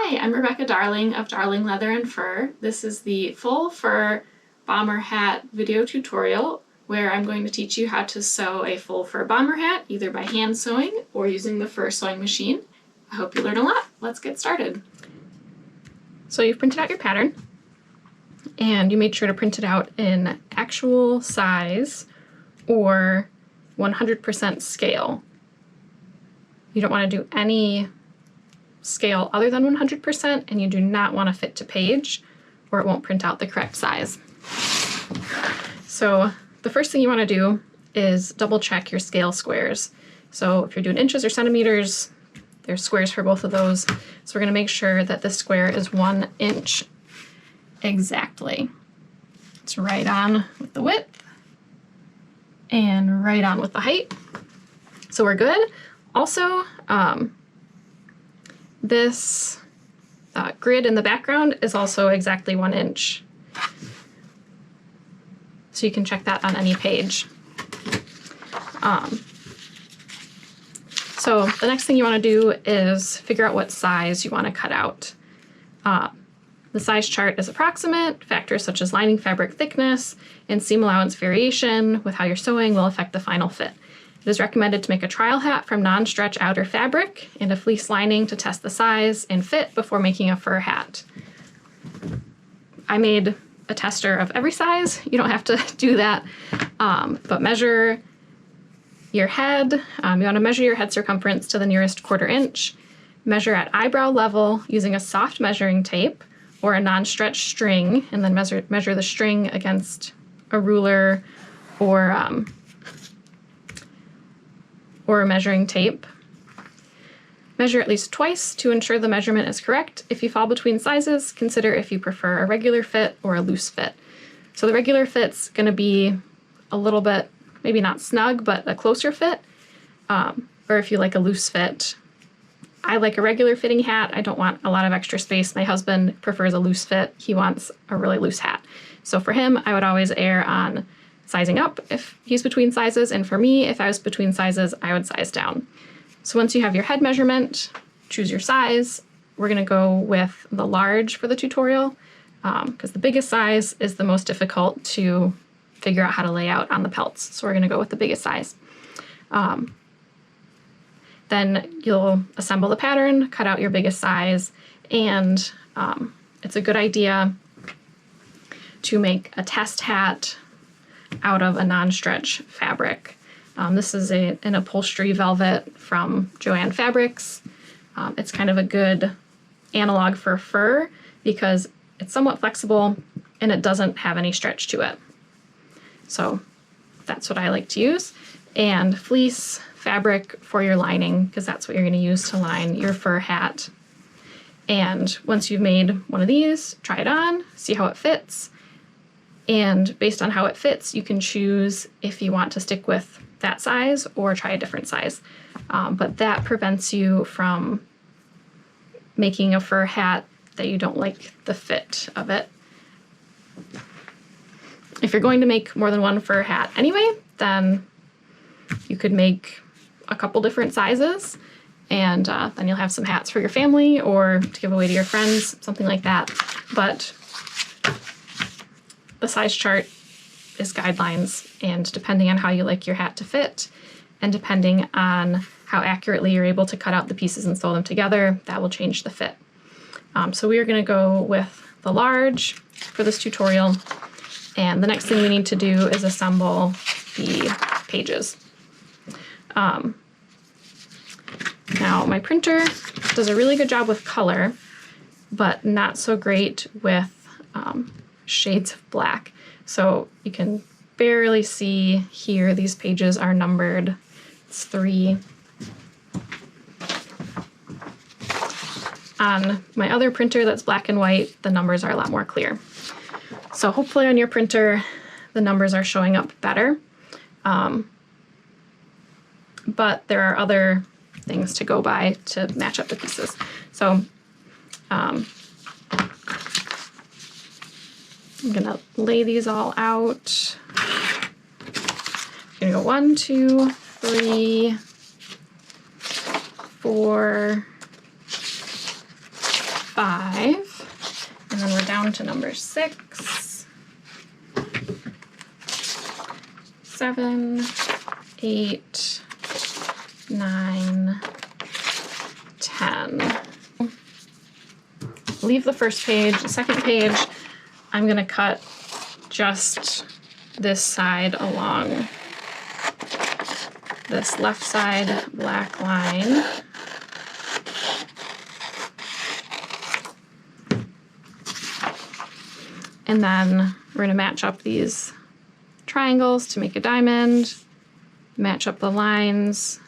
Hi, I'm Rebecca Darling of Darling Leather and Fur. This is the full fur bomber hat video tutorial where I'm going to teach you how to sew a full fur bomber hat either by hand sewing or using the fur sewing machine. I hope you learn a lot. Let's get started. So you've printed out your pattern and you made sure to print it out in actual size or 100% scale. You don't want to do any scale other than 100%, and you do not want to fit to page or it won't print out the correct size. So the first thing you want to do is double check your scale squares. So if you're doing inches or centimeters, there's squares for both of those. So we're going to make sure that this square is 1 inch exactly. It's right on with the width and right on with the height. So we're good. Also, this grid in the background is also exactly 1 inch. So you can check that on any page. So the next thing you want to do is figure out what size you want to cut out. The size chart is approximate. Factors such as lining fabric thickness and seam allowance variation with how you're sewing will affect the final fit. It is recommended to make a trial hat from non-stretch outer fabric and a fleece lining to test the size and fit before making a fur hat. I made a tester of every size. You don't have to do that, but measure your head. You want to measure your head circumference to the nearest 1/4 inch. Measure at eyebrow level using a soft measuring tape or a non-stretch string, and then measure the string against a ruler or a measuring tape. Measure at least twice to ensure the measurement is correct. If you fall between sizes, consider if you prefer a regular fit or a loose fit. So the regular fit's going to be a little bit, maybe not snug, but a closer fit. Or if you like a loose fit. I like a regular fitting hat. I don't want a lot of extra space. My husband prefers a loose fit. He wants a really loose hat. So for him, I would always err on sizing up if he's between sizes, and for me, if I was between sizes, I would size down. So once you have your head measurement, choose your size. We're going to go with the large for the tutorial because the biggest size is the most difficult to figure out how to lay out on the pelts. So we're going to go with the biggest size. Then you'll assemble the pattern, cut out your biggest size, and it's a good idea to make a test hat out of a non-stretch fabric. This is an upholstery velvet from Joann Fabrics. It's kind of a good analog for fur because it's somewhat flexible and it doesn't have any stretch to it. So that's what I like to use. And fleece fabric for your lining because that's what you're going to use to line your fur hat. And once you've made one of these, try it on, see how it fits. And based on how it fits, you can choose if you want to stick with that size or try a different size. But that prevents you from making a fur hat that you don't like the fit of it. If you're going to make more than one fur hat anyway, then you could make a couple different sizes, and then you'll have some hats for your family or to give away to your friends, something like that. But the size chart is guidelines, and depending on how you like your hat to fit and depending on how accurately you're able to cut out the pieces and sew them together, that will change the fit. So we are going to go with the large for this tutorial, and the next thing we need to do is assemble the pages. Now my printer does a really good job with color, but not so great with shades of black. So you can barely see here, these pages are numbered. It's 3. On my other printer that's black and white, the numbers are a lot more clear. So hopefully on your printer, the numbers are showing up better. But there are other things to go by to match up the pieces. So I'm gonna lay these all out. I'm gonna go 1, 2, 3, 4, 5, and then we're down to number 6, 7, 8, 9, 10. Leave the first page. The second page, I'm going to cut just this side along this left side black line. And then we're going to match up these triangles to make a diamond, match up the lines,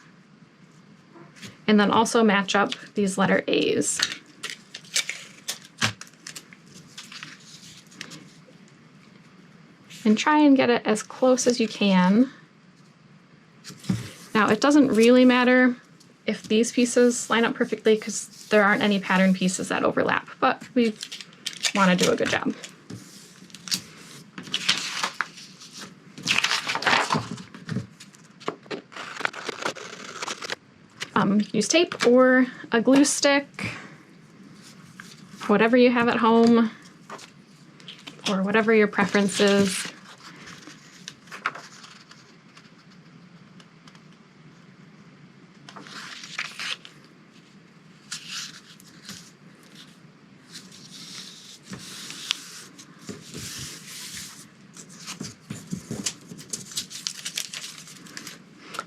and then also match up these letter A's. And try and get it as close as you can. Now, it doesn't really matter if these pieces line up perfectly because there aren't any pattern pieces that overlap, but we want to do a good job. Use tape or a glue stick, whatever you have at home, or whatever your preference is.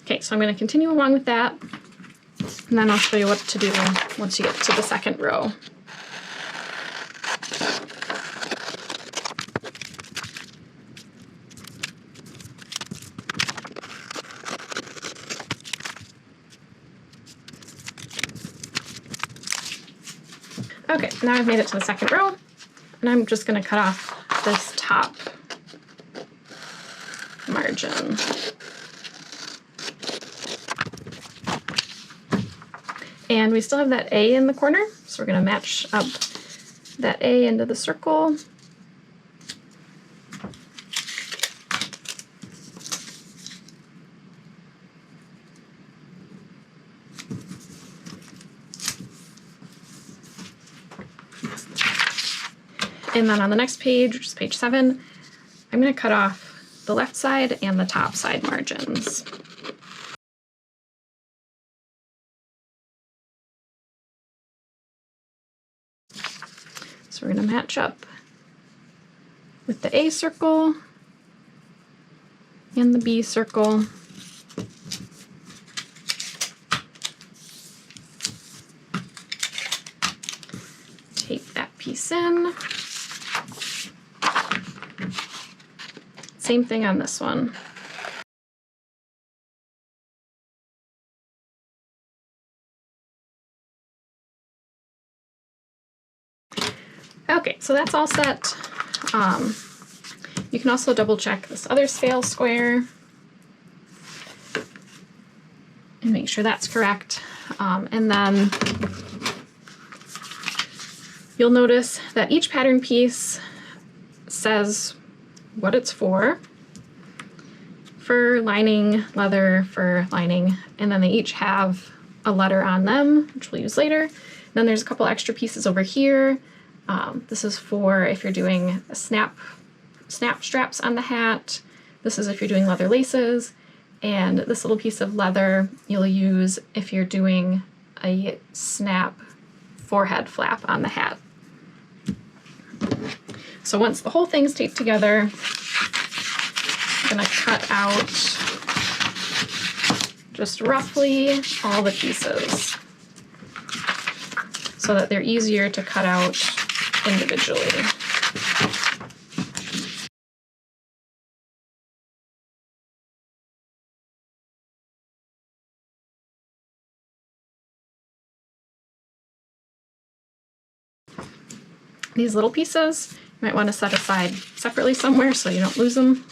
Okay, so I'm going to continue along with that, and then I'll show you what to do once you get to the second row. Okay, now I've made it to the second row, and I'm just going to cut off this top margin. And we still have that A in the corner, so we're going to match up that A into the circle. And then on the next page, which is page 7, I'm going to cut off the left side and the top side margins. So we're going to match up with the A circle and the B circle. Tape that piece in. Same thing on this one. Okay, so that's all set. You can also double check this other scale square and make sure that's correct. And then you'll notice that each pattern piece says what it's for lining, leather, for lining, and then they each have a letter on them, which we'll use later. Then there's a couple extra pieces over here. This is for if you're doing a snap straps on the hat. This is if you're doing leather laces, and this little piece of leather you'll use if you're doing a snap forehead flap on the hat. So once the whole thing's taped together, I'm going to cut out just roughly all the pieces so that they're easier to cut out individually. These little pieces you might want to set aside separately somewhere so you don't lose them.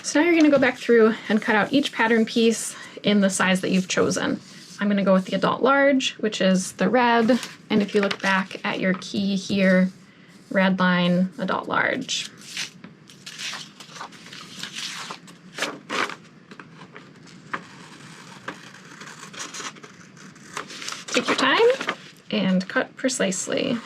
So now you're going to go back through and cut out each pattern piece in the size that you've chosen. I'm going to go with the adult large, which is the red, and if you look back at your key here, red line, adult large. Take your time and cut precisely.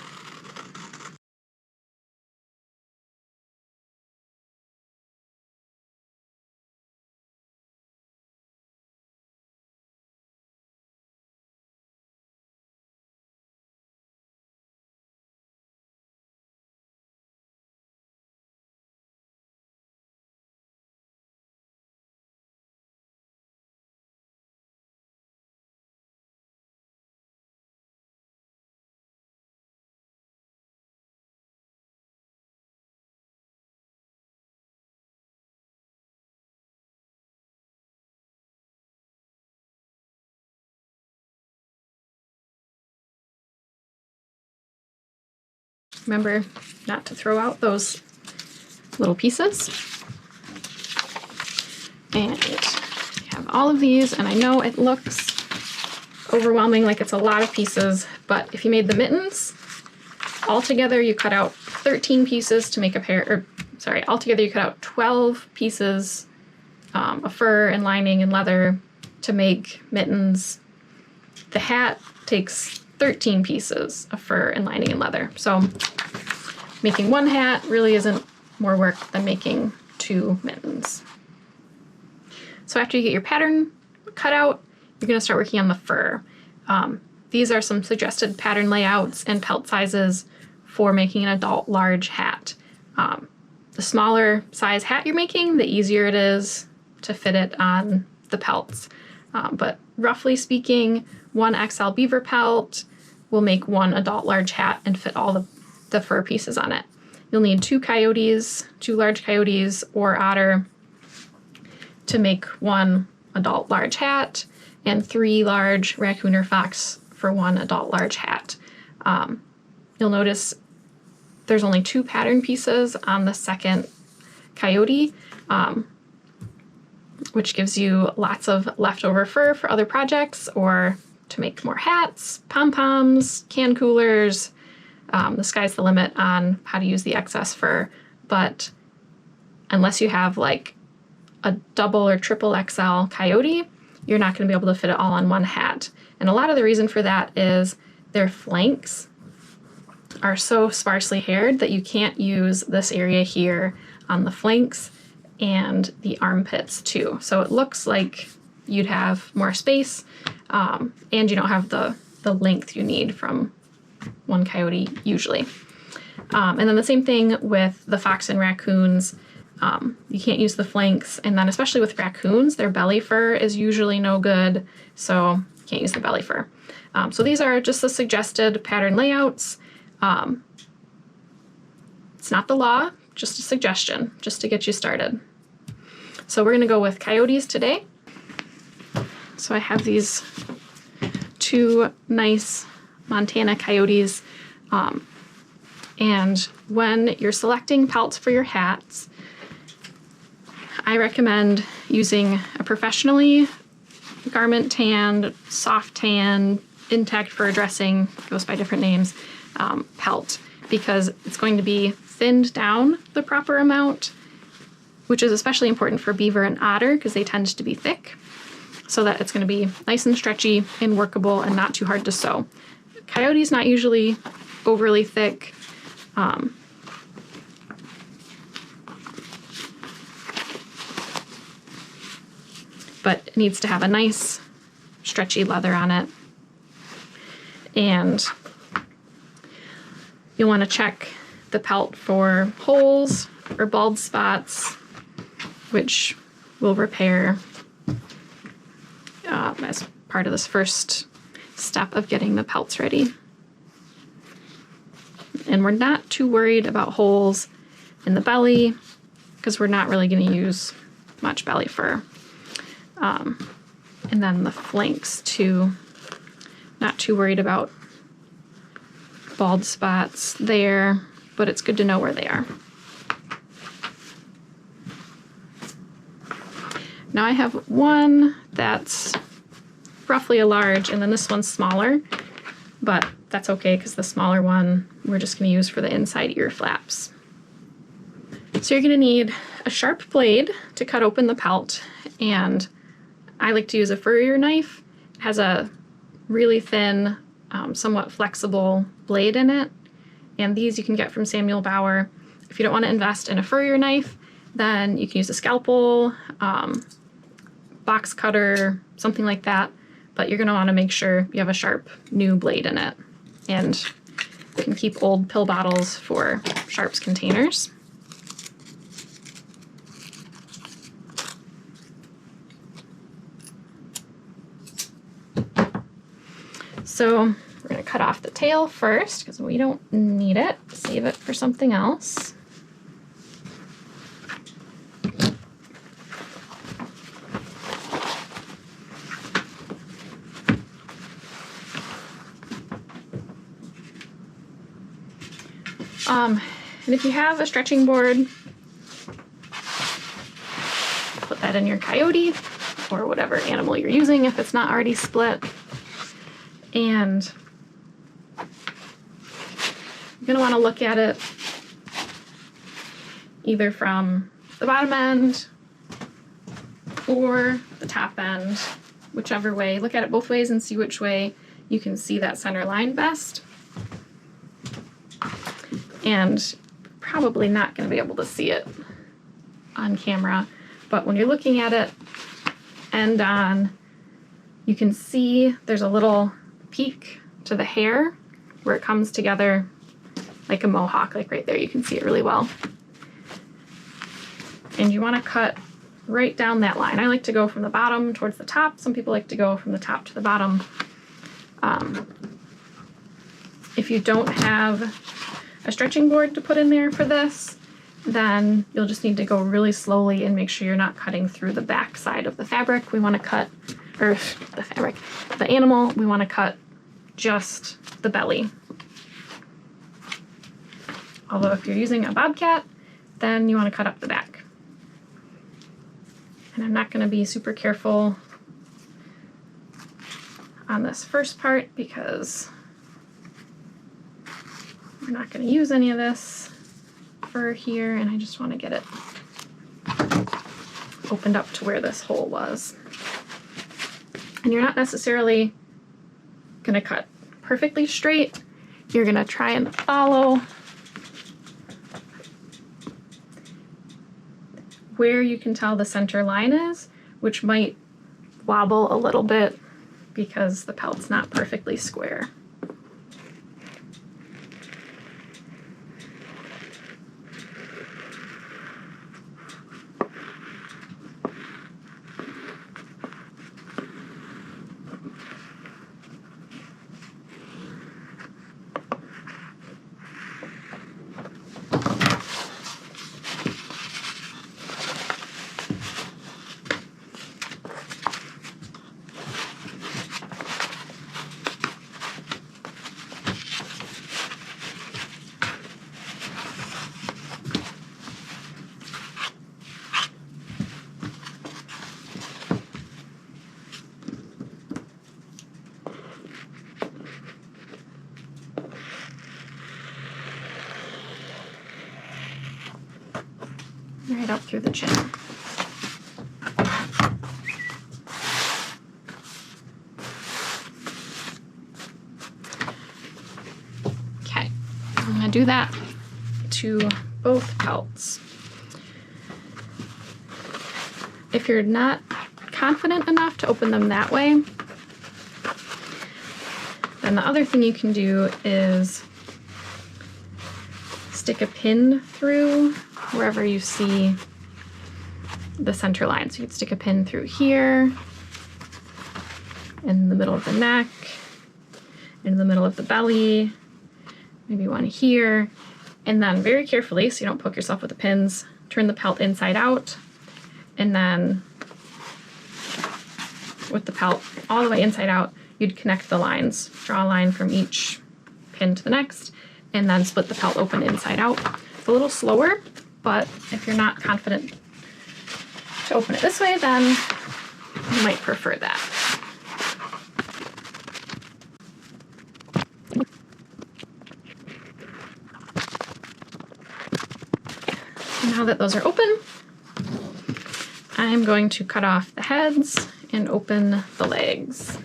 Remember not to throw out those little pieces. And you have all of these, and I know it looks overwhelming, like it's a lot of pieces, but if you made the mittens, altogether you cut out 13 pieces to make a pair, or sorry, altogether you cut out 12 pieces of fur and lining and leather to make mittens. The hat takes 13 pieces of fur and lining and leather. So making one hat really isn't more work than making 2 mittens. So after you get your pattern cut out, you're going to start working on the fur. These are some suggested pattern layouts and pelt sizes for making an adult large hat. The smaller size hat you're making, the easier it is to fit it on the pelts. But roughly speaking, 1 XL beaver pelt will make 1 adult large hat and fit all the fur pieces on it. You'll need 2 coyotes, 2 large coyotes or otter to make 1 adult large hat, and 3 large raccoon or fox for 1 adult large hat. You'll notice there's only 2 pattern pieces on the second coyote, which gives you lots of leftover fur for other projects or to make more hats, pom-poms, can coolers. The sky's the limit on how to use the excess fur, but unless you have like a double or triple XL coyote, you're not going to be able to fit it all on 1 hat. And a lot of the reason for that is their flanks are so sparsely haired that you can't use this area here on the flanks and the armpits too. So it looks like you'd have more space, and you don't have the length you need from 1 coyote usually. And then the same thing with the fox and raccoons. You can't use the flanks, and then especially with raccoons, their belly fur is usually no good, so you can't use the belly fur. So these are just the suggested pattern layouts. It's not the law, just a suggestion, just to get you started. So we're gonna go with coyotes today. So I have these 2 nice Montana coyotes. And when you're selecting pelts for your hats, I recommend using a professionally garment tanned, soft tan, intact fur dressing, goes by different names, pelt, because it's going to be thinned down the proper amount, which is especially important for beaver and otter because they tend to be thick, so that it's going to be nice and stretchy and workable and not too hard to sew. Coyote's not usually overly thick. But it needs to have a nice stretchy leather on it. And you'll want to check the pelt for holes or bald spots, which we'll repair as part of this first step of getting the pelts ready. And we're not too worried about holes in the belly because we're not really going to use much belly fur. And then the flanks too, not too worried about bald spots there, but it's good to know where they are. Now I have one that's roughly a large, and then this one's smaller, but that's okay because the smaller one we're just going to use for the inside ear flaps. So you're going to need a sharp blade to cut open the pelt, and I like to use a furrier knife. It has a really thin, somewhat flexible blade in it, and these you can get from Samuel Bauer. If you don't want to invest in a furrier knife, then you can use a scalpel, box cutter, something like that, but you're going to want to make sure you have a sharp new blade in it. And you can keep old pill bottles for sharps containers. So we're going to cut off the tail first because we don't need it. Save it for something else. And if you have a stretching board, put that in your coyote or whatever animal you're using if it's not already split. And you're going to want to look at it either from the bottom end or the top end, whichever way. Look at it both ways and see which way you can see that center line best. And probably not going to be able to see it on camera, but when you're looking at it end on, you can see there's a little peak to the hair where it comes together like a mohawk, like right there. You can see it really well. And you want to cut right down that line. I like to go from the bottom towards the top. Some people like to go from the top to the bottom. If you don't have a stretching board to put in there for this, then you'll just need to go really slowly and make sure you're not cutting through the back side of the fabric. We want to cut, or the fabric, the animal, we want to cut just the belly. Although if you're using a bobcat, then you want to cut up the back. And I'm not going to be super careful on this first part because we're not going to use any of this fur here, and I just want to get it opened up to where this hole was. And you're not necessarily going to cut perfectly straight. You're going to try and follow where you can tell the center line is, which might wobble a little bit because the pelt's not perfectly square. Right up through the chin. Okay, I'm going to do that to both pelts. If you're not confident enough to open them that way, then the other thing you can do is stick a pin through wherever you see the center line. So you could stick a pin through here, in the middle of the neck, in the middle of the belly, maybe one here, and then very carefully, so you don't poke yourself with the pins, turn the pelt inside out, and then with the pelt all the way inside out, you'd connect the lines, draw a line from each pin to the next, and then split the pelt open inside out. It's a little slower, but if you're not confident to open it this way, then you might prefer that. Now that those are open, I'm going to cut off the heads and open the legs.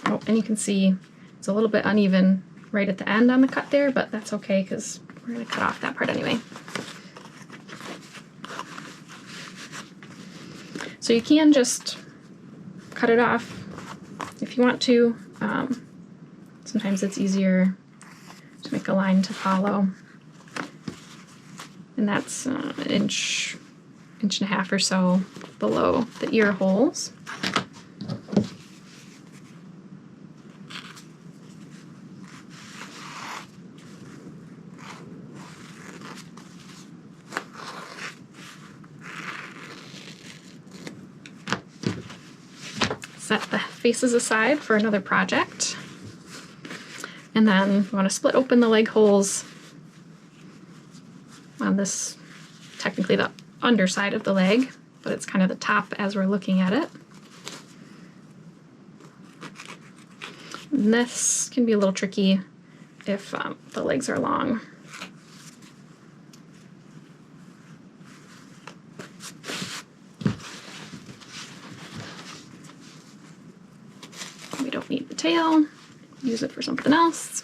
Oh, and you can see it's a little bit uneven right at the end on the cut there, but that's okay because we're going to cut off that part anyway. So you can just cut it off if you want to. Sometimes it's easier to make a line to follow. And that's an inch and a half or so below the ear holes. Set the faces aside for another project. And then you want to split open the leg holes on this, technically the underside of the leg, but it's kind of the top as we're looking at it. And this can be a little tricky if the legs are long. We don't need the tail, use it for something else.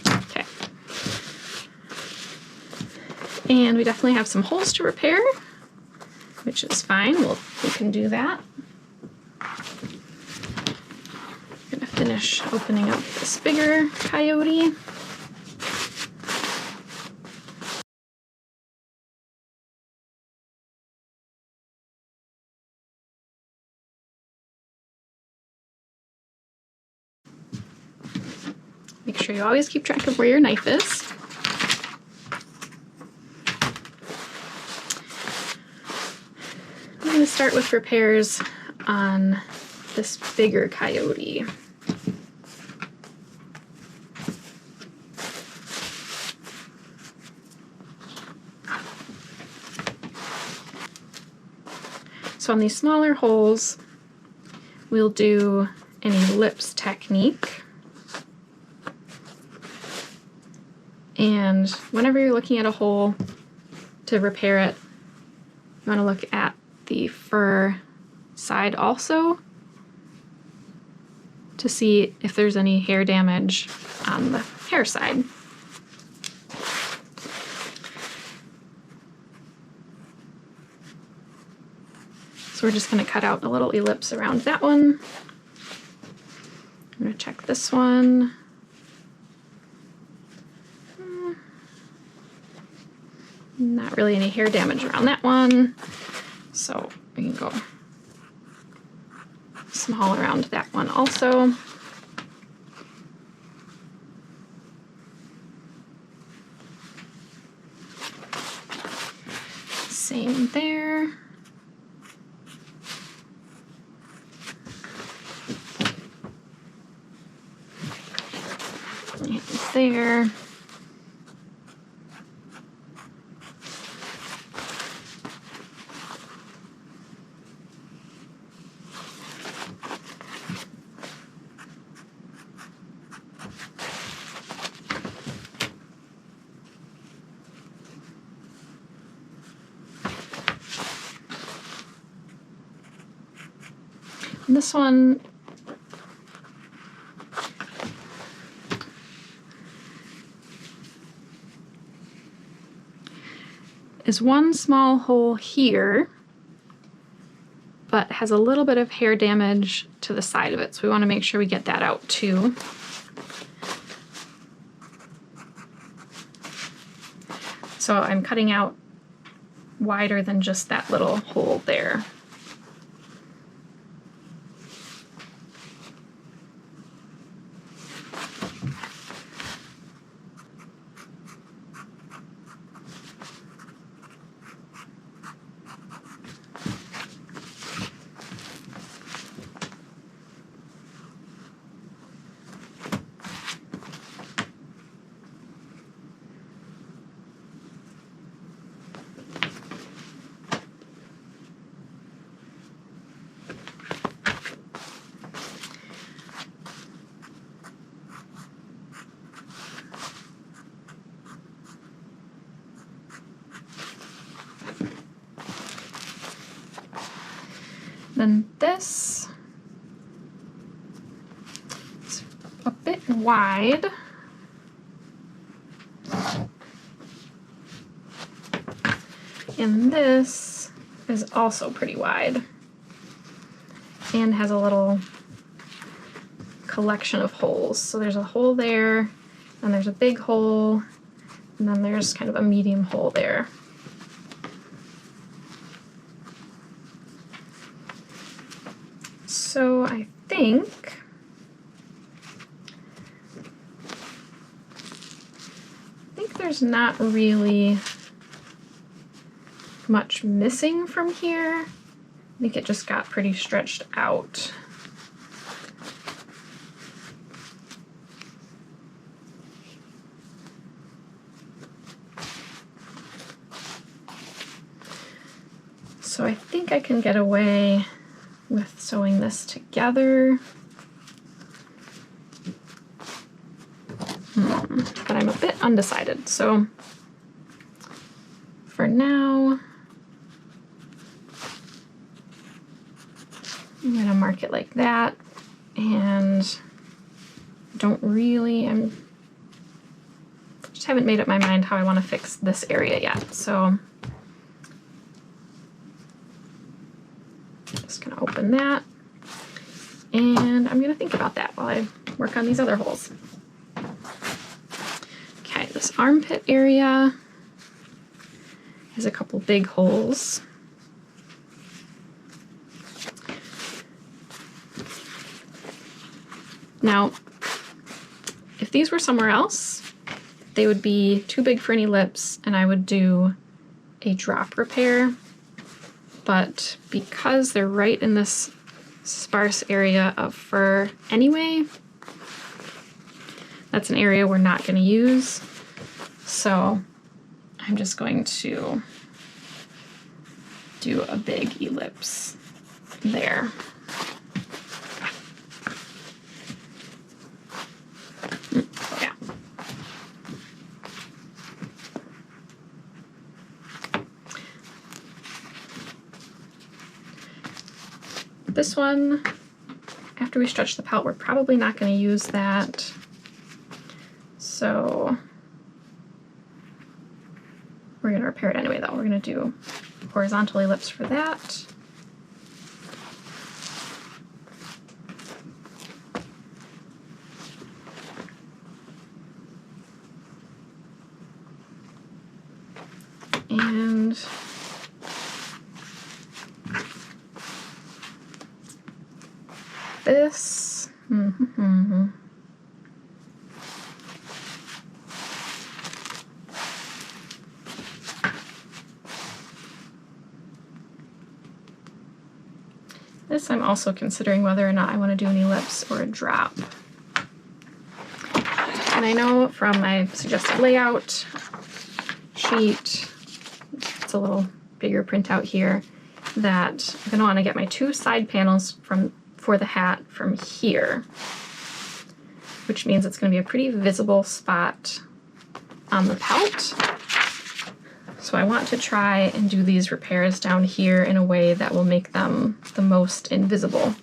Okay. And we definitely have some holes to repair, which is fine. We can do that. I'm gonna finish opening up this bigger coyote. Make sure you always keep track of where your knife is. I'm going to start with repairs on this bigger coyote. So on these smaller holes, we'll do an ellipse technique. And whenever you're looking at a hole to repair it, you want to look at the fur side also to see if there's any hair damage on the hair side. So we're just going to cut out a little ellipse around that one. I'm going to check this one. Not really any hair damage around that one, so we can go small around that one also. Same there. And there. This one is one small hole here, but has a little bit of hair damage to the side of it, so we want to make sure we get that out too. So I'm cutting out wider than just that little hole there. Then this is a bit wide. And this is also pretty wide and has a little collection of holes. So there's a hole there, and there's a big hole, and then there's kind of a medium hole there. So I think there's not really much missing from here. I think it just got pretty stretched out. So I think I can get away with sewing this together. But I'm a bit undecided. So for now, I'm gonna mark it like that, and just haven't made up my mind how I want to fix this area yet. So just gonna open that, and I'm gonna think about that while I work on these other holes. Okay, this armpit area has a couple big holes. Now, if these were somewhere else, they would be too big for any lips, and I would do a drop repair. But because they're right in this sparse area of fur anyway, that's an area we're not going to use. So I'm just going to do a big ellipse there. Yeah. This one, after we stretch the pelt, we're probably not going to use that. So we're going to repair it anyway, though. We're going to do horizontal ellipse for that. And this, this I'm also considering whether or not I want to do an ellipse or a drop. And I know from my suggested layout sheet, it's a little bigger printout here, that I'm going to want to get my two side panels for the hat from here, which means it's going to be a pretty visible spot on the pelt. So I want to try and do these repairs down here in a way that will make them the most invisible.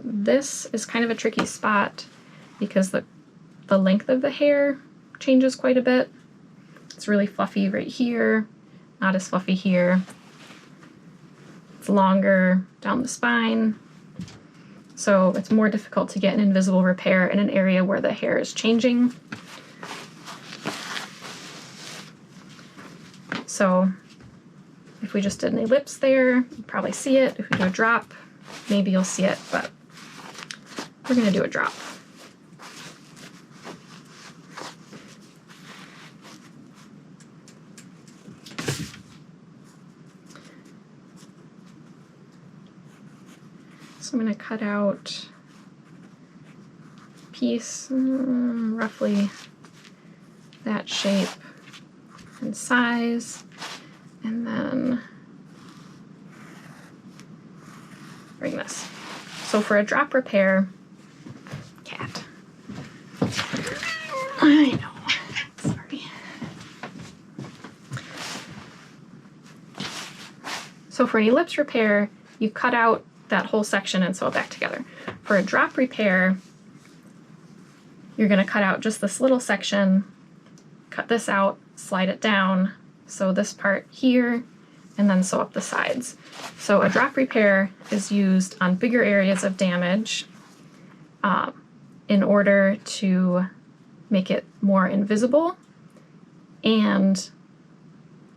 This is kind of a tricky spot because the length of the hair changes quite a bit. It's really fluffy right here, not as fluffy here. It's longer down the spine. So it's more difficult to get an invisible repair in an area where the hair is changing. So if we just did an ellipse there, you'd probably see it. If we do a drop, maybe you'll see it, but we're going to do a drop. So I'm going to cut out a piece roughly that shape and size, and then bring this. So for a drop repair, cat. I know, sorry. So for an ellipse repair, you cut out that whole section and sew it back together. For a drop repair, you're going to cut out just this little section, cut this out, slide it down, sew this part here, and then sew up the sides. So a drop repair is used on bigger areas of damage in order to make it more invisible and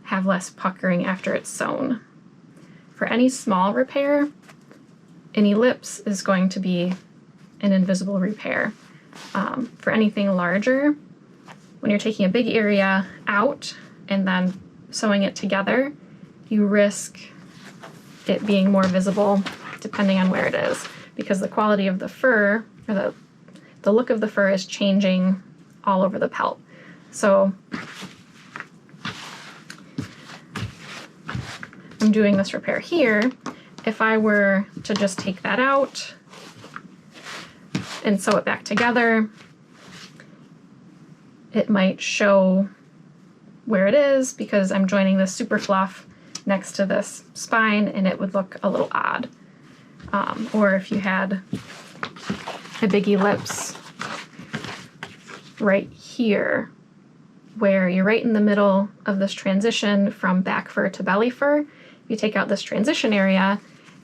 have less puckering after it's sewn. For any small repair, an ellipse is going to be an invisible repair. For anything larger, when you're taking a big area out and then sewing it together, you risk it being more visible depending on where it is, because the quality of the fur, or the look of the fur, is changing all over the pelt. So I'm doing this repair here. If I were to just take that out and sew it back together, it might show where it is because I'm joining this super fluff next to this spine, and it would look a little odd. Or if you had a big ellipse right here, where you're right in the middle of this transition from back fur to belly fur, you take out this transition area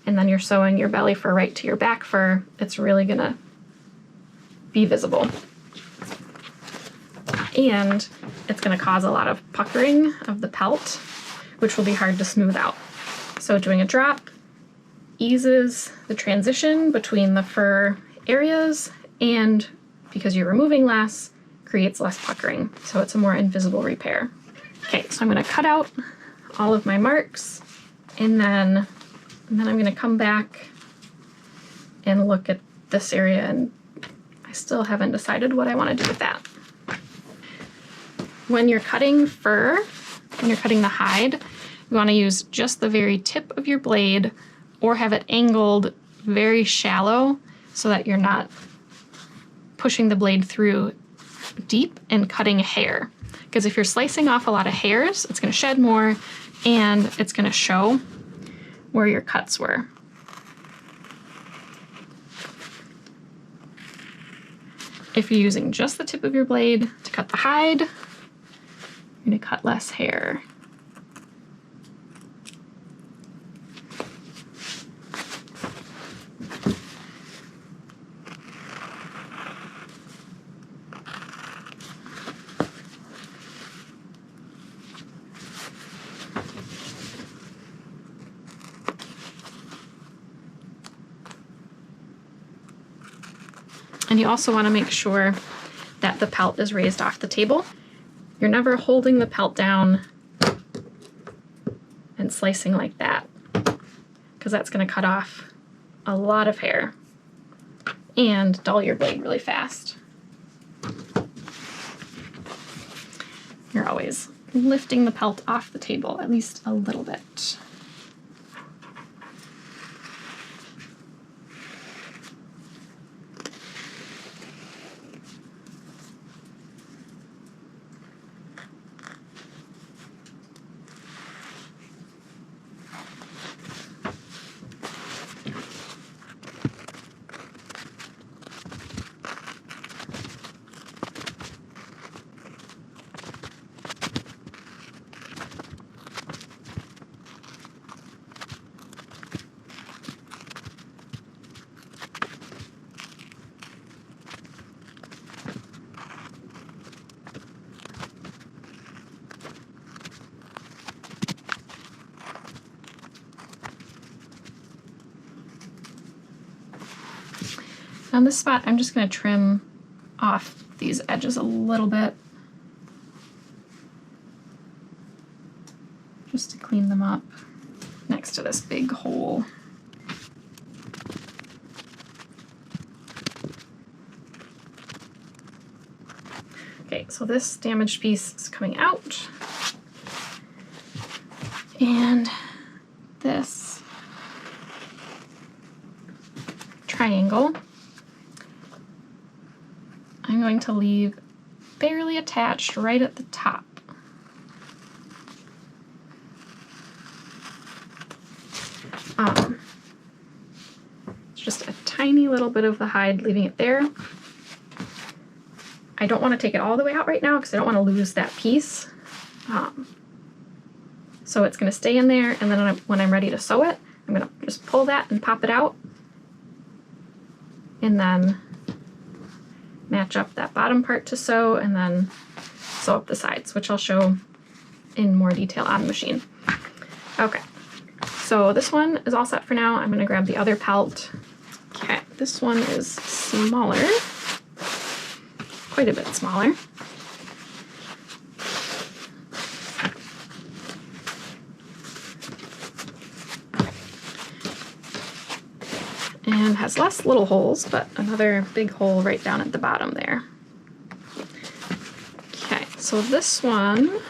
and then you're sewing your belly fur right to your back fur, it's really gonna be visible. And it's gonna cause a lot of puckering of the pelt, which will be hard to smooth out. So doing a drop eases the transition between the fur areas, and because you're removing less, creates less puckering. So it's a more invisible repair. Okay, so I'm gonna cut out all of my marks, and then I'm gonna come back and look at this area, and I still haven't decided what I wanna do with that. When you're cutting fur, when you're cutting the hide, you wanna use just the very tip of your blade or have it angled very shallow so that you're not pushing the blade through deep and cutting hair. Because if you're slicing off a lot of hairs, it's gonna shed more and it's gonna show where your cuts were. If you're using just the tip of your blade to cut the hide, you're gonna cut less hair. And you also want to make sure that the pelt is raised off the table. You're never holding the pelt down and slicing like that, because that's going to cut off a lot of hair and dull your blade really fast. You're always lifting the pelt off the table at least a little bit. On this spot, I'm just going to trim off these edges a little bit, just to clean them up next to this big hole. Okay, so this damaged piece is coming out, and this triangle I'm going to leave barely attached right at the top. just a tiny little bit of the hide, leaving it there. I don't want to take it all the way out right now because I don't want to lose that piece. So it's going to stay in there, and then when I'm ready to sew it, I'm going to just pull that and pop it out, and then match up that bottom part to sew, and then sew up the sides, which I'll show in more detail on the machine. Okay, so this one is all set for now. I'm going to grab the other pelt. Okay, this one is smaller, quite a bit smaller. And has less little holes, but another big hole right down at the bottom there. Okay, so this one,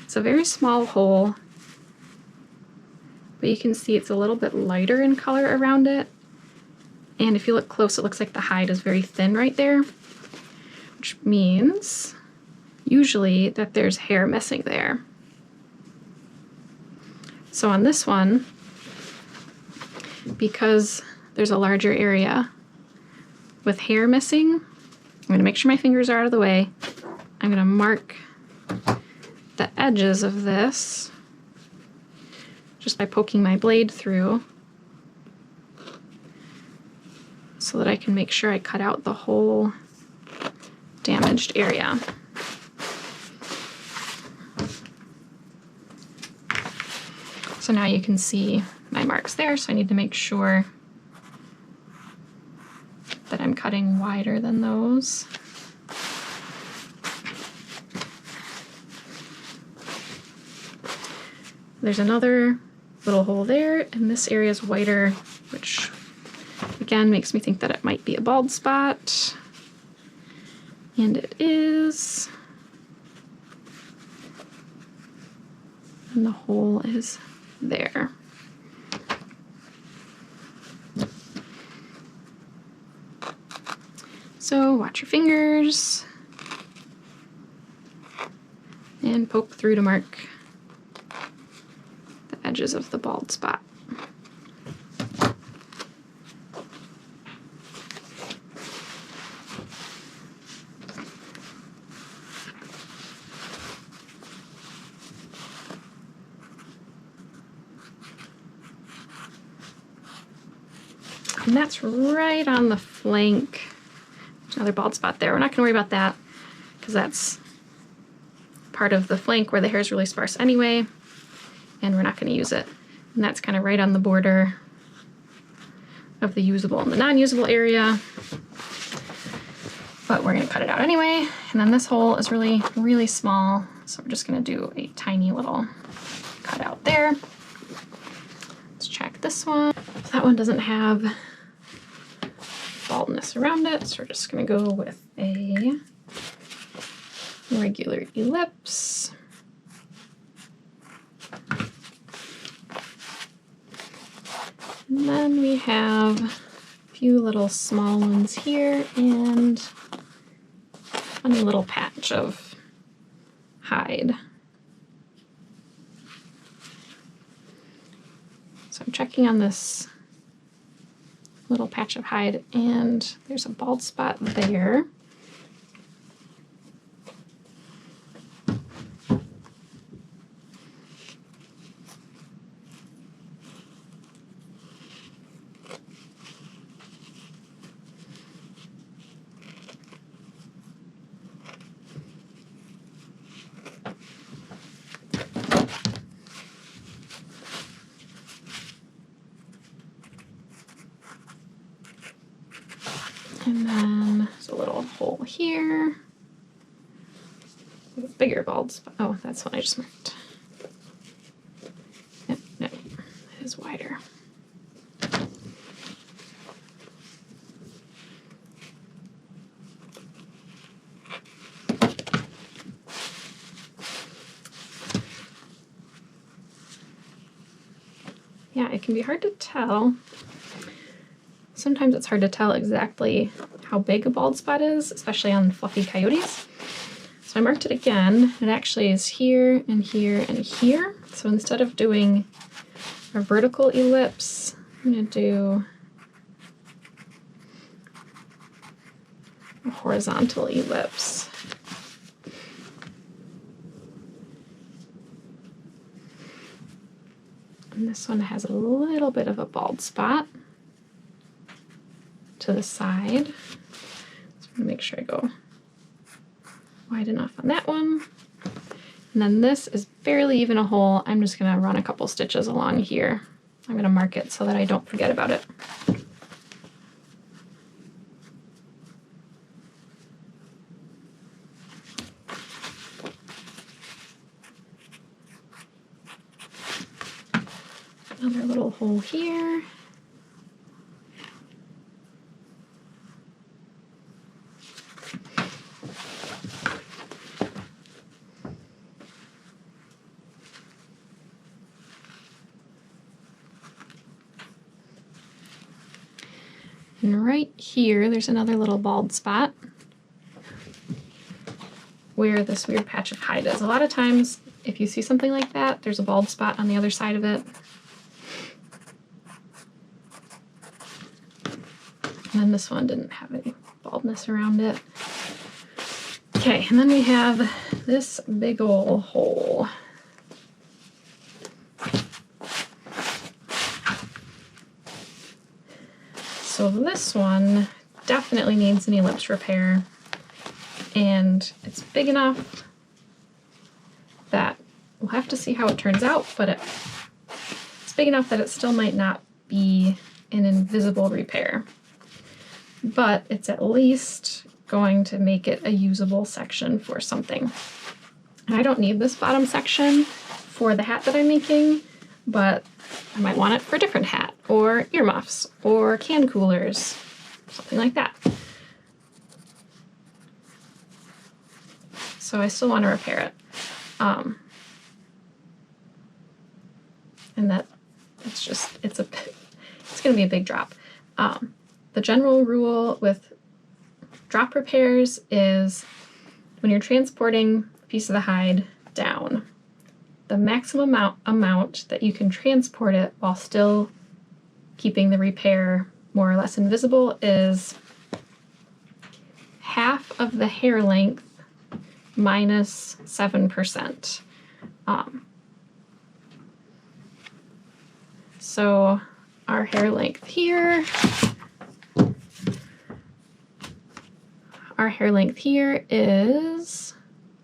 it's a very small hole, but you can see it's a little bit lighter in color around it. And if you look close, it looks like the hide is very thin right there, which means usually that there's hair missing there. So on this one, because there's a larger area with hair missing, I'm going to make sure my fingers are out of the way. I'm going to mark the edges of this just by poking my blade through so that I can make sure I cut out the whole damaged area. So now you can see my marks there, so I need to make sure that I'm cutting wider than those. There's another little hole there, and this area is whiter, which again makes me think that it might be a bald spot. And it is. And the hole is there. So watch your fingers and poke through to mark the edges of the bald spot. And that's right on the flank. There's another bald spot there. We're not going to worry about that because that's part of the flank where the hair is really sparse anyway, and we're not going to use it. And that's kind of right on the border of the usable and the non-usable area. But we're going to cut it out anyway. And then this hole is really, really small, so we're just going to do a tiny little cut out there. Let's check this one. That one doesn't have baldness around it, so we're just going to go with a regular ellipse. And then we have a few little small ones here and a funny little patch of hide. So I'm checking on this little patch of hide, and there's a bald spot there. And then there's a little hole here. A bigger bald spot. Oh, that's what I just marked. No, no, it is wider. Yeah, it can be hard to tell. Sometimes it's hard to tell exactly how big a bald spot is, especially on fluffy coyotes. So I marked it again. It actually is here and here and here. So instead of doing a vertical ellipse, I'm going to do horizontal ellipse. And this one has a little bit of a bald spot to the side. So I'm gonna make sure I go wide enough on that one. And then this is barely even a hole. I'm just gonna run a couple stitches along here. I'm gonna mark it so that I don't forget about it. Another little hole here. And right here, there's another little bald spot where this weird patch of hide is. A lot of times, if you see something like that, there's a bald spot on the other side of it. And then this one didn't have any baldness around it. Okay, and then we have this big ol' hole. So this one definitely needs an ellipse repair, and it's big enough that we'll have to see how it turns out, but it's big enough that it still might not be an invisible repair, but it's at least going to make it a usable section for something. And I don't need this bottom section for the hat that I'm making, but I might want it for a different hat, or earmuffs, or can coolers, something like that. So I still want to repair it. And that it's going to be a big drop. The general rule with drop repairs is when you're transporting a piece of the hide down, the maximum amount that you can transport it while still keeping the repair more or less invisible is half of the hair length minus 7%. So our hair length here, is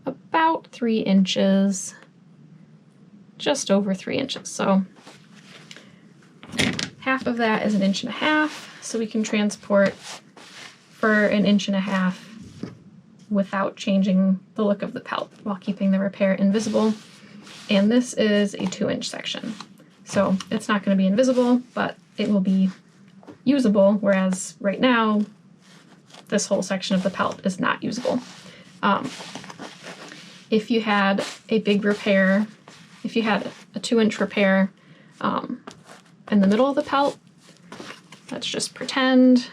about 3 inches, just over 3 inches. So half of that is 1.5 inches, so we can transport for 1.5 inches without changing the look of the pelt while keeping the repair invisible. And this is a 2-inch section. So it's not going to be invisible, but it will be usable, whereas right now, this whole section of the pelt is not usable. If you had a big repair, if you had a 2-inch repair in the middle of the pelt, let's just pretend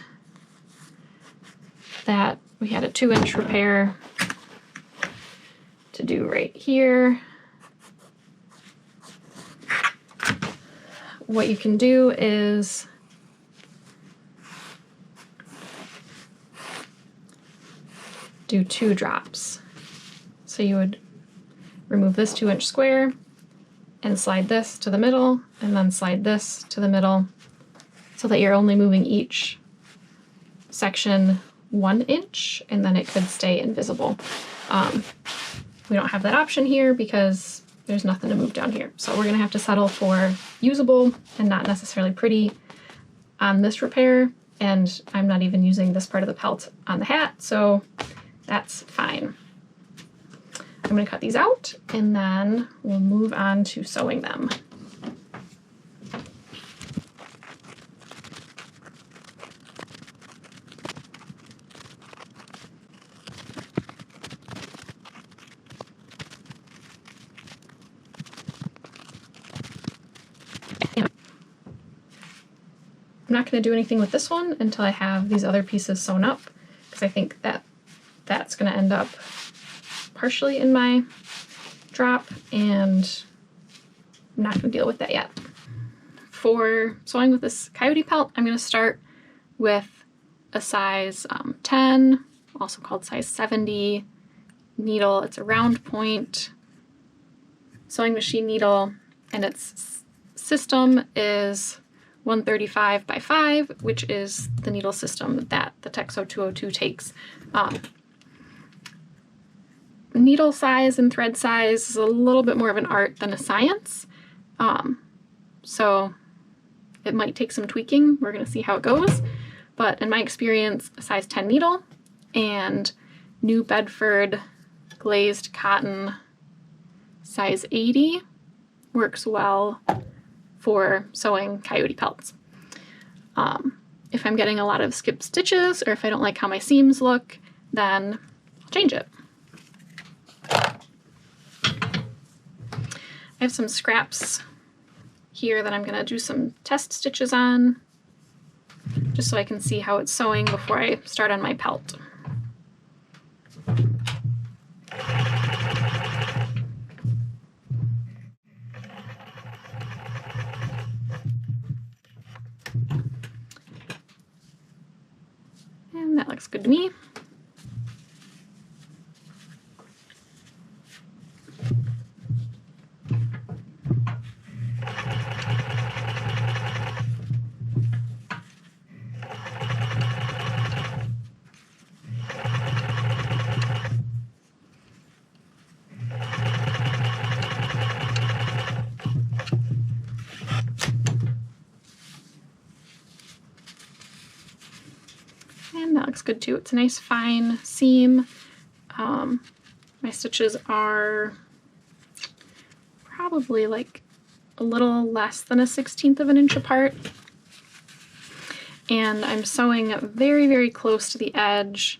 that we had a 2-inch repair to do right here. What you can do is do 2 drops. So you would remove this 2-inch square and slide this to the middle, and then slide this to the middle, so that you're only moving each section 1 inch, and then it could stay invisible. We don't have that option here because there's nothing to move down here. So we're gonna have to settle for usable and not necessarily pretty on this repair, and I'm not even using this part of the pelt on the hat, so that's fine. I'm gonna cut these out, and then we'll move on to sewing them. I'm not going to do anything with this one until I have these other pieces sewn up, because I think that that's going to end up partially in my drop, and I'm not going to deal with that yet. For sewing with this coyote pelt, I'm going to start with a size 10 also called size 70 needle. It's a round point sewing machine needle, and its system is 135 by 5, which is the needle system that the Texo 202 takes. Needle size and thread size is a little bit more of an art than a science, so it might take some tweaking. We're going to see how it goes, but in my experience, a size 10 needle and New Bedford glazed cotton size 80 works well for sewing coyote pelts. If I'm getting a lot of skipped stitches, or if I don't like how my seams look, then I'll change it. I have some scraps here that I'm going to do some test stitches on, just so I can see how it's sewing before I start on my pelt. And that looks good to me. And that looks good too. It's a nice fine seam. My stitches are probably like a little less than 1/16 of an inch apart. And I'm sewing very, very close to the edge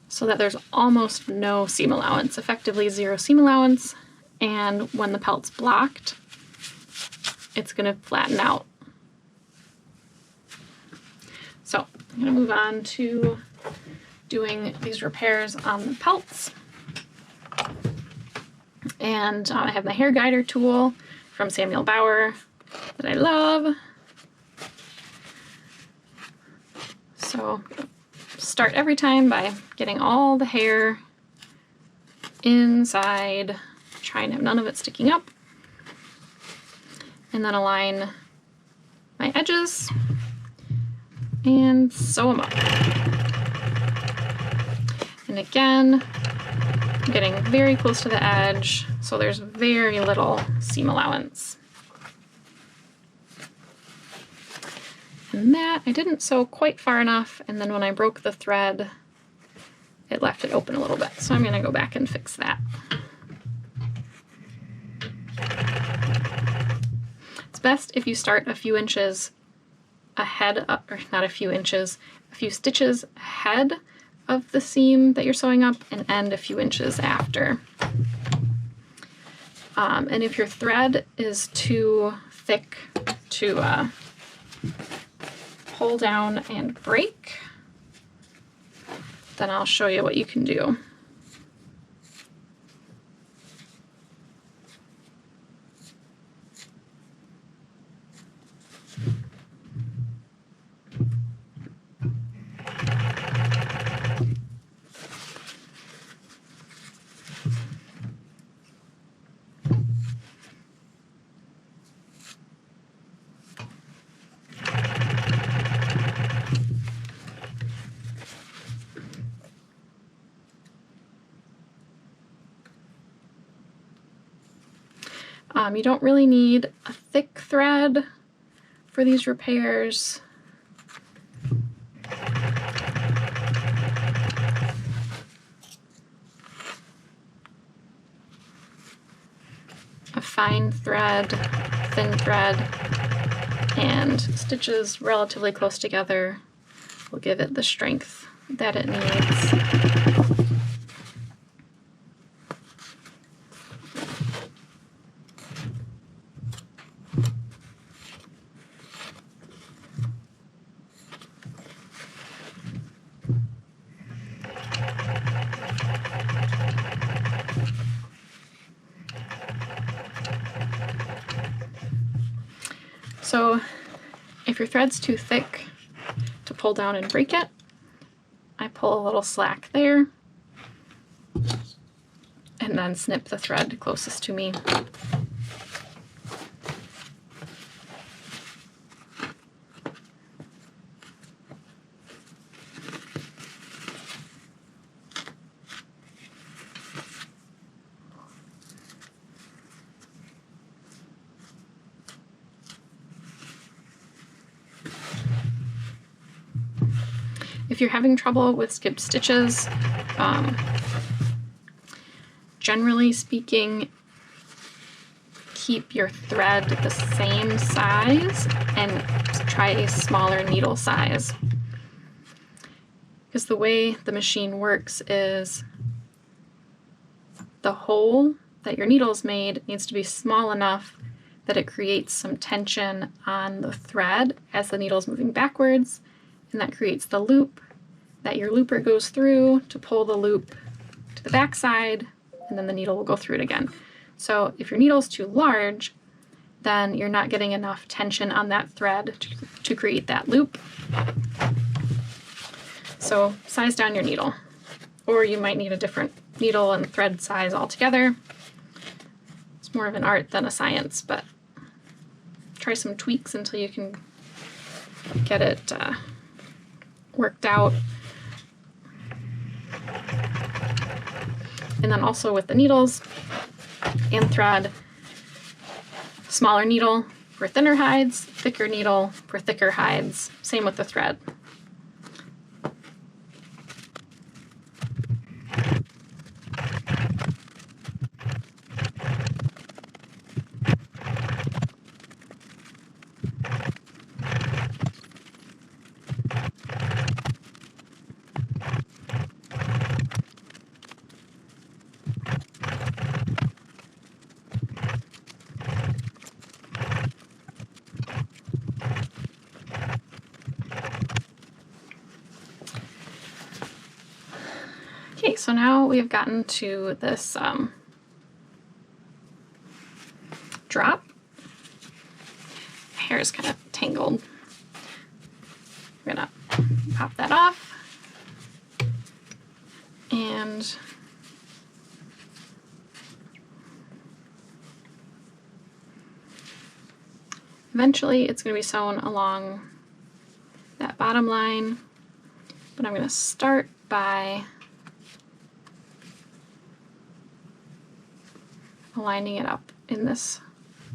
so that there's almost no seam allowance, effectively 0 seam allowance. And when the pelt's blocked, it's going to flatten out. So I'm going to move on to doing these repairs on the pelts. And I have my hair guider tool from Samuel Bauer that I love. So start every time by getting all the hair inside, try and have none of it sticking up, and then align my edges and sew them up. And again, I'm getting very close to the edge, so there's very little seam allowance. And that I didn't sew quite far enough, and then when I broke the thread, it left it open a little bit. So I'm going to go back and fix that. It's best if you start a few inches ahead, or not a few inches, a few stitches ahead of the seam that you're sewing up and end a few inches after. And if your thread is too thick to pull down and break, then I'll show you what you can do. You don't really need a thick thread for these repairs. A fine thread, thin thread, and stitches relatively close together will give it the strength that it needs. So if your thread's too thick to pull down and break it, I pull a little slack there and then snip the thread closest to me. If you're having trouble with skipped stitches, generally speaking, keep your thread the same size and try a smaller needle size. Because the way the machine works is the hole that your needle's made needs to be small enough that it creates some tension on the thread as the needle's moving backwards, and that creates the loop that your looper goes through to pull the loop to the back side, and then the needle will go through it again. So if your needle's too large, then you're not getting enough tension on that thread to create that loop. So size down your needle, or you might need a different needle and thread size altogether. It's more of an art than a science, but try some tweaks until you can get it worked out. And then also with the needles and thread, smaller needle for thinner hides, thicker needle for thicker hides. Same with the thread. Okay, so now we have gotten to this drop. Hair is kind of tangled. We're gonna pop that off, and eventually it's going to be sewn along that bottom line, but I'm going to start by lining it up in this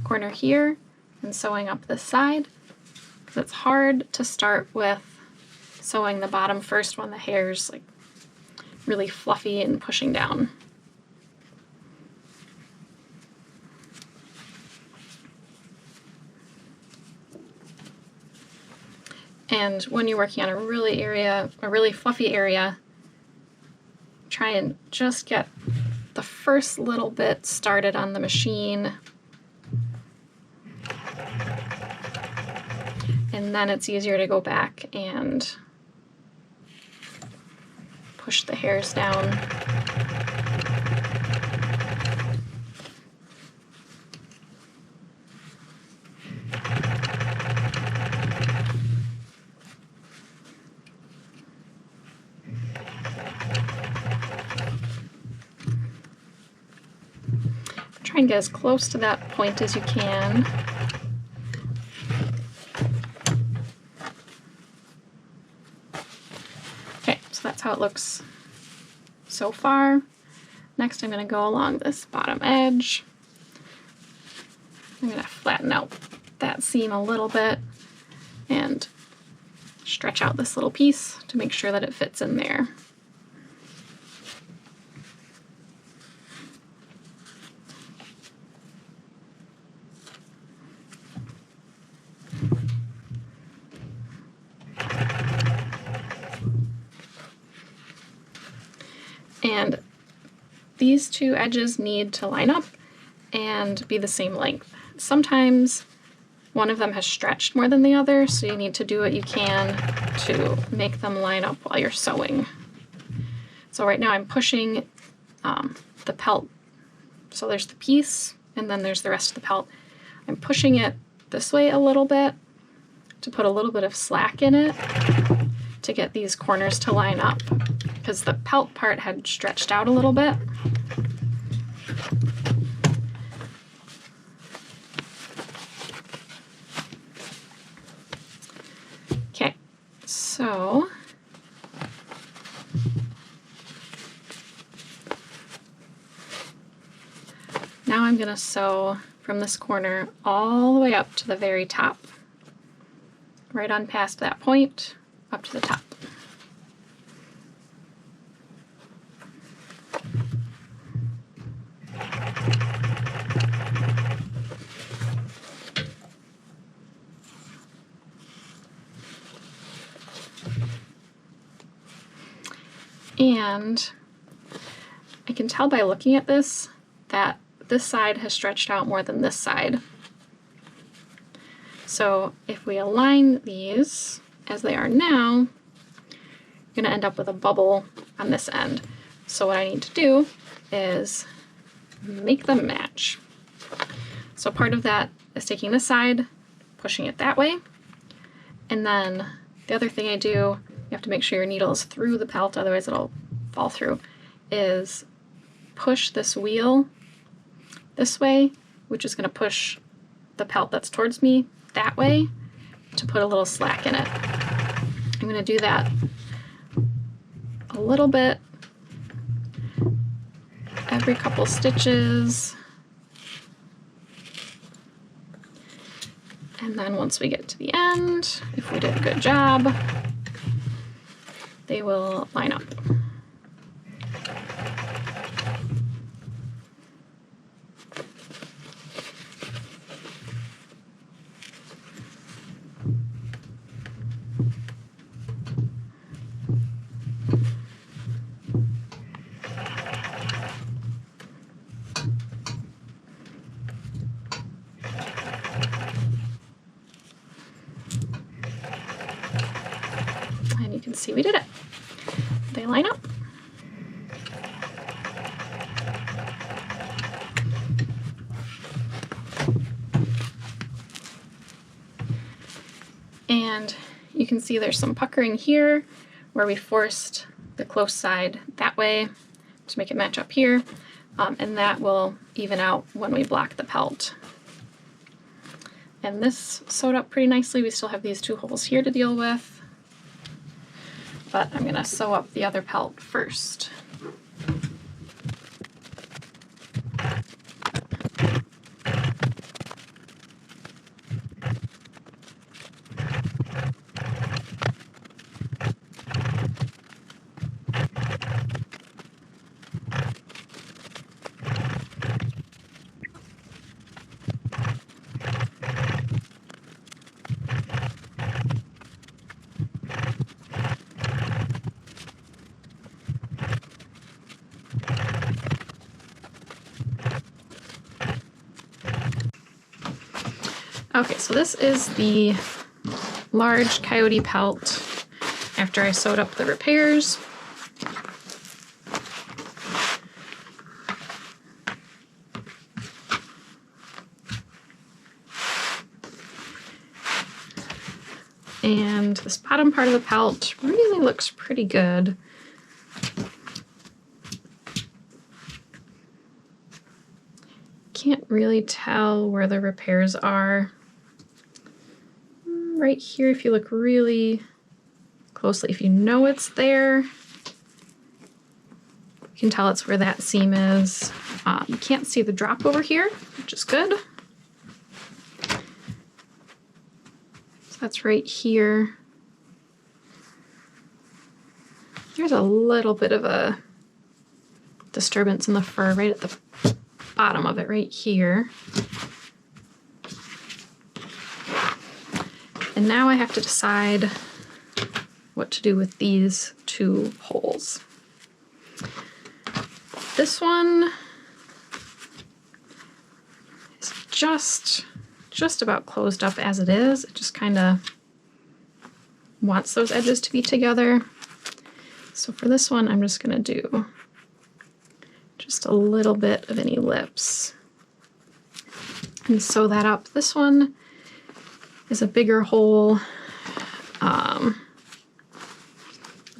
corner here and sewing up this side, because it's hard to start with sewing the bottom first when the hair's like really fluffy and pushing down. And when you're working on a really fluffy area, try and just get the first little bit started on the machine, and then it's easier to go back and push the hairs down. Try and get as close to that point as you can. Okay, so that's how it looks so far. Next, I'm going to go along this bottom edge. I'm going to flatten out that seam a little bit and stretch out this little piece to make sure that it fits in there. And these two edges need to line up and be the same length. Sometimes one of them has stretched more than the other, so you need to do what you can to make them line up while you're sewing. So right now I'm pushing the pelt. So there's the piece, and then there's the rest of the pelt. I'm pushing it this way a little bit to put a little bit of slack in it to get these corners to line up because the pelt part had stretched out a little bit. Okay, so now I'm going to sew from this corner all the way up to the very top, right on past that point, up to the top. And I can tell by looking at this that this side has stretched out more than this side. So if we align these as they are now, you're going to end up with a bubble on this end. So what I need to do is make them match. So part of that is taking this side, pushing it that way, and then the other thing I do, you have to make sure your needle is through the pelt, otherwise it'll fall through, is push this wheel this way, which is going to push the pelt that's towards me that way to put a little slack in it. I'm going to do that a little bit every couple stitches. And then once we get to the end, if we did a good job, they will line up. And you can see we did it. They line up. And you can see there's some puckering here where we forced the close side that way to make it match up here, and that will even out when we block the pelt. And this sewed up pretty nicely. We still have these two holes here to deal with, but I'm going to sew up the other pelt first. Okay, so this is the large coyote pelt after I sewed up the repairs. And this bottom part of the pelt really looks pretty good. Can't really tell where the repairs are. Right here, if you look really closely, if you know it's there, you can tell it's where that seam is. You can't see the drop over here, which is good. So that's right here. There's a little bit of a disturbance in the fur right at the bottom of it right here. And now I have to decide what to do with these two holes. This one is just about closed up as it is. It just kind of wants those edges to be together. So for this one, I'm just going to do just a little bit of an ellipse and sew that up. This one is a bigger hole.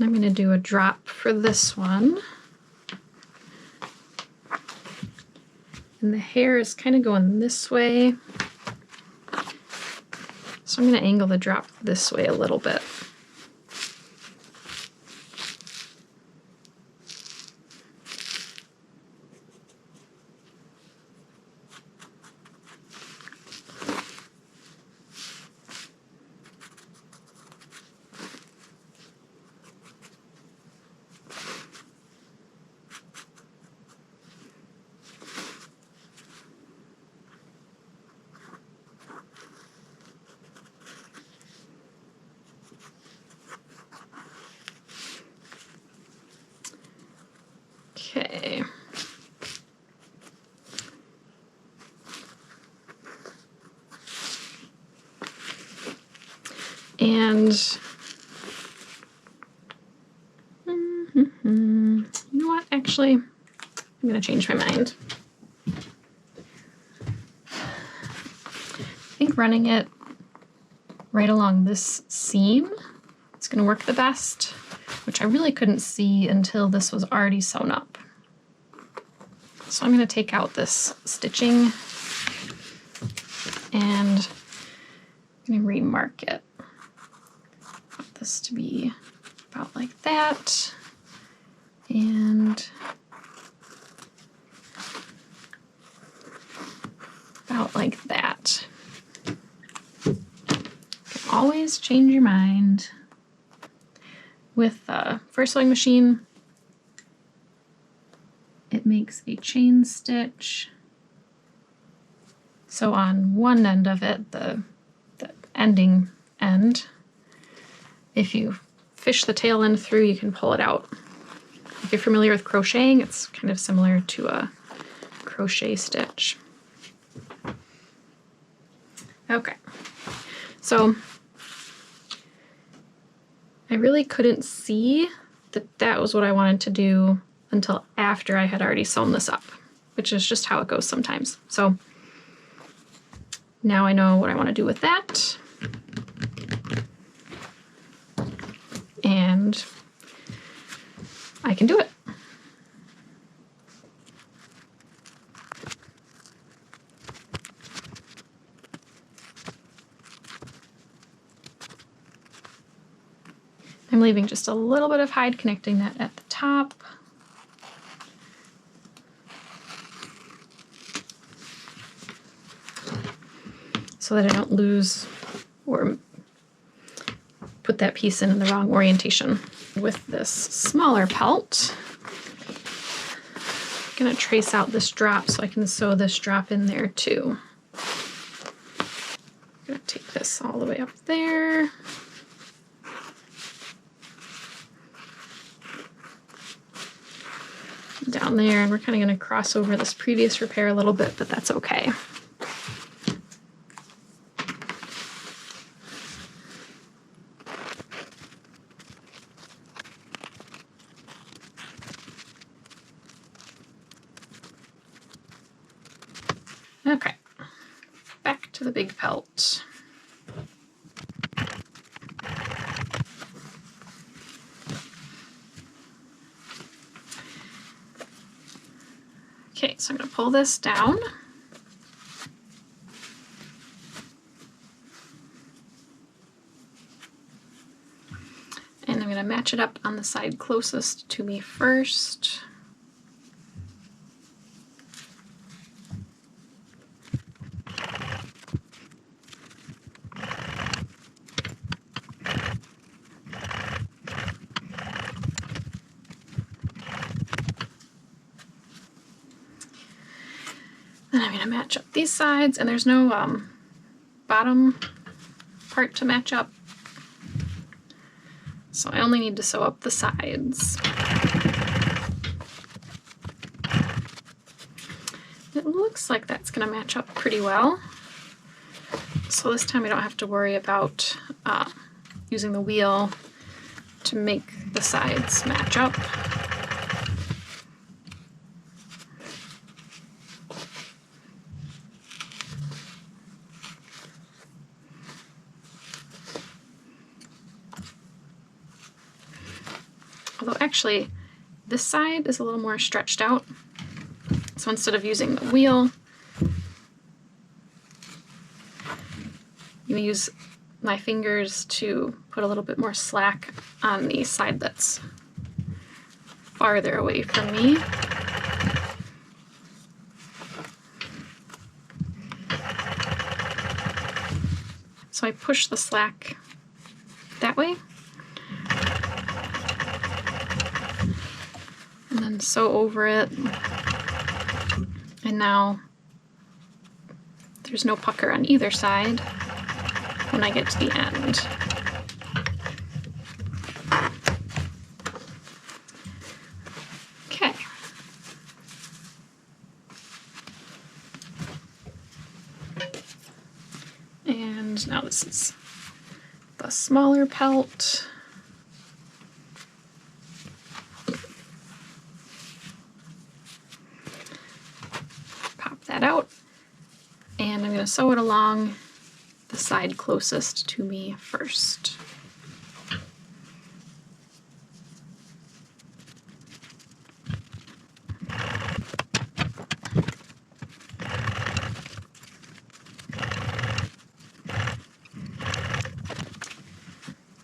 I'm going to do a drop for this one. And the hair is kind of going this way. So I'm going to angle the drop this way a little bit. Okay. And you know what? Actually, I'm going to change my mind. I think running it right along this seam is going to work the best, which I really couldn't see until this was already sewn up. So I'm going to take out this stitching and I'm going to remark it. I want this to be about like that, and about like that. You can always change your mind. With the first sewing machine, it makes a chain stitch. So on one end of it, the ending end, if you fish the tail end through, you can pull it out. If you're familiar with crocheting, it's kind of similar to a crochet stitch. Okay, so I really couldn't see that that was what I wanted to do until after I had already sewn this up, which is just how it goes sometimes. So now I know what I want to do with that. And I can do it. I'm leaving just a little bit of hide connecting net at the top. So that I don't lose or put that piece in the wrong orientation. With this smaller pelt, I'm going to trace out this drop so I can sew this drop in there too. I'm going to take this all the way up there. Down there, and we're kind of going to cross over this previous repair a little bit, but that's okay. Okay, back to the big pelt. Okay, so I'm going to pull this down. And I'm going to match it up on the side closest to me first. Then I'm going to match up these sides, and there's no bottom part to match up. So I only need to sew up the sides. It looks like that's going to match up pretty well. So this time I don't have to worry about using the wheel to make the sides match up. Although actually, this side is a little more stretched out. So instead of using the wheel, you use my fingers to put a little bit more slack on the side that's farther away from me. So I push the slack that way, and then sew over it, and now there's no pucker on either side when I get to the end. Okay. And now this is the smaller pelt. Pop that out, and I'm going to sew it along the side closest to me first.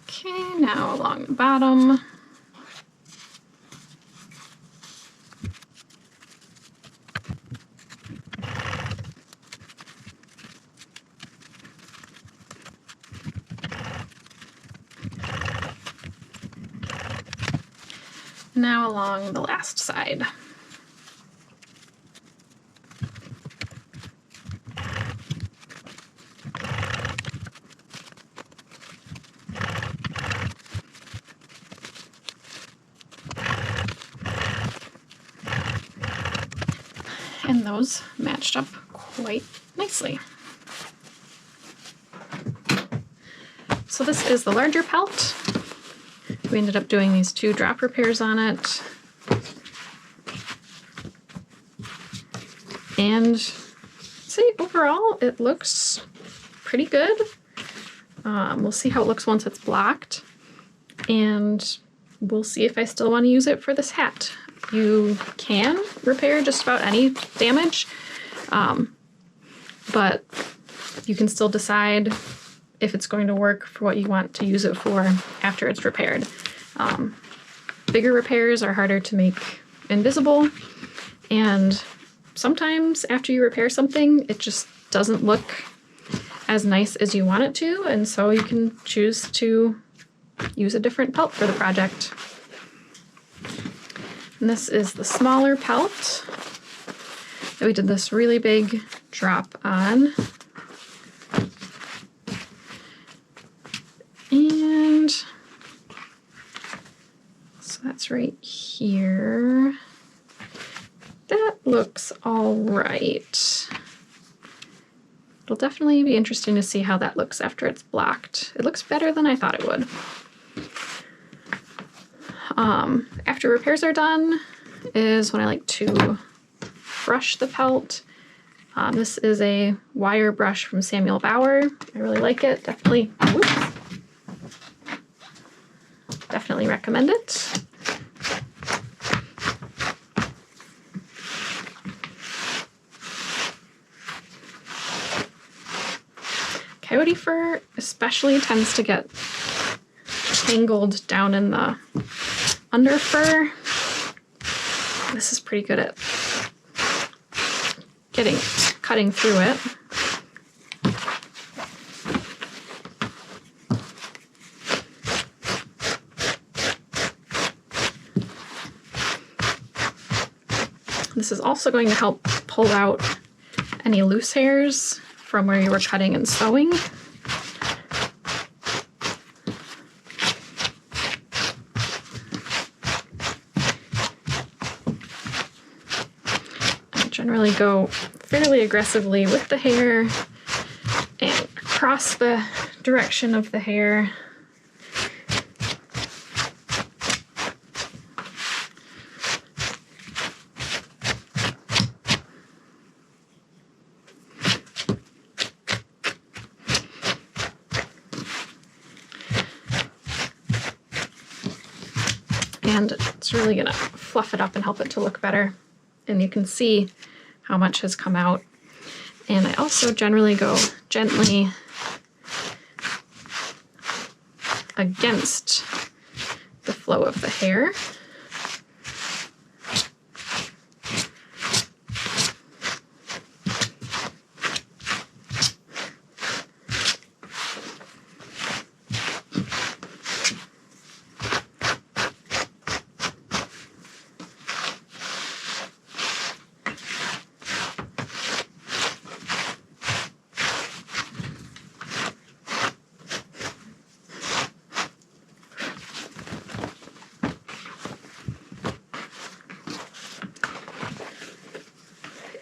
Okay, now along the bottom. Now along the last side. And those matched up quite nicely. So this is the larger pelt. We ended up doing these 2 drop repairs on it. And see, overall, it looks pretty good. We'll see how it looks once it's blocked. And we'll see if I still want to use it for this hat. You can repair just about any damage, but you can still decide if it's going to work for what you want to use it for after it's repaired. Bigger repairs are harder to make invisible, and sometimes after you repair something, it just doesn't look as nice as you want it to, and so you can choose to use a different pelt for the project. And this is the smaller pelt that we did this really big drop on. And so that's right here. That looks all right. It'll definitely be interesting to see how that looks after it's blocked. It looks better than I thought it would. After repairs are done is when I like to brush the pelt. This is a wire brush from Samuel Bauer. I really like it. Definitely recommend it. Coyote fur especially tends to get tangled down in the under fur. This is pretty good at cutting through it. This is also going to help pull out any loose hairs from where you were cutting and sewing. I generally go fairly aggressively with the hair and across the direction of the hair. and it's really gonna fluff it up and help it to look better. And you can see how much has come out. And I also generally go gently against the flow of the hair.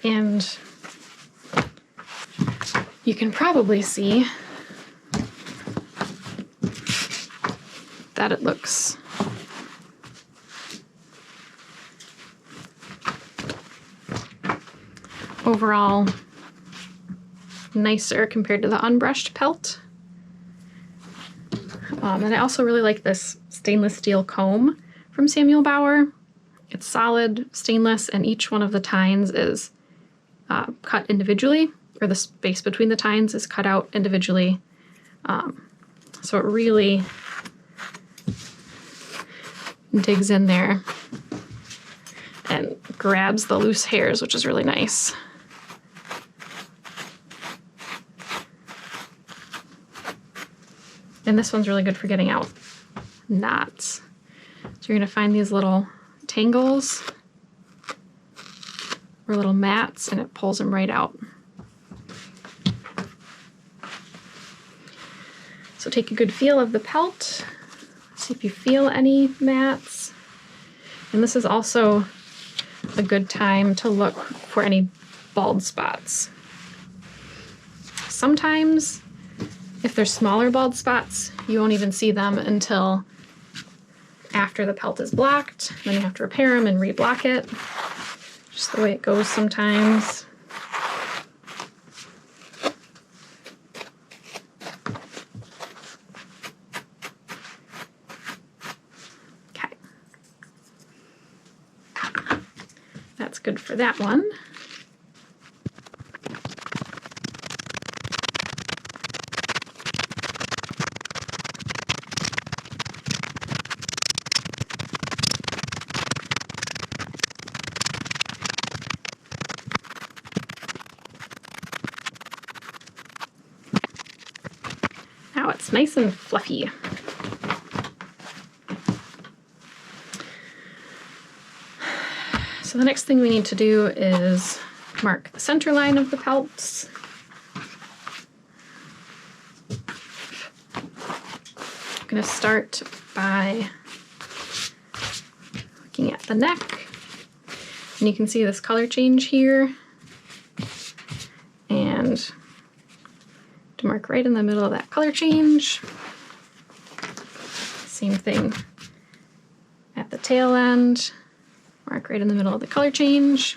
And you can probably see that it looks overall nicer compared to the unbrushed pelt. And I also really like this stainless steel comb from Samuel Bauer. It's solid stainless, and each one of the tines is cut individually, or the space between the tines is cut out individually. So it really digs in there and grabs the loose hairs, which is really nice. And this one's really good for getting out knots. So you're gonna find these little tangles or little mats, and it pulls them right out. So take a good feel of the pelt, see if you feel any mats. And this is also a good time to look for any bald spots. Sometimes, if there's smaller bald spots, you won't even see them until after the pelt is blocked. Then you have to repair them and reblock it. Just the way it goes sometimes. Okay. That's good for that one. Now it's nice and fluffy. So the next thing we need to do is mark the center line of the pelts. I'm going to start by looking at the neck, and you can see this color change here, and to mark right in the middle of that color change. Same thing at the tail end, mark right in the middle of the color change.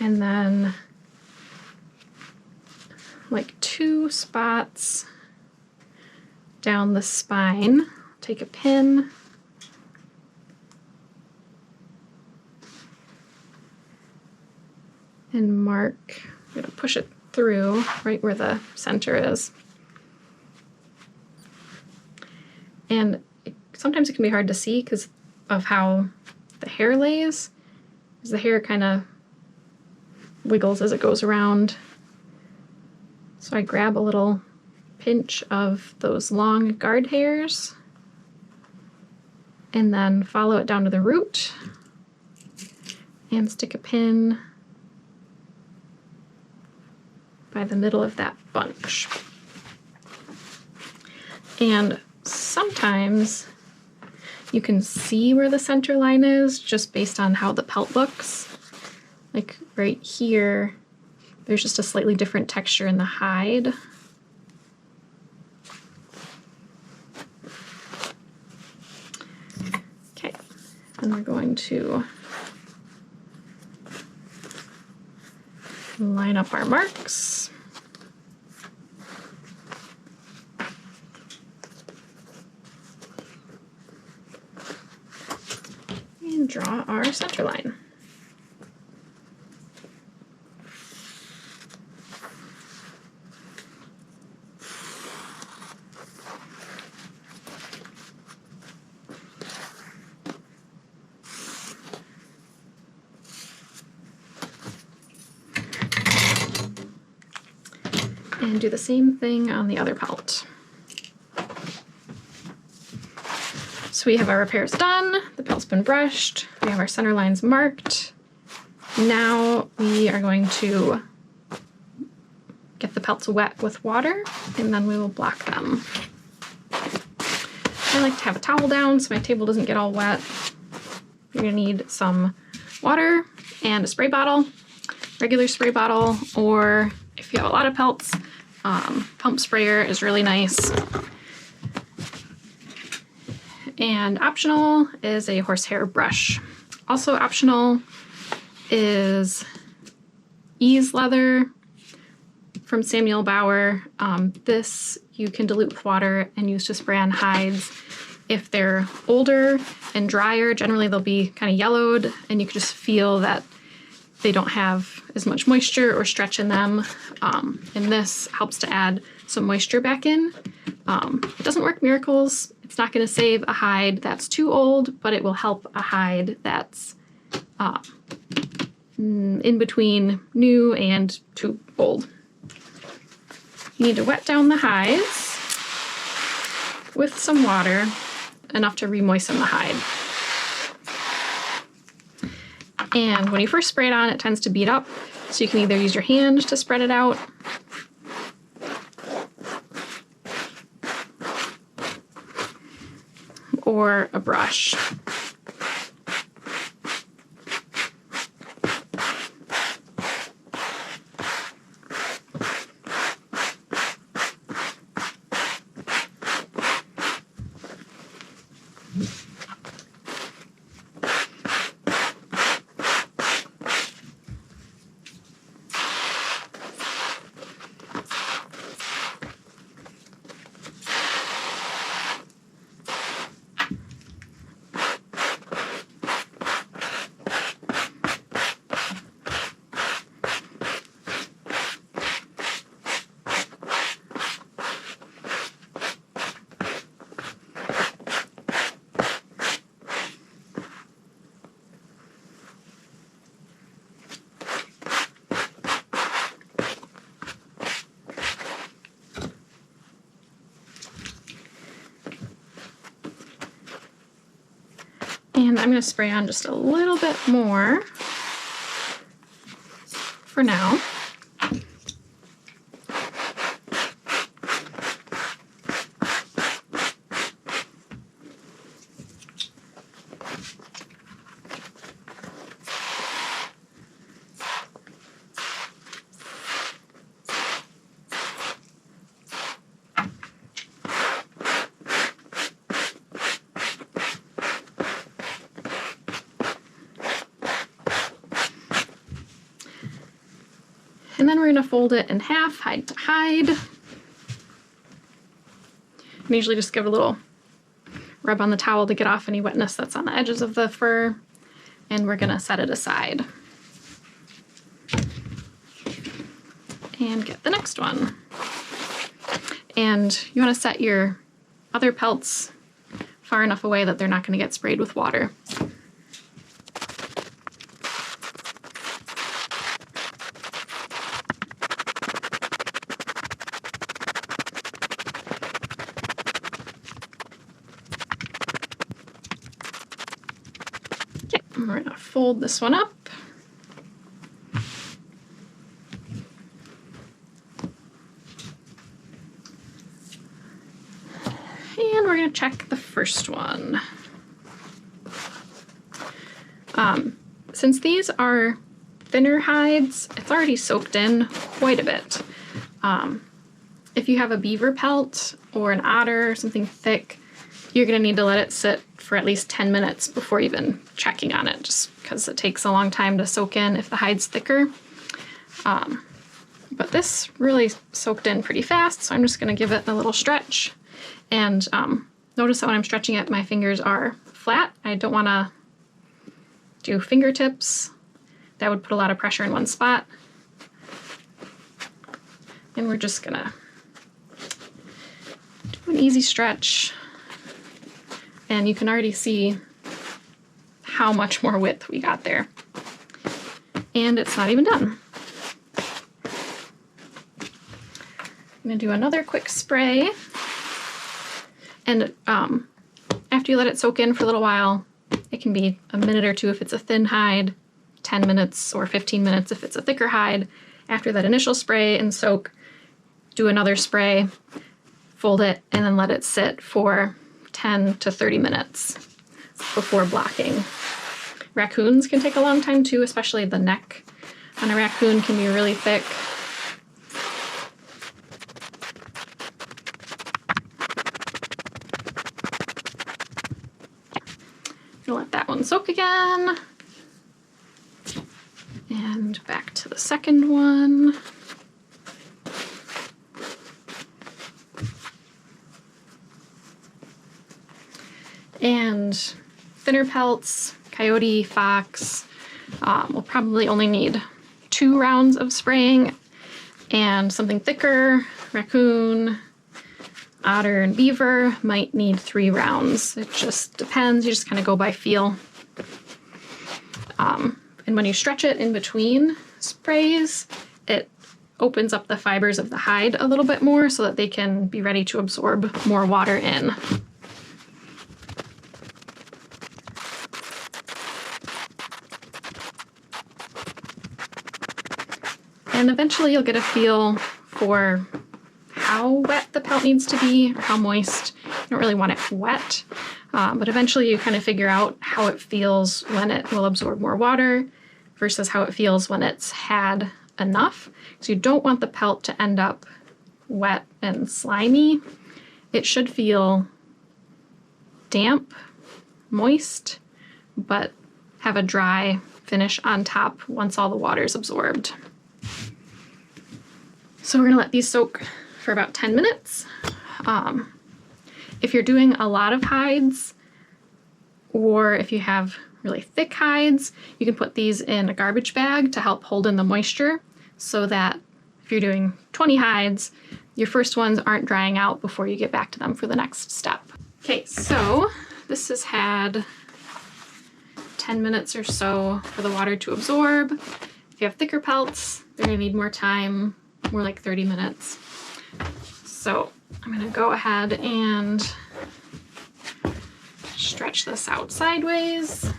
And then like 2 spots down the spine, take a pin and mark. I'm going to push it through right where the center is. And sometimes it can be hard to see because of how the hair lays, because the hair kind of wiggles as it goes around. So I grab a little pinch of those long guard hairs and then follow it down to the root and stick a pin by the middle of that bunch. And sometimes you can see where the center line is just based on how the pelt looks. Like right here, there's just a slightly different texture in the hide. And we're going to line up our marks. And draw our center line. And do the same thing on the other pelt. So we have our repairs done, the pelt's been brushed, we have our center lines marked. Now we are going to get the pelts wet with water, and then we will block them. I like to have a towel down so my table doesn't get all wet. You're gonna need some water and a spray bottle, regular spray bottle, or if you have a lot of pelts, pump sprayer is really nice. And optional is a horsehair brush. Also optional is ease leather from Samuel Bauer. This you can dilute with water and use to spray on hides. If they're older and drier, generally they'll be kind of yellowed, and you can just feel that they don't have as much moisture or stretch in them. And this helps to add some moisture back in. It doesn't work miracles. It's not going to save a hide that's too old, but it will help a hide that's in between new and too old. You need to wet down the hides with some water, enough to re-moisten the hide. And when you first spray it on, it tends to bead up, so you can either use your hand to spread it out, or a brush. And I'm going to spray on just a little bit more for now. And then we're going to fold it in half, hide to hide. And usually just give it a little rub on the towel to get off any wetness that's on the edges of the fur. And we're going to set it aside. And get the next one. And you want to set your other pelts far enough away that they're not going to get sprayed with water. We're going to fold this one up. And we're going to check the first one. Since these are thinner hides, it's already soaked in quite a bit. If you have a beaver pelt or an otter, something thick, you're going to need to let it sit for at least 10 minutes before even checking on it, just because it takes a long time to soak in if the hide's thicker. But this really soaked in pretty fast, so I'm just going to give it a little stretch. And notice that when I'm stretching it, my fingers are flat. I don't want to do fingertips. That would put a lot of pressure in one spot. And we're just going to do an easy stretch. And you can already see how much more width we got there. And it's not even done. I'm going to do another quick spray. And after you let it soak in for a little while, it can be a minute or two if it's a thin hide, 10 minutes or 15 minutes if it's a thicker hide. After that initial spray and soak, do another spray, fold it, and then let it sit for 10 to 30 minutes before blocking. Raccoons can take a long time too, especially the neck on a raccoon can be really thick. Gonna let that one soak again. And back to the second one. And thinner pelts, coyote, fox, will probably only need 2 rounds of spraying, and something thicker, raccoon, otter, and beaver might need 3 rounds. It just depends. You just kind of go by feel. And when you stretch it in between sprays, it opens up the fibers of the hide a little bit more so that they can be ready to absorb more water in. And eventually you'll get a feel for how wet the pelt needs to be, or how moist. You don't really want it wet, but eventually you kind of figure out how it feels when it will absorb more water versus how it feels when it's had enough. So you don't want the pelt to end up wet and slimy. It should feel damp, moist, but have a dry finish on top once all the water is absorbed. So we're gonna let these soak for about 10 minutes. If you're doing a lot of hides, or if you have really thick hides, you can put these in a garbage bag to help hold in the moisture, so that if you're doing 20 hides, your first ones aren't drying out before you get back to them for the next step. Okay, so this has had 10 minutes or so for the water to absorb. If you have thicker pelts, they're gonna need more time, more like 30 minutes. So I'm gonna go ahead and stretch this out sideways.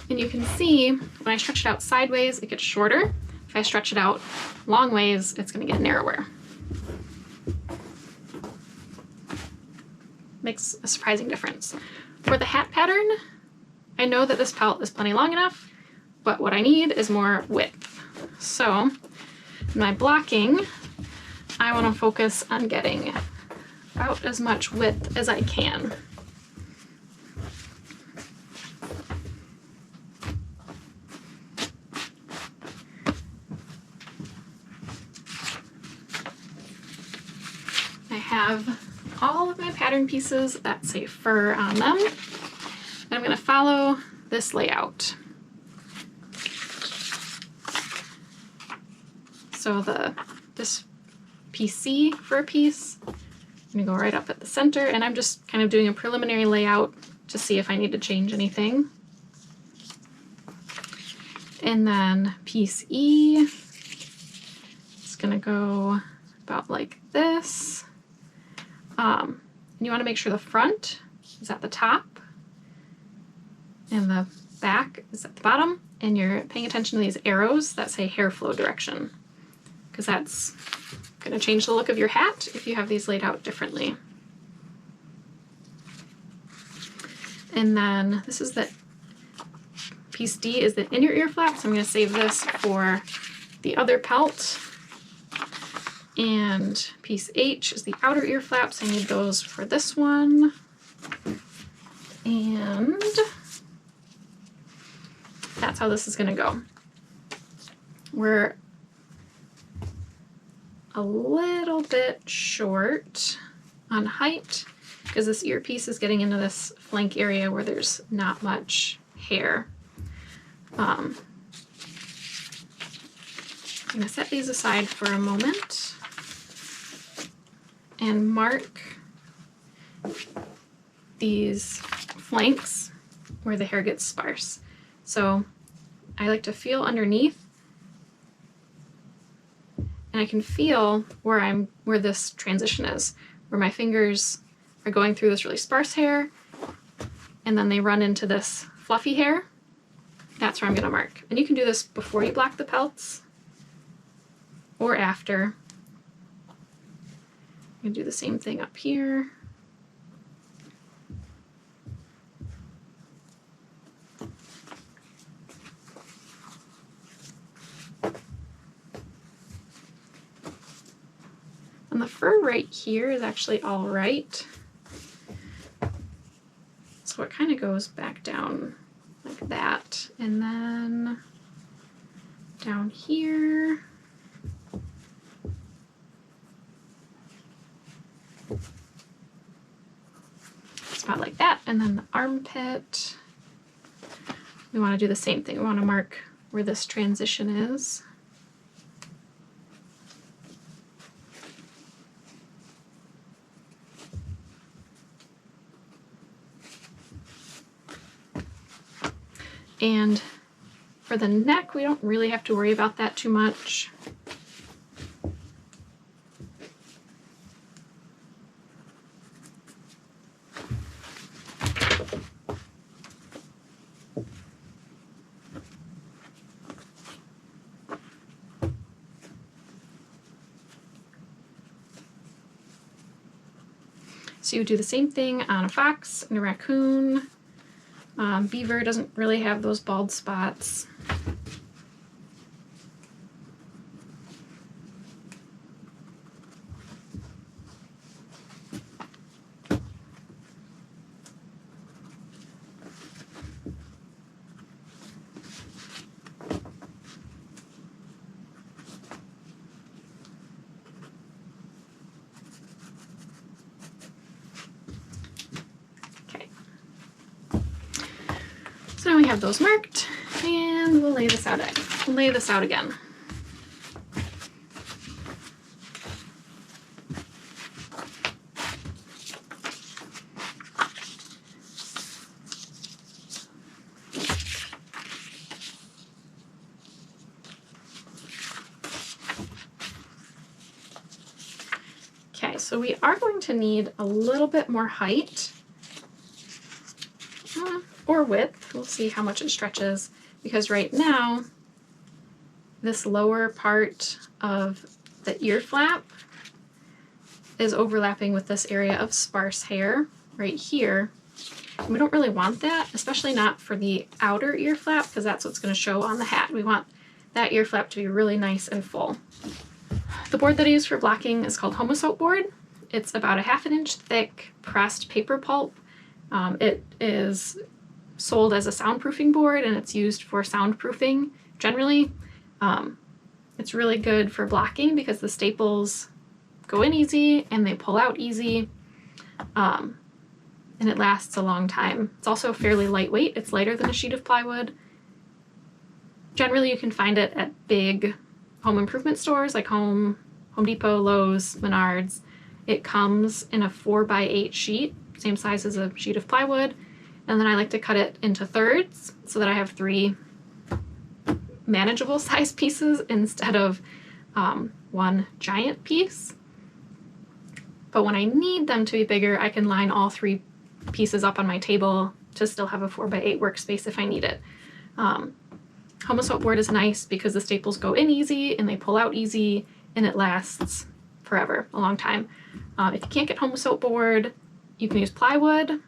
And you can see when I stretch it out sideways, it gets shorter. If I stretch it out long ways, it's gonna get narrower. Makes a surprising difference. For the hat pattern, I know that this pelt is plenty long enough, but what I need is more width. So in my blocking, I want to focus on getting about as much width as I can. I have all of my pattern pieces that say fur on them. And I'm going to follow this layout. So this PC fur piece, I'm going to go right up at the center, and I'm just kind of doing a preliminary layout to see if I need to change anything. And then piece E is going to go about like this. And you want to make sure the front is at the top and the back is at the bottom, and you're paying attention to these arrows that say hair flow direction, because that's going to change the look of your hat if you have these laid out differently. And then this is the piece D is the inner ear flap, so I'm going to save this for the other pelt. And piece H is the outer ear flaps. I need those for this one. And that's how this is going to go. We're a little bit short on height because this earpiece is getting into this flank area where there's not much hair. I'm going to set these aside for a moment and mark these flanks where the hair gets sparse. So I like to feel underneath, and I can feel where this transition is, where my fingers are going through this really sparse hair and then they run into this fluffy hair. That's where I'm going to mark. And you can do this before you block the pelts or after. I'm going to do the same thing up here. And the fur right here is actually all right. So it kind of goes back down like that. And then down here. Spot like that. And then the armpit. We want to do the same thing. We want to mark where this transition is. And for the neck, we don't really have to worry about that too much. So you would do the same thing on a fox and a raccoon. Beaver doesn't really have those bald spots. So now we have those marked, and we'll lay this out again. Okay, so we are going to need a little bit more height. Or width, we'll see how much it stretches, because right now this lower part of the ear flap is overlapping with this area of sparse hair right here. And we don't really want that, especially not for the outer ear flap, because that's what's going to show on the hat. We want that ear flap to be really nice and full. The board that I use for blocking is called Homosoap board. It's about a 1/2 inch thick pressed paper pulp. It is sold as a soundproofing board, and it's used for soundproofing generally. It's really good for blocking because the staples go in easy and they pull out easy, and it lasts a long time. It's also fairly lightweight. It's lighter than a sheet of plywood. Generally, you can find it at big home improvement stores like Home Depot, Lowe's, Menards. It comes in a 4x8 sheet, same size as a sheet of plywood. And then I like to cut it into thirds so that I have 3 manageable size pieces instead of one giant piece. But when I need them to be bigger, I can line all 3 pieces up on my table to still have a 4x8 workspace if I need it. Homosoap board is nice because the staples go in easy and they pull out easy, and it lasts forever, a long time. If you can't get Homosoap board, you can use plywood.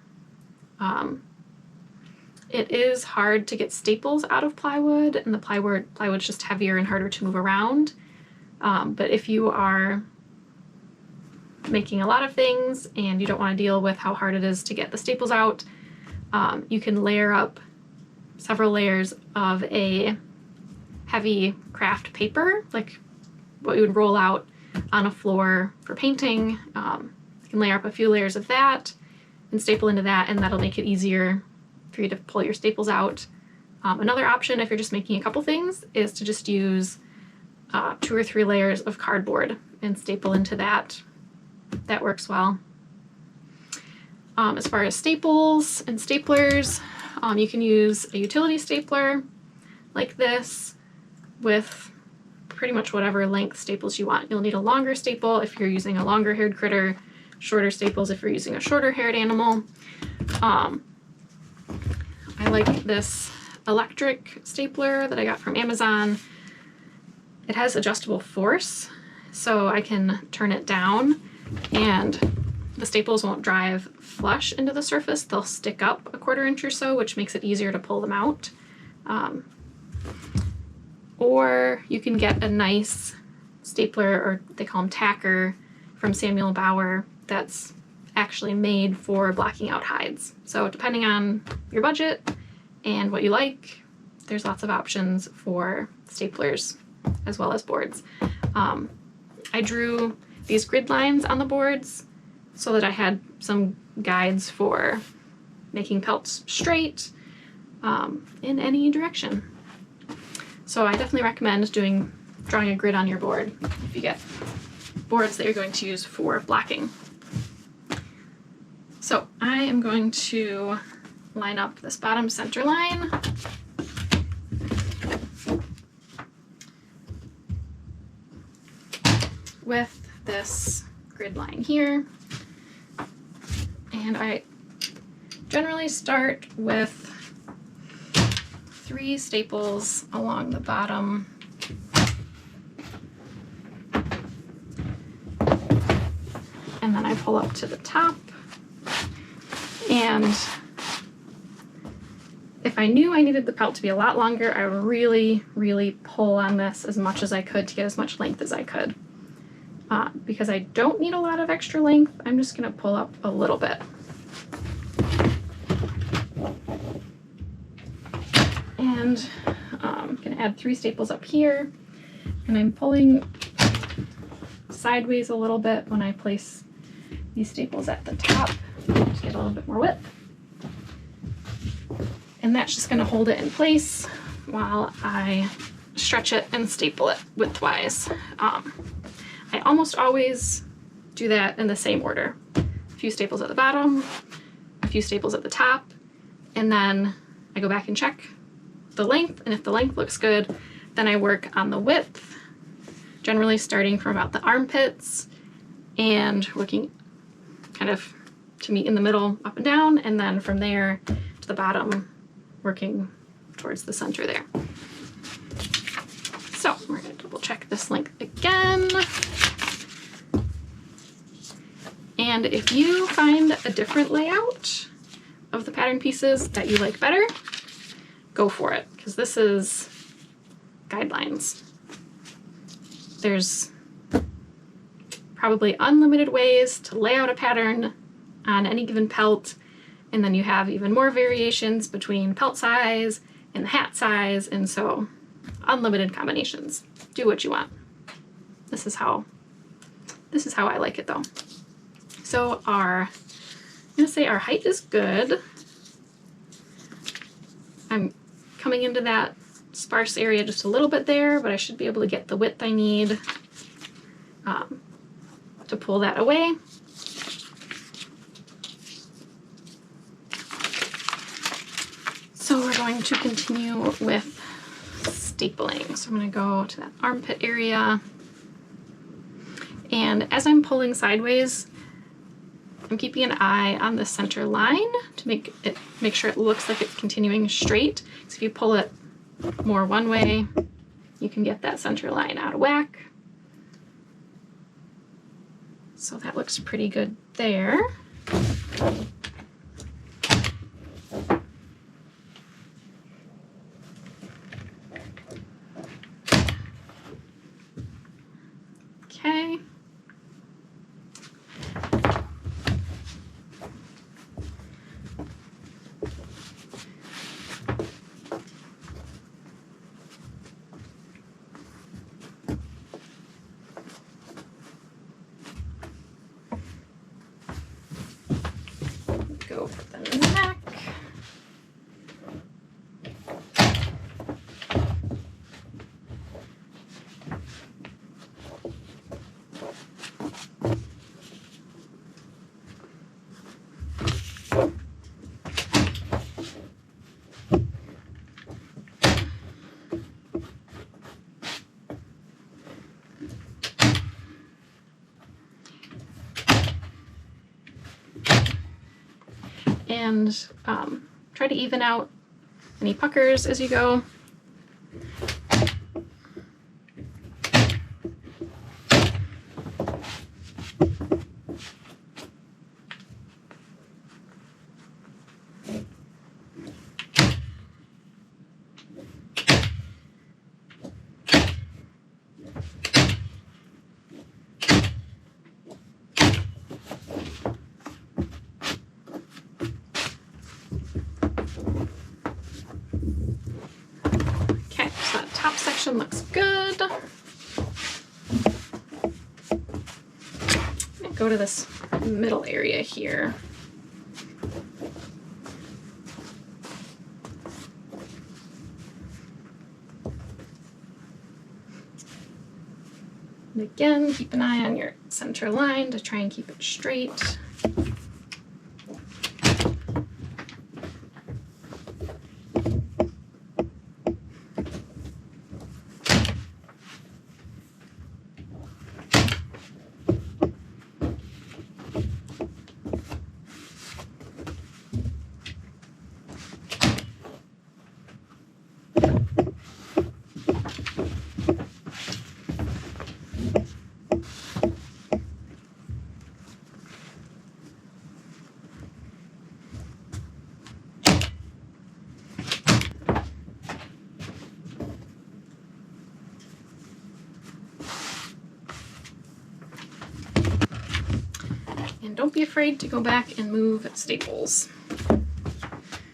It is hard to get staples out of plywood, and the plywood's just heavier and harder to move around. But if you are making a lot of things and you don't want to deal with how hard it is to get the staples out, you can layer up several layers of a heavy craft paper, like what you would roll out on a floor for painting. You can layer up a few layers of that and staple into that, and that'll make it easier for you to pull your staples out. Another option, if you're just making a couple things, is to just use 2 or 3 layers of cardboard and staple into that. That works well. As far as staples and staplers, you can use a utility stapler like this with pretty much whatever length staples you want. You'll need a longer staple if you're using a longer haired critter, shorter staples if you're using a shorter haired animal. I like this electric stapler that I got from Amazon. It has adjustable force, so I can turn it down and the staples won't drive flush into the surface. They'll stick up a 1/4 inch or so, which makes it easier to pull them out. Or you can get a nice stapler, or they call them tacker, from Samuel Bauer that's actually made for blocking out hides. So depending on your budget and what you like, there's lots of options for staplers as well as boards. I drew these grid lines on the boards so that I had some guides for making pelts straight in any direction. So I definitely recommend drawing a grid on your board if you get boards that you're going to use for blocking. So I am going to line up this bottom center line with this grid line here. And I generally start with 3 staples along the bottom. And then I pull up to the top. And if I knew I needed the pelt to be a lot longer, I would really, really pull on this as much as I could to get as much length as I could. Because I don't need a lot of extra length, I'm just going to pull up a little bit. And I'm going to add 3 staples up here, and I'm pulling sideways a little bit when I place these staples at the top to get a little bit more width. And that's just going to hold it in place while I stretch it and staple it widthwise. I almost always do that in the same order. A few staples at the bottom, a few staples at the top, and then I go back and check the length, and if the length looks good, then I work on the width, generally starting from about the armpits and working kind of to meet in the middle up and down, and then from there to the bottom, working towards the center there. So we're going to double check this length again. And if you find a different layout of the pattern pieces that you like better, go for it, because this is guidelines. There's probably unlimited ways to lay out a pattern on any given pelt, and then you have even more variations between pelt size and the hat size, and so unlimited combinations. Do what you want. This is how I like it though. So I'm gonna say our height is good. I'm coming into that sparse area just a little bit there, but I should be able to get the width I need to pull that away. So we're going to continue with stapling. So I'm going to go to that armpit area. And as I'm pulling sideways, I'm keeping an eye on the center line to make sure it looks like it's continuing straight. So if you pull it more one way, you can get that center line out of whack. So that looks pretty good there. Go for the neck. And try to even out any puckers as you go. Looks good. Go to this middle area here. And again, keep an eye on your center line to try and keep it straight. And don't be afraid to go back and move staples.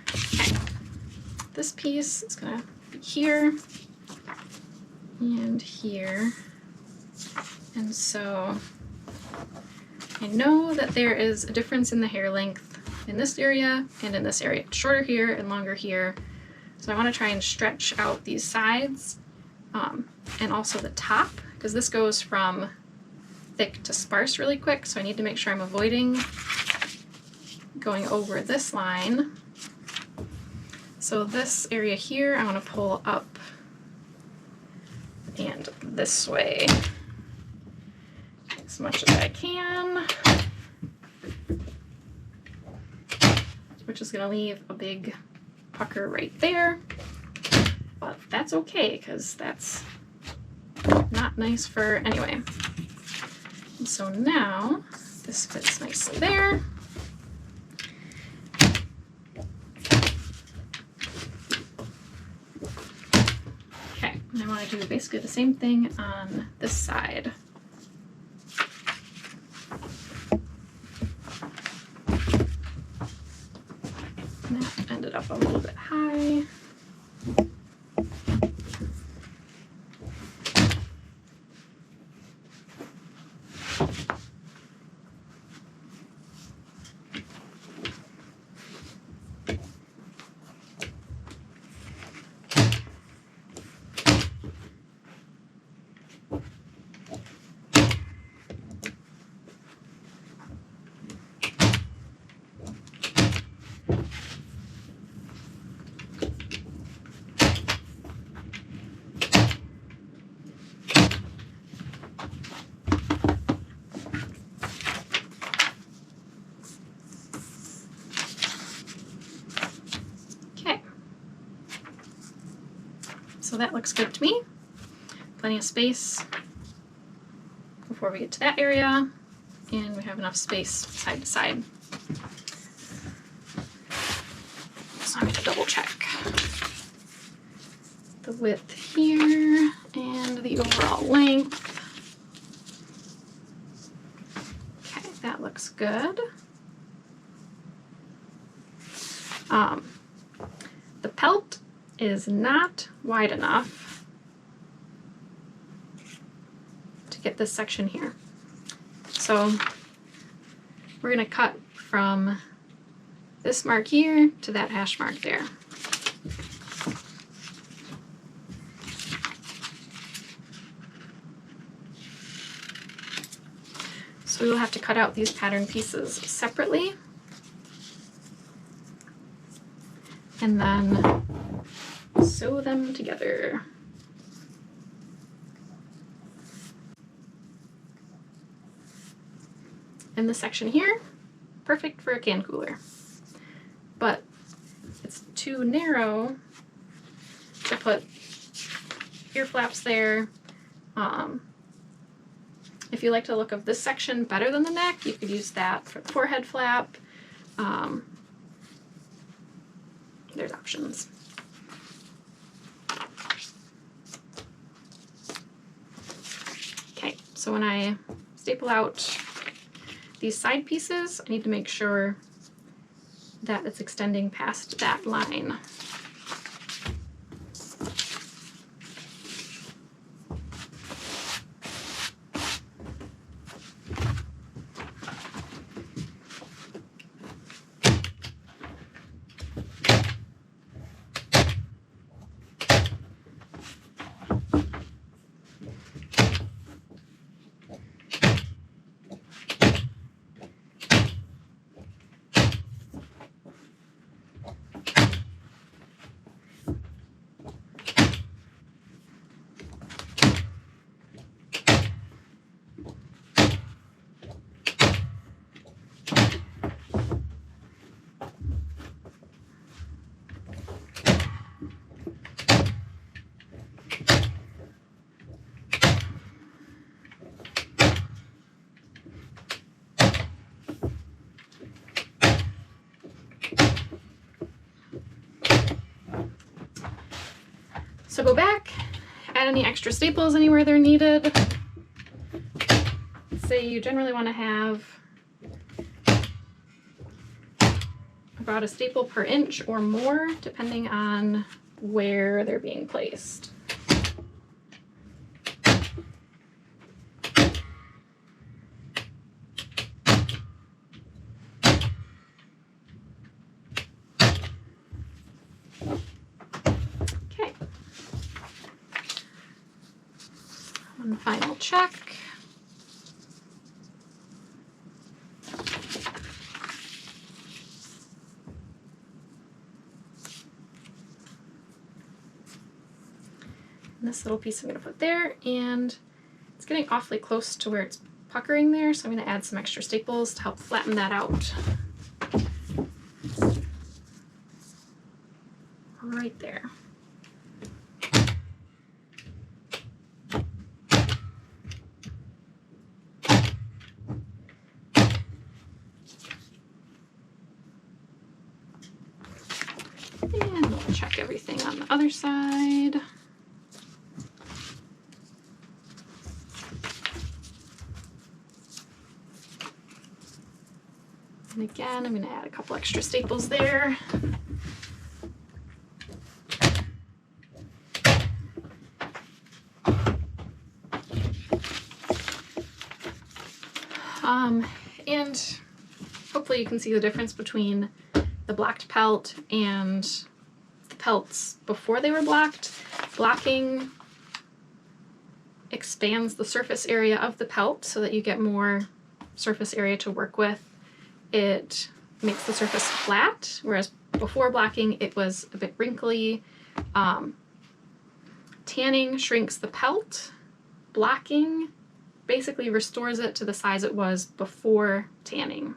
Okay. This piece is going to be here and here. And so I know that there is a difference in the hair length in this area and in this area. It's shorter here and longer here. So I want to try and stretch out these sides and also the top, because this goes from thick to sparse really quick, so I need to make sure I'm avoiding going over this line. So this area here I want to pull up and this way as much as I can, which is going to leave a big pucker right there, but that's okay because that's not nice for anyway. So now this fits nicely there. Okay, and I want to do basically the same thing on this side. And that ended up a little bit high. So that looks good to me. Plenty of space before we get to that area, and we have enough space side to side. So I'm going to double check the width here and the overall length. Okay, that looks good. The pelt is not wide enough to get this section here. So we're going to cut from this mark here to that hash mark there. So we will have to cut out these pattern pieces separately and then sew them together. And this section here, perfect for a can cooler, but it's too narrow to put ear flaps there. If you like the look of this section better than the neck, you could use that for the forehead flap. There's options. Okay, so when I staple out these side pieces, I need to make sure that it's extending past that line. So go back, add any extra staples anywhere they're needed. Say you generally want to have about a staple per inch or more, depending on where they're being placed. One final check. And this little piece I'm going to put there, and it's getting awfully close to where it's puckering there, so I'm going to add some extra staples to help flatten that out. Right there. And we'll check everything on the other side. And again, I'm going to add a couple extra staples there. And hopefully you can see the difference between the blocked pelt and the pelts before they were blocked. Blocking expands the surface area of the pelt so that you get more surface area to work with. It makes the surface flat, whereas before blocking it was a bit wrinkly. Tanning shrinks the pelt. Blocking basically restores it to the size it was before tanning.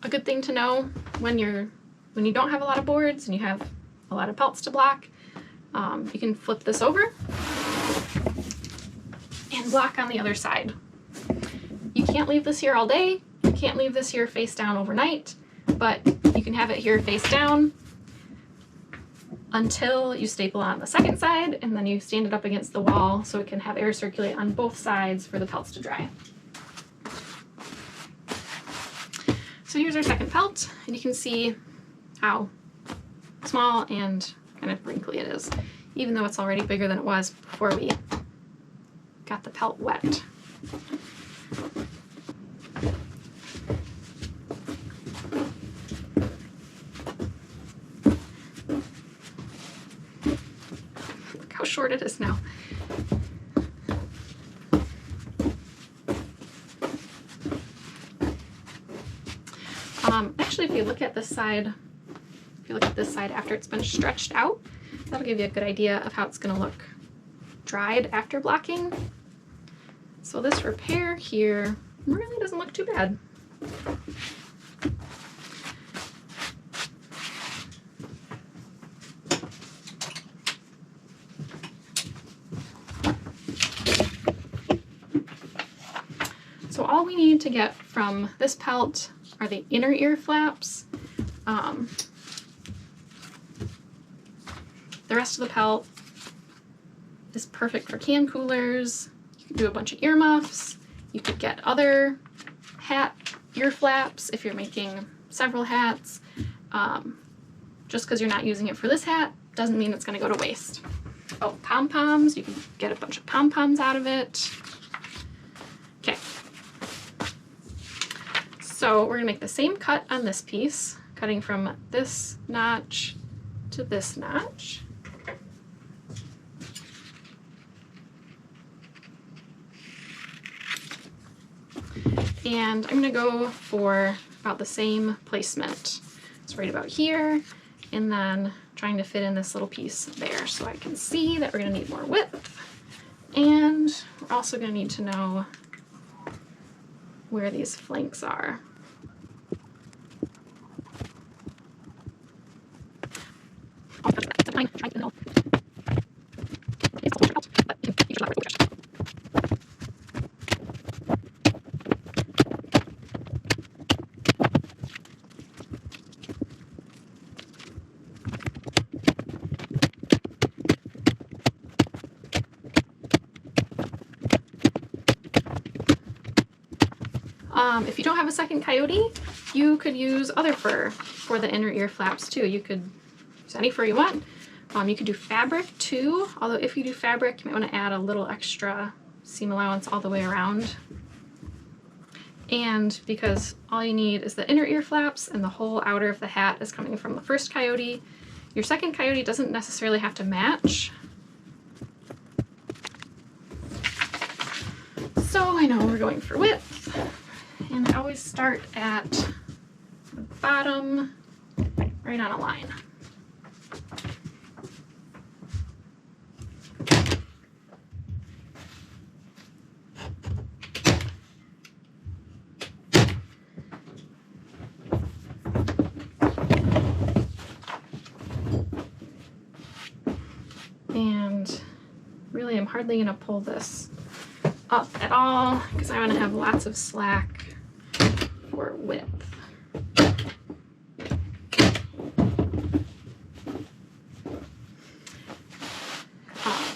A good thing to know when you don't have a lot of boards and you have a lot of pelts to block, you can flip this over and block on the other side. You can't leave this here all day. You can't leave this here face down overnight, but you can have it here face down until you staple on the second side, and then you stand it up against the wall so it can have air circulate on both sides for the pelts to dry. So here's our second pelt, and you can see how small and kind of wrinkly it is, even though it's already bigger than it was before we got the pelt wet. Look how short it is now. Actually, if you look at this side, after it's been stretched out, that'll give you a good idea of how it's going to look dried after blocking. So this repair here really doesn't look too bad. So all we need to get from this pelt are the inner ear flaps. The rest of the pelt is perfect for can coolers. You could do a bunch of earmuffs. You could get other hat ear flaps if you're making several hats. Just because you're not using it for this hat doesn't mean it's going to go to waste. Oh, pom-poms. You can get a bunch of pom-poms out of it. Okay. So we're going to make the same cut on this piece, cutting from this notch to this notch. And I'm going to go for about the same placement. It's right about here, and then trying to fit in this little piece there so I can see that we're going to need more width. And we're also going to need to know where these flanks are. If you don't have a second coyote, you could use other fur for the inner ear flaps too. You could use any fur you want. You could do fabric too, although if you do fabric, you might want to add a little extra seam allowance all the way around. And because all you need is the inner ear flaps and the whole outer of the hat is coming from the first coyote, your second coyote doesn't necessarily have to match. So I know we're going for width. And I always start at the bottom, right on a line. And really I'm hardly going to pull this up at all because I want to have lots of slack for width.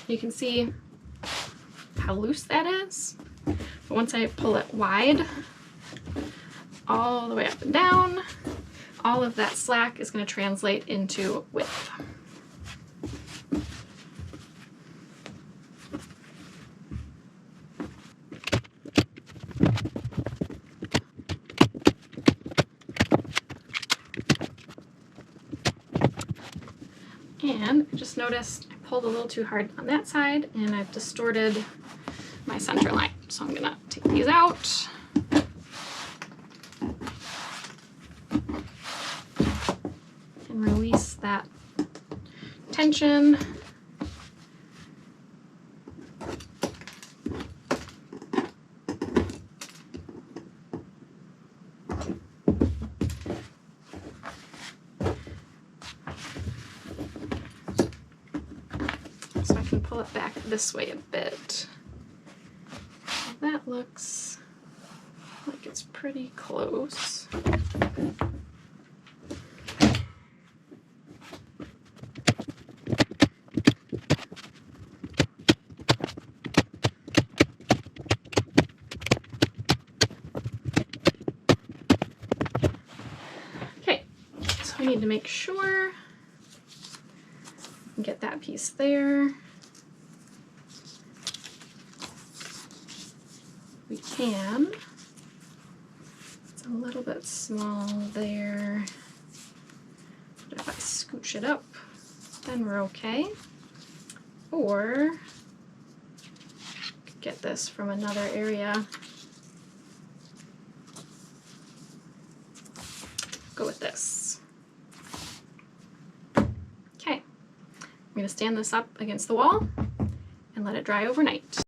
You can see how loose that is, but once I pull it wide all the way up and down, all of that slack is going to translate into width. And I just noticed I pulled a little too hard on that side and I've distorted my center line. So I'm gonna take these out. And release that tension. Pull it back this way a bit. That looks like it's pretty close. Okay, so I need to make sure Get that piece there. We can. It's a little bit small there. But if I scooch it up, then we're okay. Or get this from another area. Go with this. Okay, I'm going to stand this up against the wall and let it dry overnight.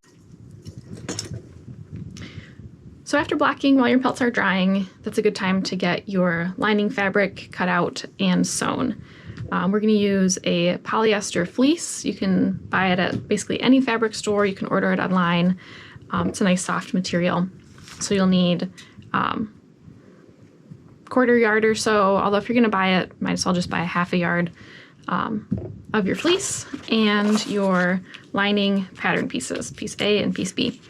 So after blacking while your pelts are drying, that's a good time to get your lining fabric cut out and sewn. We're going to use a polyester fleece. You can buy it at basically any fabric store. You can order it online. It's a nice soft material. So you'll need quarter yard or so, although if you're going to buy it, might as well just buy a half a yard of your fleece and your lining pattern pieces, piece A and piece B.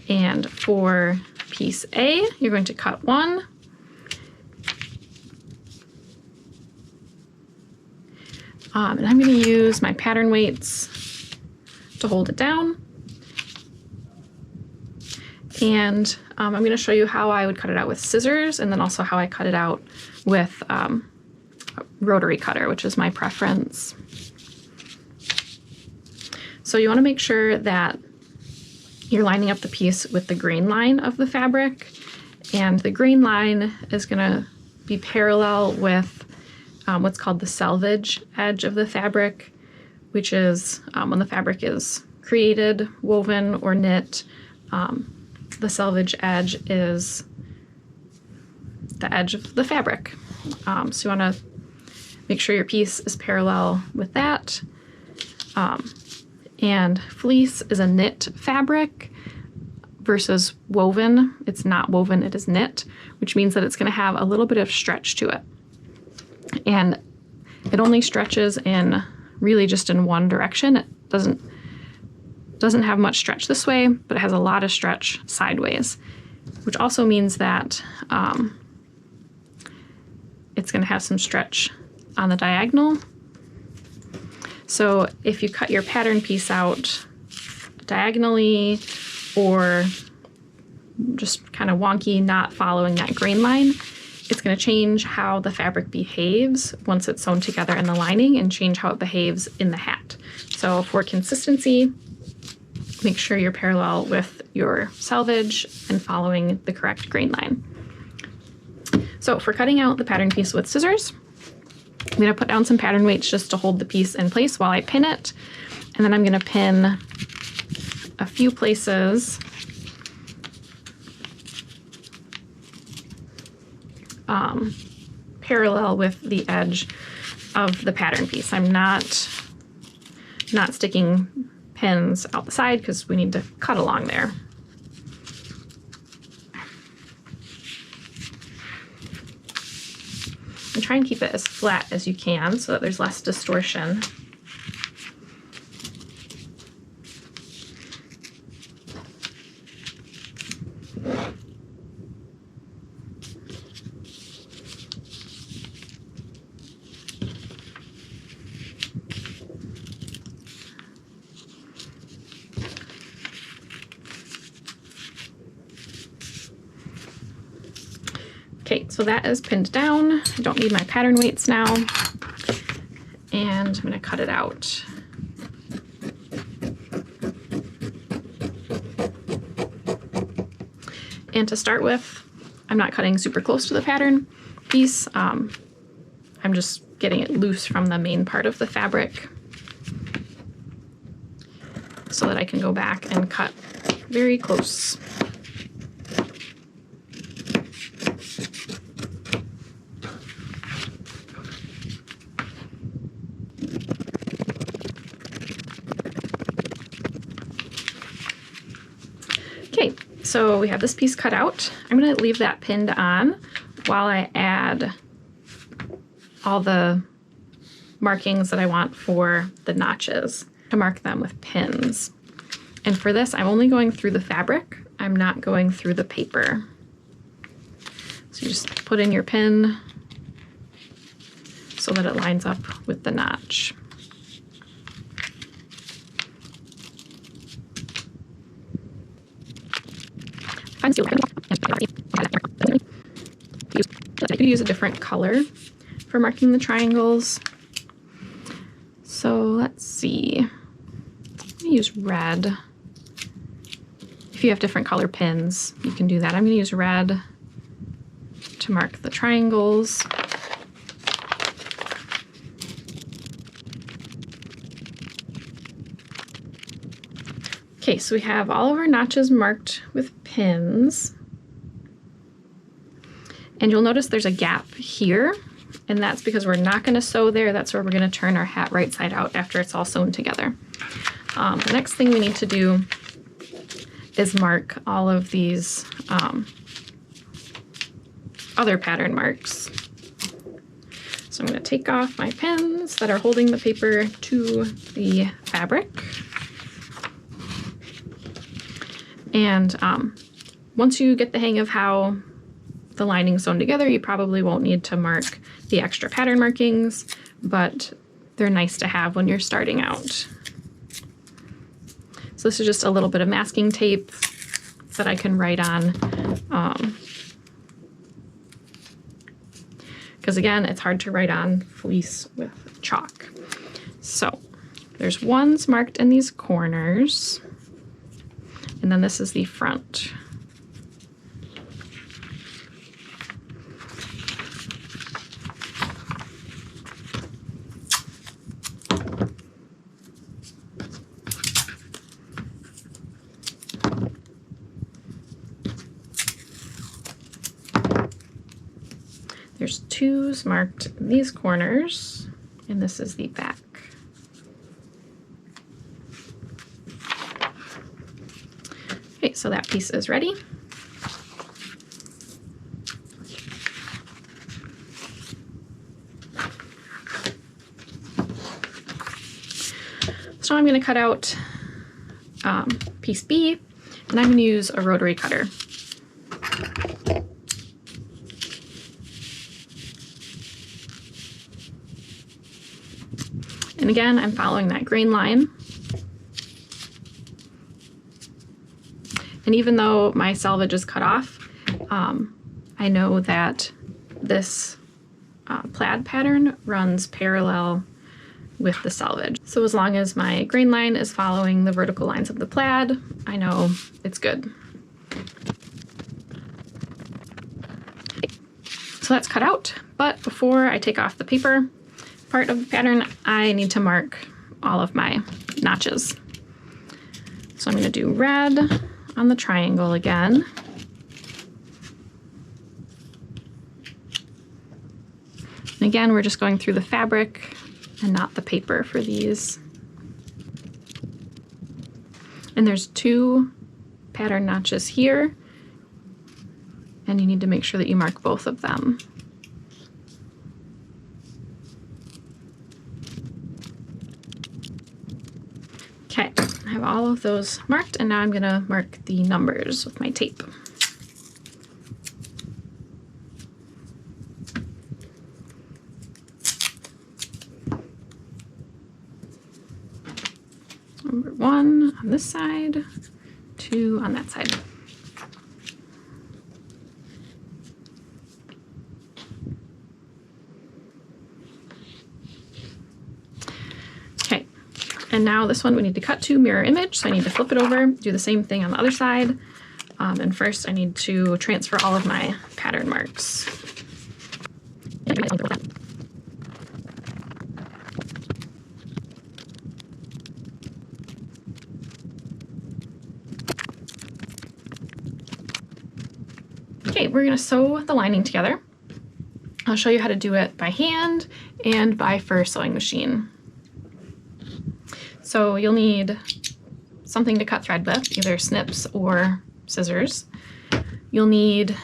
And for piece A, you're going to cut one. And I'm going to use my pattern weights to hold it down. And I'm going to show you how I would cut it out with scissors, and then also how I cut it out with a rotary cutter, which is my preference. So you want to make sure that you're lining up the piece with the grain line of the fabric, and the grain line is going to be parallel with what's called the selvage edge of the fabric, which is when the fabric is created, woven, or knit. The selvage edge is the edge of the fabric. So you want to make sure your piece is parallel with that. And fleece is a knit fabric versus woven. It's not woven, it is knit, which means that it's going to have a little bit of stretch to it. And it only stretches in really just in one direction. It doesn't have much stretch this way, but it has a lot of stretch sideways, which also means that it's going to have some stretch on the diagonal. So if you cut your pattern piece out diagonally or just kind of wonky, not following that grain line, it's going to change how the fabric behaves once it's sewn together in the lining and change how it behaves in the hat. So for consistency, make sure you're parallel with your selvage and following the correct grain line. So for cutting out the pattern piece with scissors, I'm going to put down some pattern weights just to hold the piece in place while I pin it. And then I'm going to pin a few places parallel with the edge of the pattern piece. I'm not sticking pins out the side because we need to cut along there. And try and keep it as flat as you can so that there's less distortion. Okay, so that is pinned down. I don't need my pattern weights now. And I'm going to cut it out. And to start with, I'm not cutting super close to the pattern piece. I'm just getting it loose from the main part of the fabric so that I can go back and cut very close. Okay, so we have this piece cut out. I'm going to leave that pinned on while I add all the markings that I want for the notches to mark them with pins. And for this, I'm only going through the fabric. I'm not going through the paper. So you just put in your pin so that it lines up with the notch. You could use a different color for marking the triangles. So let's see. I'm going to use red. If you have different color pins, you can do that. I'm going to use red to mark the triangles. Okay, so we have all of our notches marked with pins. And you'll notice there's a gap here, and that's because we're not going to sew there. That's where we're going to turn our hat right side out after it's all sewn together. The next thing we need to do is mark all of these other pattern marks. So I'm going to take off my pins that are holding the paper to the fabric. And once you get the hang of how the lining's sewn together, you probably won't need to mark the extra pattern markings, but they're nice to have when you're starting out. So this is just a little bit of masking tape that I can write on. Because again, it's hard to write on fleece with chalk. So there's ones marked in these corners, and then this is the front. There's twos marked in these corners, and this is the back. Okay, so that piece is ready. So I'm going to cut out piece B, and I'm going to use a rotary cutter. And again, I'm following that grain line. And even though my selvage is cut off, I know that this plaid pattern runs parallel with the selvage. So as long as my grain line is following the vertical lines of the plaid, I know it's good. So that's cut out, but before I take off the paper part of the pattern, I need to mark all of my notches. So I'm going to do red on the triangle again. And again, we're just going through the fabric and not the paper for these. And there's two pattern notches here, and you need to make sure that you mark both of them. Okay, I have all of those marked, and now I'm going to mark the numbers with my tape. Number 1 on this side, 2 on that side. And now this one we need to cut to mirror image, so I need to flip it over, do the same thing on the other side. And first I need to transfer all of my pattern marks. Okay, we're going to sew the lining together. I'll show you how to do it by hand and by fur sewing machine. So you'll need something to cut thread with, either snips or scissors. You'll need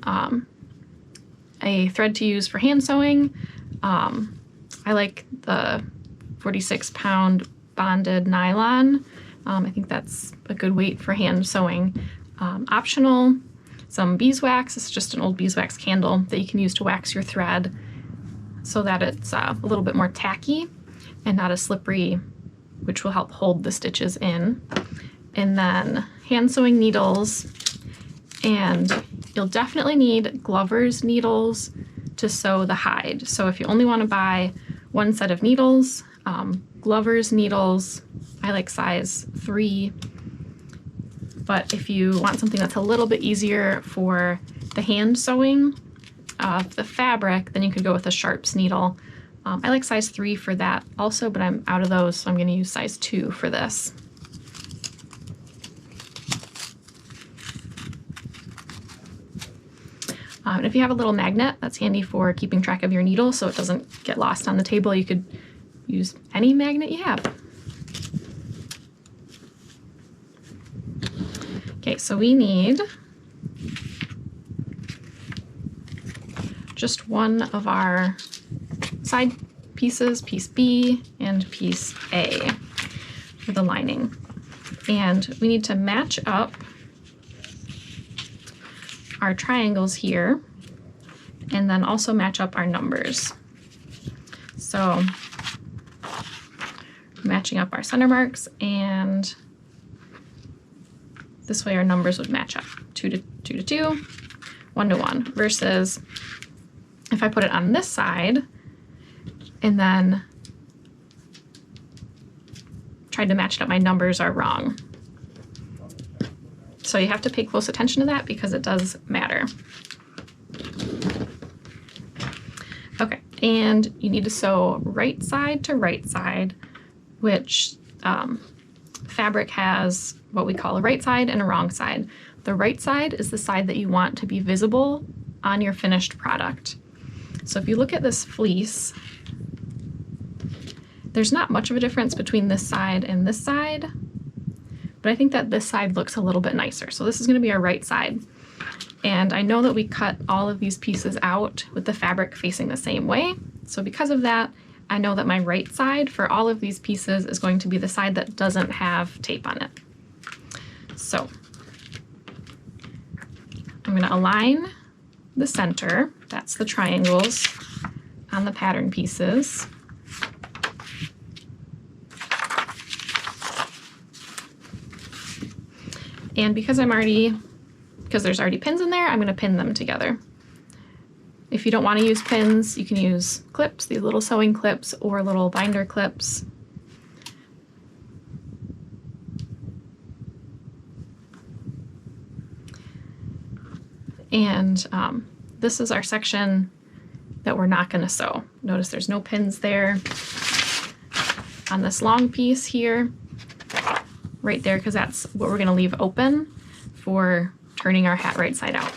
a thread to use for hand sewing. I like the 46-pound bonded nylon. I think that's a good weight for hand sewing. Optional, some beeswax. It's just an old beeswax candle that you can use to wax your thread so that it's a little bit more tacky and not as slippery, which will help hold the stitches in. And then hand sewing needles And you'll definitely need Glover's needles to sew the hide. So if you only want to buy one set of needles, Glover's needles, I like size 3. But if you want something that's a little bit easier for the hand sewing of the fabric, then you could go with a Sharps needle. I like size 3 for that also, but I'm out of those, so I'm going to use size 2 for this. And if you have a little magnet, that's handy for keeping track of your needle so it doesn't get lost on the table. You could use any magnet you have. Okay, so we need just one of our side pieces, piece B and piece A for the lining. And we need to match up our triangles here and then also match up our numbers. So matching up our center marks, and this way our numbers would match up, 2 to 2 to 2, 1 to 1, versus if I put it on this side and then tried to match it up, my numbers are wrong. So you have to pay close attention to that because it does matter. Okay, and you need to sew right side to right side, which fabric has what we call a right side and a wrong side. The right side is the side that you want to be visible on your finished product. So if you look at this fleece, there's not much of a difference between this side and this side, but I think that this side looks a little bit nicer. So this is going to be our right side. And I know that we cut all of these pieces out with the fabric facing the same way. So because of that, I know that my right side for all of these pieces is going to be the side that doesn't have tape on it. So I'm going to align the center, that's the triangles on the pattern pieces. And because there's already pins in there, I'm going to pin them together. If you don't want to use pins, you can use clips, these little sewing clips or little binder clips. And this is our section that we're not going to sew. Notice there's no pins there on this long piece here. Right there, because that's what we're going to leave open for turning our hat right side out.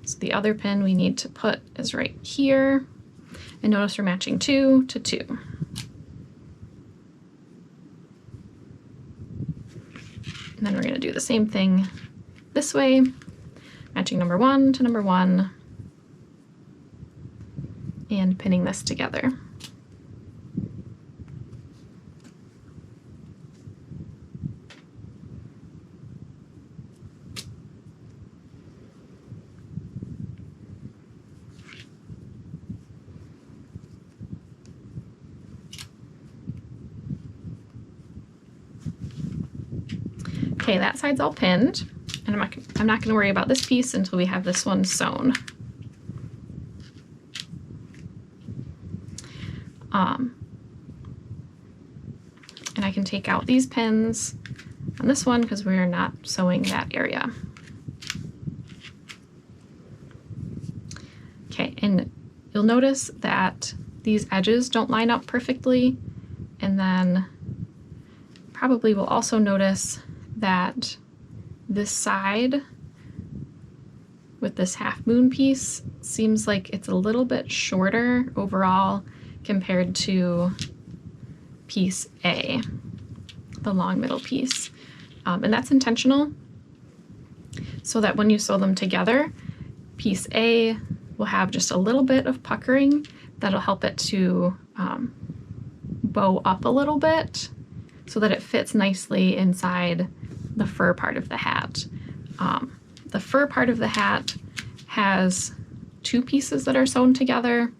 So the other pin we need to put is right here. And notice we're matching 2 to 2. And then we're going to do the same thing this way, matching number 1 to number 1 and pinning this together. Okay, that side's all pinned, and I'm not going to worry about this piece until we have this one sewn. And I can take out these pins on this one because we're not sewing that area. Okay, and you'll notice that these edges don't line up perfectly, and then probably will also notice that this side with this half moon piece seems like it's a little bit shorter overall compared to piece A, the long middle piece. And that's intentional so that when you sew them together, piece A will have just a little bit of puckering that'll help it to bow up a little bit so that it fits nicely inside the fur part of the hat. The fur part of the hat has 2 pieces that are sewn together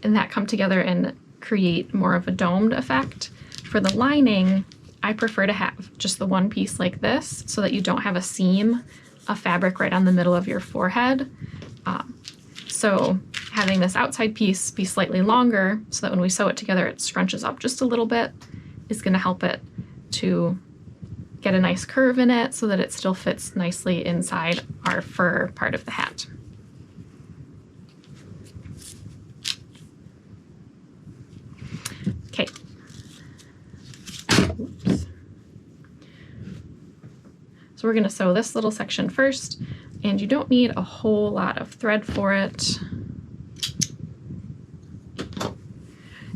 and that come together and create more of a domed effect. For the lining, I prefer to have just the one piece like this so that you don't have a seam of fabric right on the middle of your forehead. So having this outside piece be slightly longer so that when we sew it together it scrunches up just a little bit is going to help it to get a nice curve in it so that it still fits nicely inside our fur part of the hat. Okay. Oops. So we're going to sew this little section first, and you don't need a whole lot of thread for it.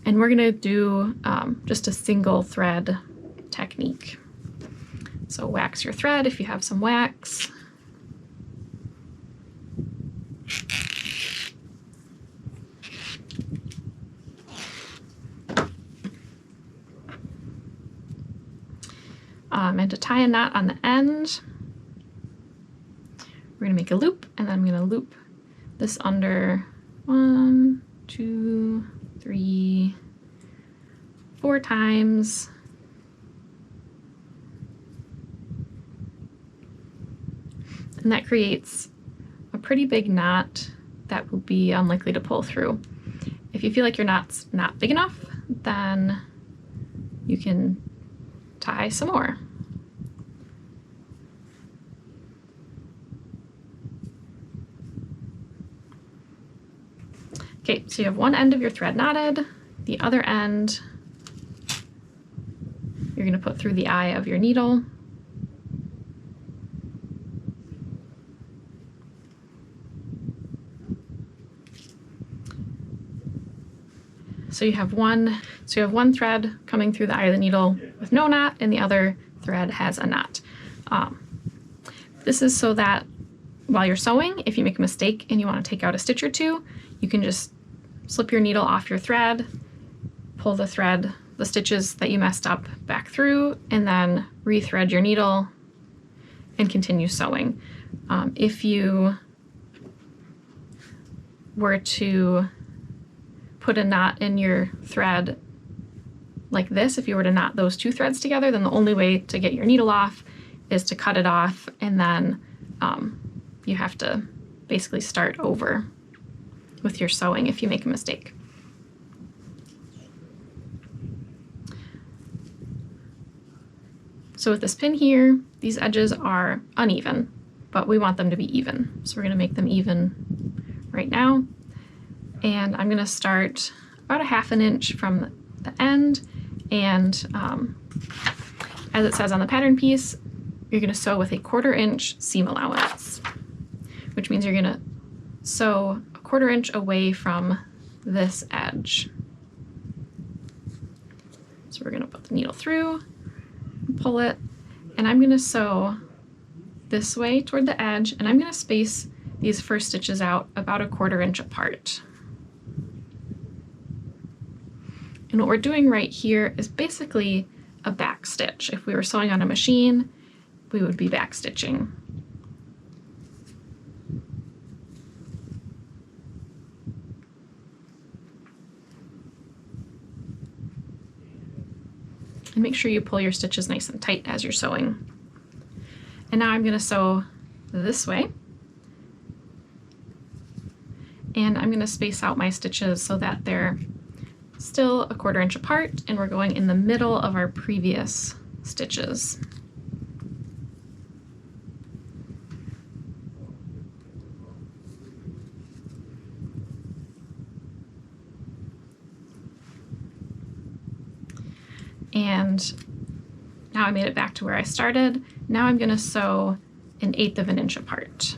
And we're going to do just a single thread technique. So wax your thread if you have some wax. And to tie a knot on the end, we're going to make a loop, and then I'm going to loop this under 1, 2, 3, 4 times. And that creates a pretty big knot that will be unlikely to pull through. If you feel like your knot's not big enough, then you can tie some more. Okay, so you have one end of your thread knotted, the other end you're going to put through the eye of your needle. So you have one thread coming through the eye of the needle with no knot, and the other thread has a knot. This is so that while you're sewing, if you make a mistake and you want to take out a stitch or two, you can just slip your needle off your thread, pull the stitches that you messed up back through, and then rethread your needle and continue sewing. If you were to put a knot in your thread like this, if you were to knot those two threads together, then the only way to get your needle off is to cut it off, and then you have to basically start over with your sewing if you make a mistake. So with this pin here, these edges are uneven, but we want them to be even. So we're going to make them even right now. And I'm going to start about a ½ inch from the end, and as it says on the pattern piece, you're going to sew with a 1/4 inch seam allowance, which means you're going to sew a 1/4 inch away from this edge. So we're going to put the needle through, pull it, and I'm going to sew this way toward the edge, and I'm going to space these first stitches out about a 1/4 inch apart. And what we're doing right here is basically a back stitch. If we were sewing on a machine, we would be back stitching. And make sure you pull your stitches nice and tight as you're sewing. And now I'm going to sew this way. And I'm going to space out my stitches so that they're still a 1/4 inch apart, and we're going in the middle of our previous stitches. And now I made it back to where I started. Now I'm going to sew an 1/8 of an inch apart,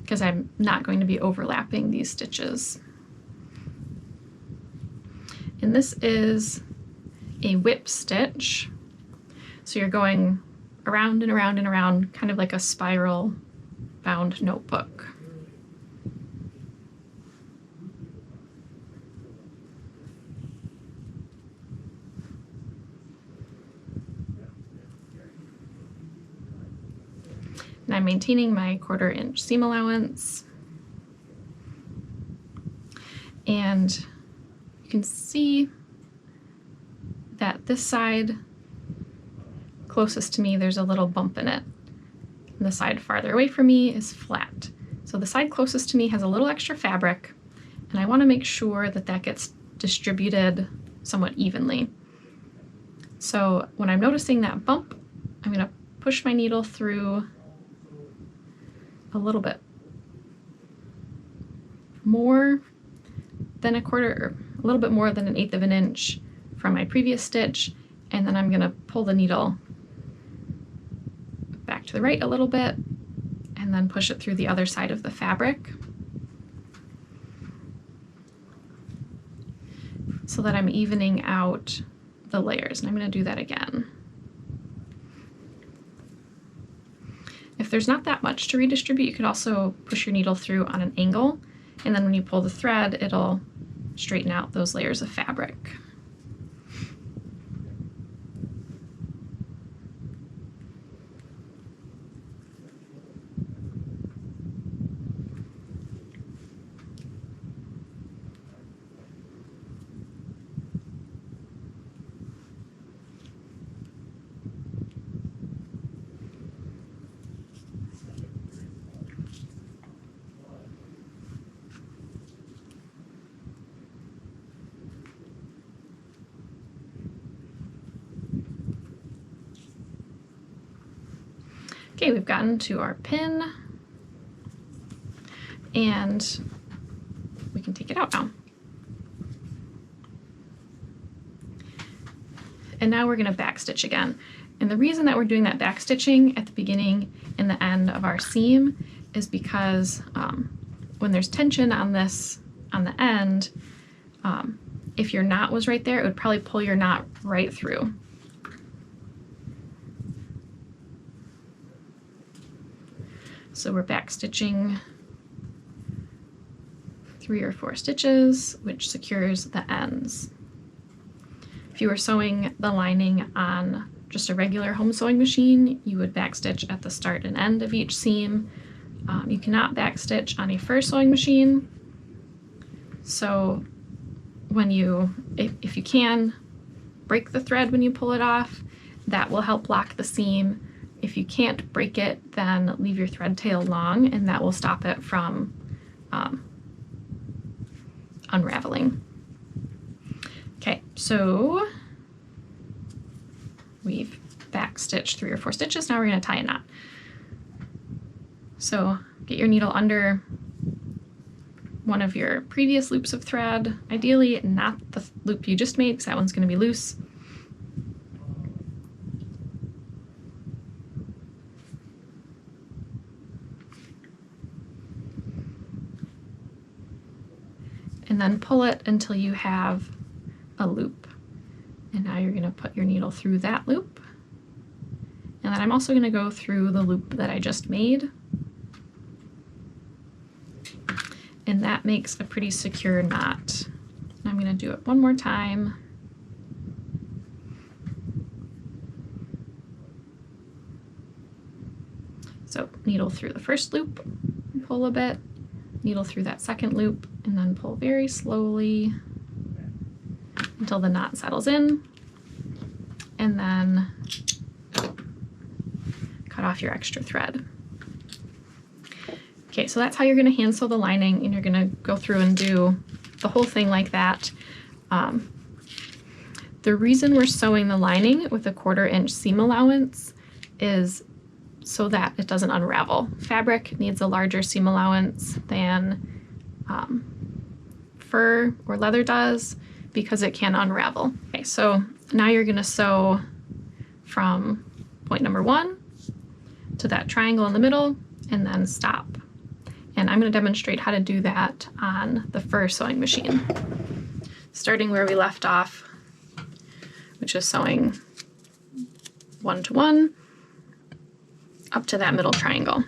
because I'm not going to be overlapping these stitches. And this is a whip stitch. So you're going around and around and around, kind of like a spiral bound notebook. And I'm maintaining my 1/4 inch seam allowance. And you can see that this side closest to me, there's a little bump in it. And the side farther away from me is flat. So the side closest to me has a little extra fabric, and I want to make sure that that gets distributed somewhat evenly. So when I'm noticing that bump, I'm going to push my needle through a little bit more than a quarter, or a little bit more than 1/8 of an inch from my previous stitch, and then I'm going to pull the needle back to the right a little bit and then push it through the other side of the fabric so that I'm evening out the layers. And I'm going to do that again. If there's not that much to redistribute, you could also push your needle through on an angle, and then when you pull the thread, it'll straighten out those layers of fabric. Okay, we've gotten to our pin, and we can take it out now. And now we're going to backstitch again. And the reason that we're doing that backstitching at the beginning and the end of our seam is because when there's tension on this, on the end, if your knot was right there, it would probably pull your knot right through. So we're backstitching 3 or 4 stitches, which secures the ends. If you were sewing the lining on just a regular home sewing machine, you would backstitch at the start and end of each seam. You cannot backstitch on a fur sewing machine. So when if you can, break the thread when you pull it off. That will help lock the seam. If you can't break it, then leave your thread tail long, and that will stop it from unraveling. Okay, so we've backstitched 3 or 4 stitches. Now we're going to tie a knot. So get your needle under one of your previous loops of thread, ideally not the loop you just made because that one's going to be loose. And then pull it until you have a loop. And now you're going to put your needle through that loop. And then I'm also going to go through the loop that I just made. And that makes a pretty secure knot. I'm going to do it one more time. So needle through the first loop, pull a bit, needle through that second loop, and then pull very slowly until the knot settles in, and then cut off your extra thread. Okay, so that's how you're going to hand sew the lining, and you're going to go through and do the whole thing like that. The reason we're sewing the lining with a 1/4 inch seam allowance is so that it doesn't unravel. Fabric needs a larger seam allowance than fur or leather does because it can unravel. Okay, so now you're going to sew from point number 1 to that triangle in the middle and then stop. And I'm going to demonstrate how to do that on the fur sewing machine. Starting where we left off, which is sewing 1 to 1 up to that middle triangle.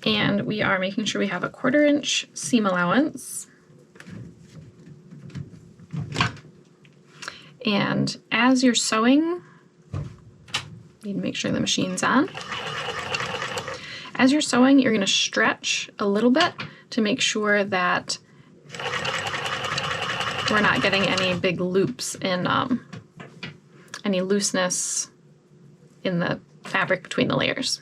And we are making sure we have a 1/4 inch seam allowance. And as you're sewing, you need to make sure the machine's on. As you're sewing, you're going to stretch a little bit to make sure that we're not getting any big loops in any looseness in the fabric between the layers.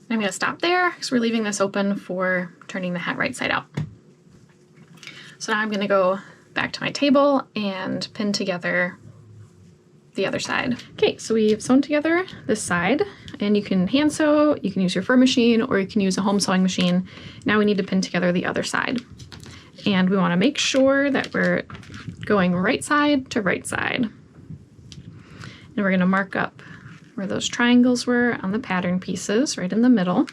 I'm going to stop there because we're leaving this open for turning the hat right side out. So now I'm going to go back to my table and pin together the other side. Okay, so we've sewn together this side, and you can hand sew, you can use your fur machine, or you can use a home sewing machine. Now we need to pin together the other side. And we want to make sure that we're going right side to right side. And we're going to mark up where those triangles were on the pattern pieces, right in the middle.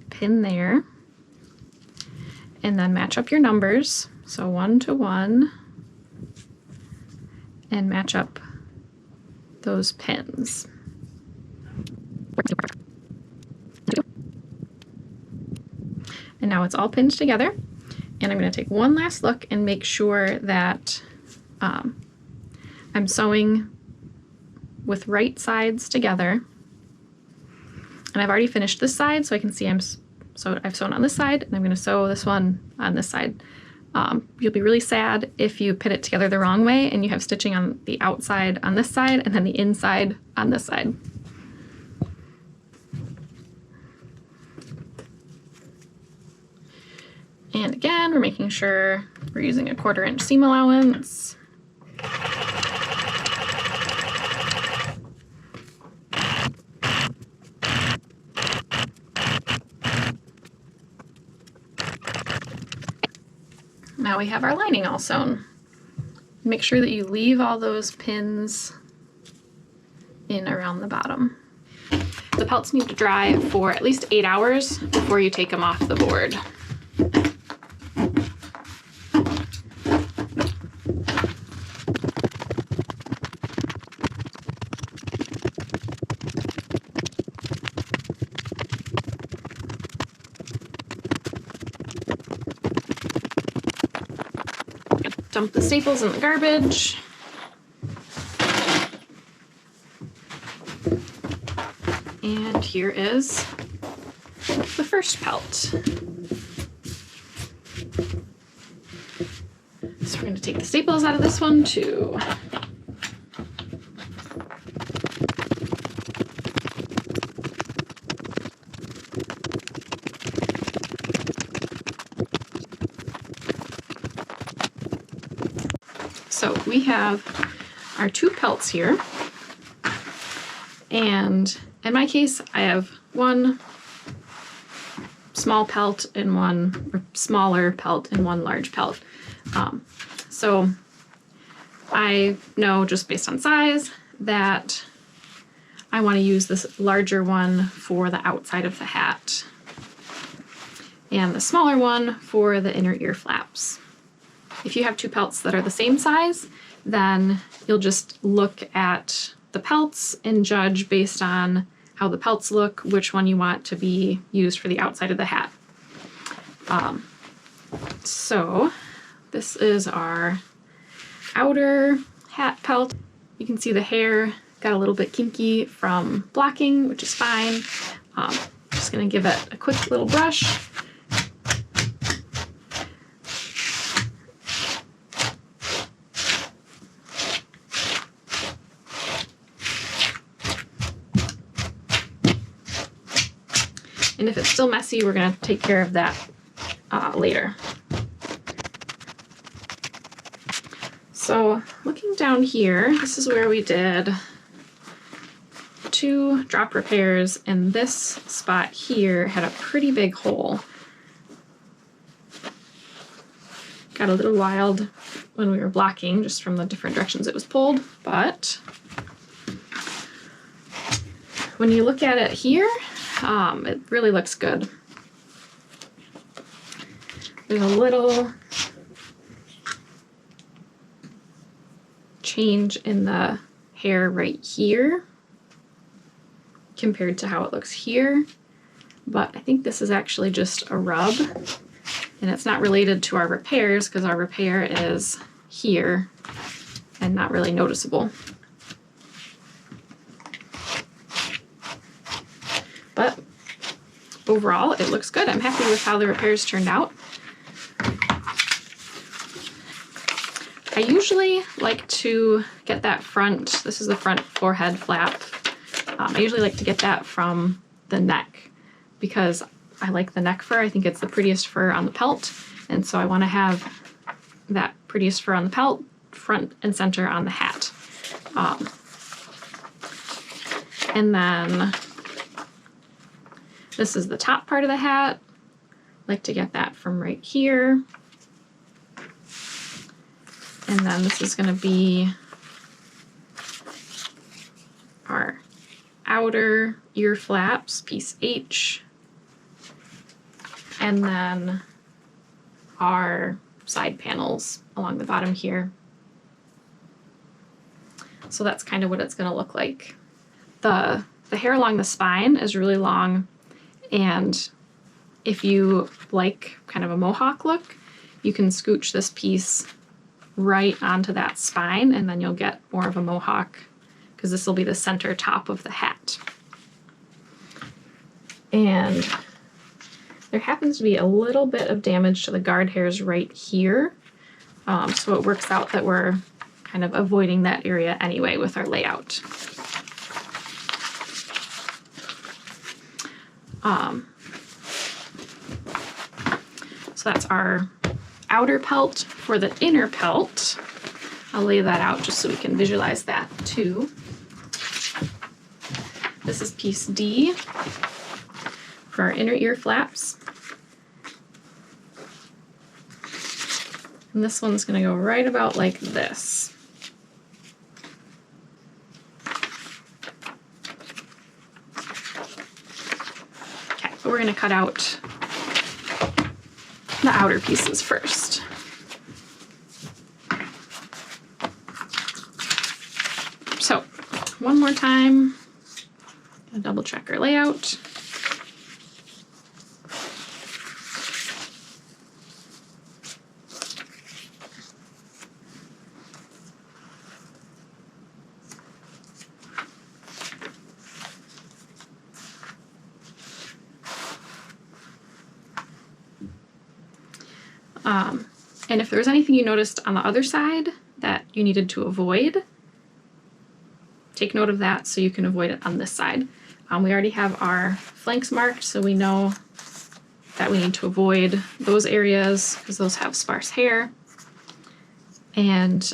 Pin there. And then match up your numbers. So 1 to 1. And match up those pins. And now it's all pinned together. And I'm going to take one last look and make sure that I'm sewing with right sides together. And I've already finished this side, so I can see I've sewn on this side, and I'm going to sew this one on this side. You'll be really sad if you pin it together the wrong way and you have stitching on the outside on this side and then the inside on this side. And again, we're making sure we're using a 1/4 inch seam allowance. Now we have our lining all sewn. Make sure that you leave all those pins in around the bottom. The pelts need to dry for at least 8 hours before you take them off the board. Dump the staples in the garbage. And here is the first pelt. So we're going to take the staples out of this one too. So we have our 2 pelts here, and in my case I have one small pelt and one smaller pelt and one large pelt. So I know just based on size that I want to use this larger one for the outside of the hat and the smaller one for the inner ear flaps. If you have 2 pelts that are the same size, then you'll just look at the pelts and judge based on how the pelts look, which one you want to be used for the outside of the hat. So this is our outer hat pelt. You can see the hair got a little bit kinky from blocking, which is fine. Just gonna give it a quick little brush. And if it's still messy, we're going to take care of that later. So looking down here, this is where we did 2 drop repairs, and this spot here had a pretty big hole. Got a little wild when we were blocking just from the different directions it was pulled, but when you look at it here, it really looks good. There's a little change in the hair right here compared to how it looks here, but I think this is actually just a rub, and it's not related to our repairs because our repair is here and not really noticeable. But overall, it looks good. I'm happy with how the repairs turned out. I usually like to get that front, this is the front forehead flap. I usually like to get that from the neck because I like the neck fur. I think it's the prettiest fur on the pelt. And so I want to have that prettiest fur on the pelt front and center on the hat. And then this is the top part of the hat. I like to get that from right here. And then this is going to be our outer ear flaps, piece H, and then our side panels along the bottom here. So that's kind of what it's going to look like. The hair along the spine is really long, and if you like kind of a mohawk look, you can scooch this piece right onto that spine, and then you'll get more of a mohawk because this will be the center top of the hat. And there happens to be a little bit of damage to the guard hairs right here, so it works out that we're kind of avoiding that area anyway with our layout. So that's our outer pelt. For the inner pelt, I'll lay that out just so we can visualize that too. This is piece D for our inner ear flaps. And this one's going to go right about like this. Okay, but we're going to cut out the outer pieces first. So, one more time, I'll double check our layout. And if there was anything you noticed on the other side that you needed to avoid, take note of that so you can avoid it on this side. We already have our flanks marked, so we know that we need to avoid those areas because those have sparse hair. And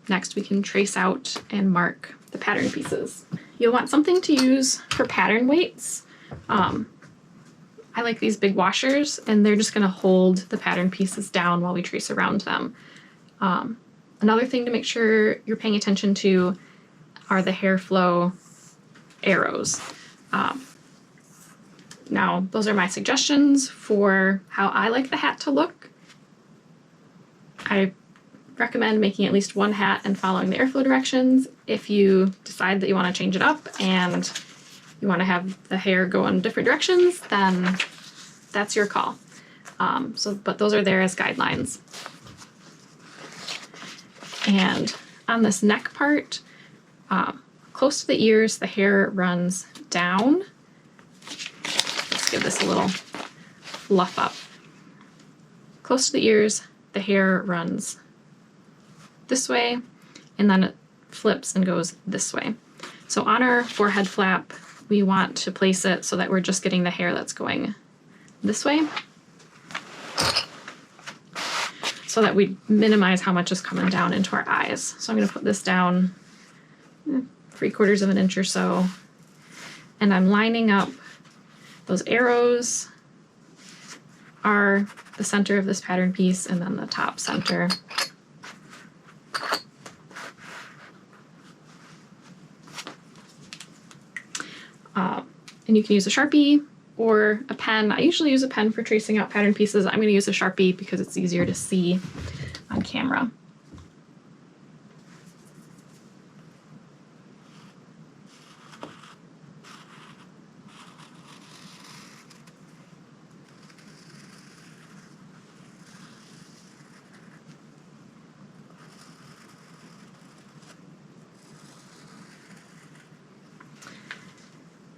next we can trace out and mark the pattern pieces. You'll want something to use for pattern weights. I like these big washers, and they're just going to hold the pattern pieces down while we trace around them. Another thing to make sure you're paying attention to are the hair flow arrows. Now, those are my suggestions for how I like the hat to look. I recommend making at least one hat and following the airflow directions. If you decide that you want to change it up and you want to have the hair go in different directions, then that's your call. But those are there as guidelines. And on this neck part, close to the ears, the hair runs down. Let's give this a little fluff up. Close to the ears, the hair runs this way, and then it flips and goes this way. So on our forehead flap, we want to place it so that we're just getting the hair that's going this way, so that we minimize how much is coming down into our eyes. So I'm going to put this down 3/4 of an inch or so, and I'm lining up those arrows are the center of this pattern piece, and then the top center. And you can use a Sharpie or a pen. I usually use a pen for tracing out pattern pieces. I'm going to use a Sharpie because it's easier to see on camera.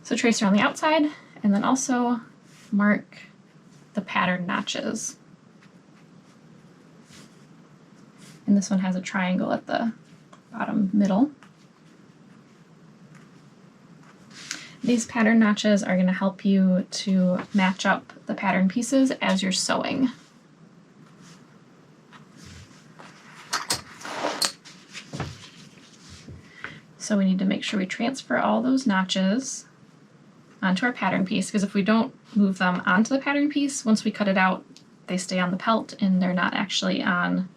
So trace around the outside and then also mark the pattern notches. And this one has a triangle at the bottom middle. These pattern notches are going to help you to match up the pattern pieces as you're sewing. So we need to make sure we transfer all those notches onto our pattern piece, because if we don't move them onto the pattern piece, once we cut it out, they stay on the pelt and they're not actually on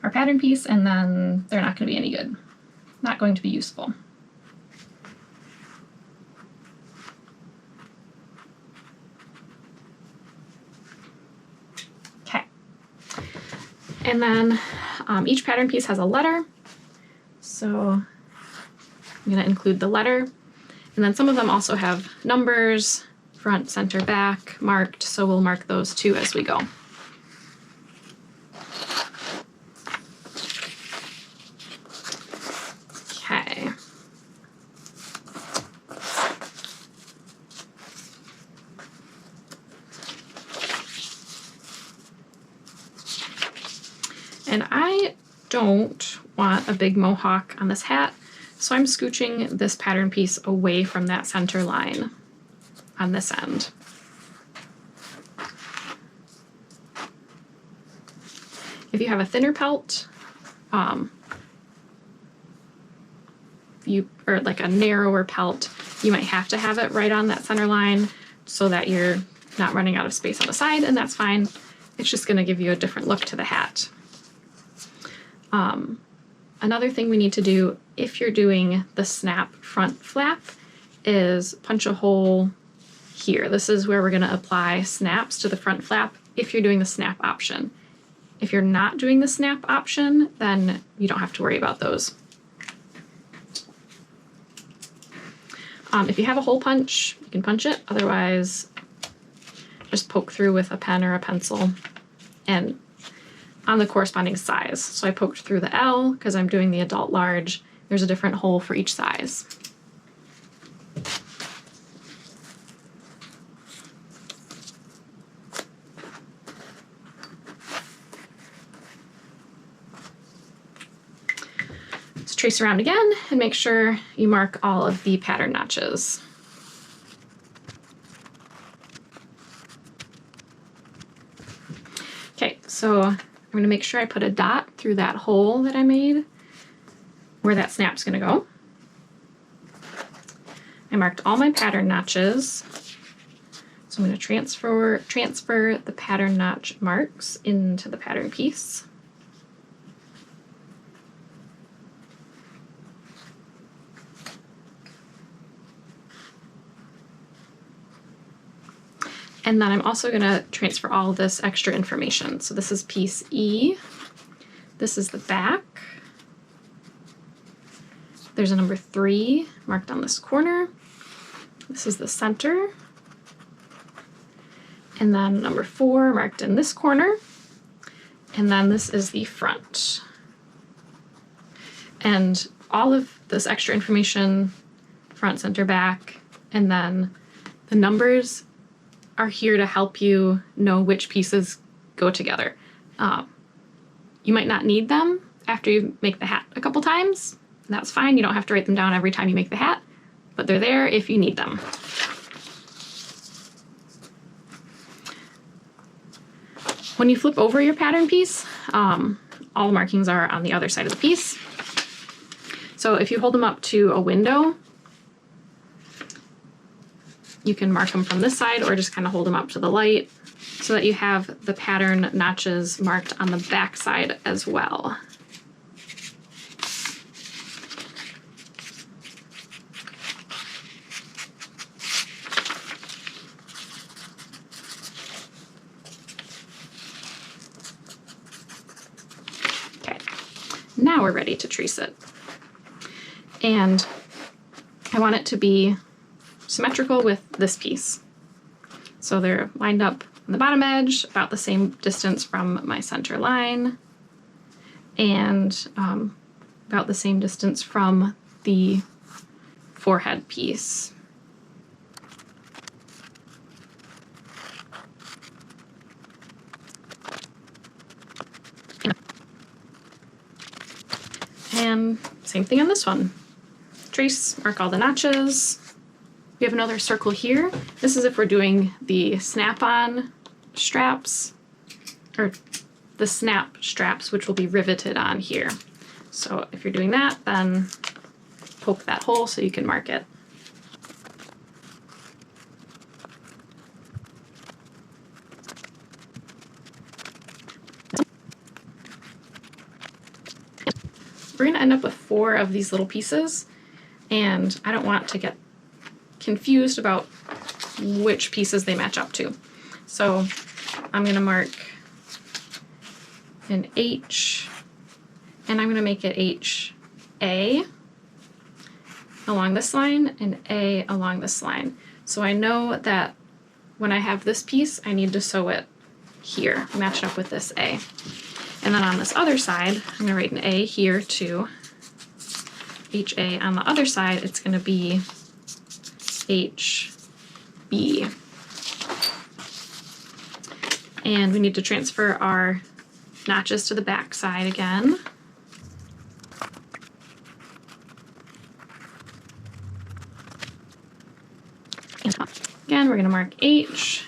our pattern piece, and then they're not going to be any good. Not going to be useful. Okay. And then each pattern piece has a letter. So I'm going to include the letter. And then some of them also have numbers, front, center, back, marked, so we'll mark those too as we go. Okay. And I don't want a big mohawk on this hat, so I'm scooching this pattern piece away from that center line on this end. If you have a thinner pelt, or like a narrower pelt, you might have to have it right on that center line so that you're not running out of space on the side, and that's fine. It's just going to give you a different look to the hat. Another thing we need to do if you're doing the snap front flap is punch a hole here. This is where we're going to apply snaps to the front flap if you're doing the snap option. If you're not doing the snap option, then you don't have to worry about those. If you have a hole punch, you can punch it. Otherwise, just poke through with a pen or a pencil and on the corresponding size. So I poked through the L because I'm doing the adult large. There's a different hole for each size. Let's trace around again and make sure you mark all of the pattern notches. Okay, so I'm going to make sure I put a dot through that hole that I made where that snap's going to go. I marked all my pattern notches. So I'm going to transfer the pattern notch marks into the pattern piece. And then I'm also going to transfer all this extra information. So this is piece E. This is the back. There's a number 3 marked on this corner. This is the center. And then number 4 marked in this corner. And then this is the front. And all of this extra information, front, center, back, and then the numbers are here to help you know which pieces go together. You might not need them after you make the hat a couple times. That's fine. You don't have to write them down every time you make the hat, but they're there if you need them. When you flip over your pattern piece, all the markings are on the other side of the piece. So if you hold them up to a window, you can mark them from this side or just kind of hold them up to the light so that you have the pattern notches marked on the back side as well. Now we're ready to treece it. And I want it to be symmetrical with this piece. So they're lined up on the bottom edge, about the same distance from my center line, and about the same distance from the forehead piece. And same thing on this one. Trace, mark all the notches. We have another circle here. This is if we're doing the snap-on straps, or the snap straps, which will be riveted on here. So if you're doing that, then poke that hole so you can mark it. We're going to end up with 4 of these little pieces, and I don't want to get confused about which pieces they match up to. So I'm going to mark an H, and I'm going to make it HA along this line and A along this line. So I know that when I have this piece, I need to sew it here, match it up with this A. And then on this other side, I'm going to write an A here too. HA. On the other side, it's going to be HB. And we need to transfer our notches to the back side again. Again, we're going to mark H.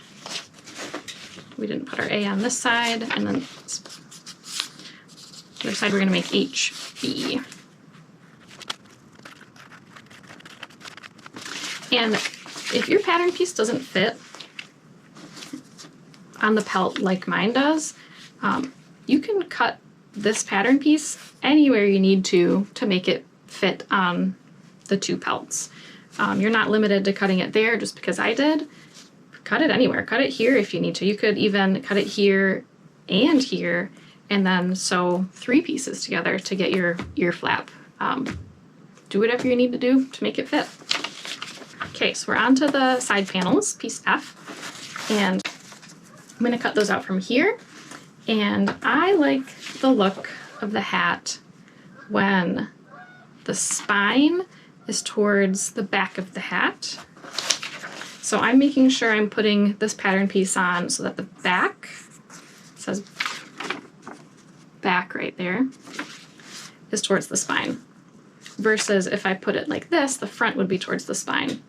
We didn't put our A on this side, and then the other side we're going to make HB. And if your pattern piece doesn't fit on the pelt like mine does, you can cut this pattern piece anywhere you need to make it fit on the 2 pelts. You're not limited to cutting it there just because I did. Cut it anywhere. Cut it here if you need to. You could even cut it here and here, and then sew 3 pieces together to get your ear flap. Do whatever you need to do to make it fit. Okay, so we're on to the side panels, piece F, and I'm going to cut those out from here. And I like the look of the hat when the spine is towards the back of the hat. So I'm making sure I'm putting this pattern piece on so that the back, says back right there, is towards the spine. Versus if I put it like this, the front would be towards the spine.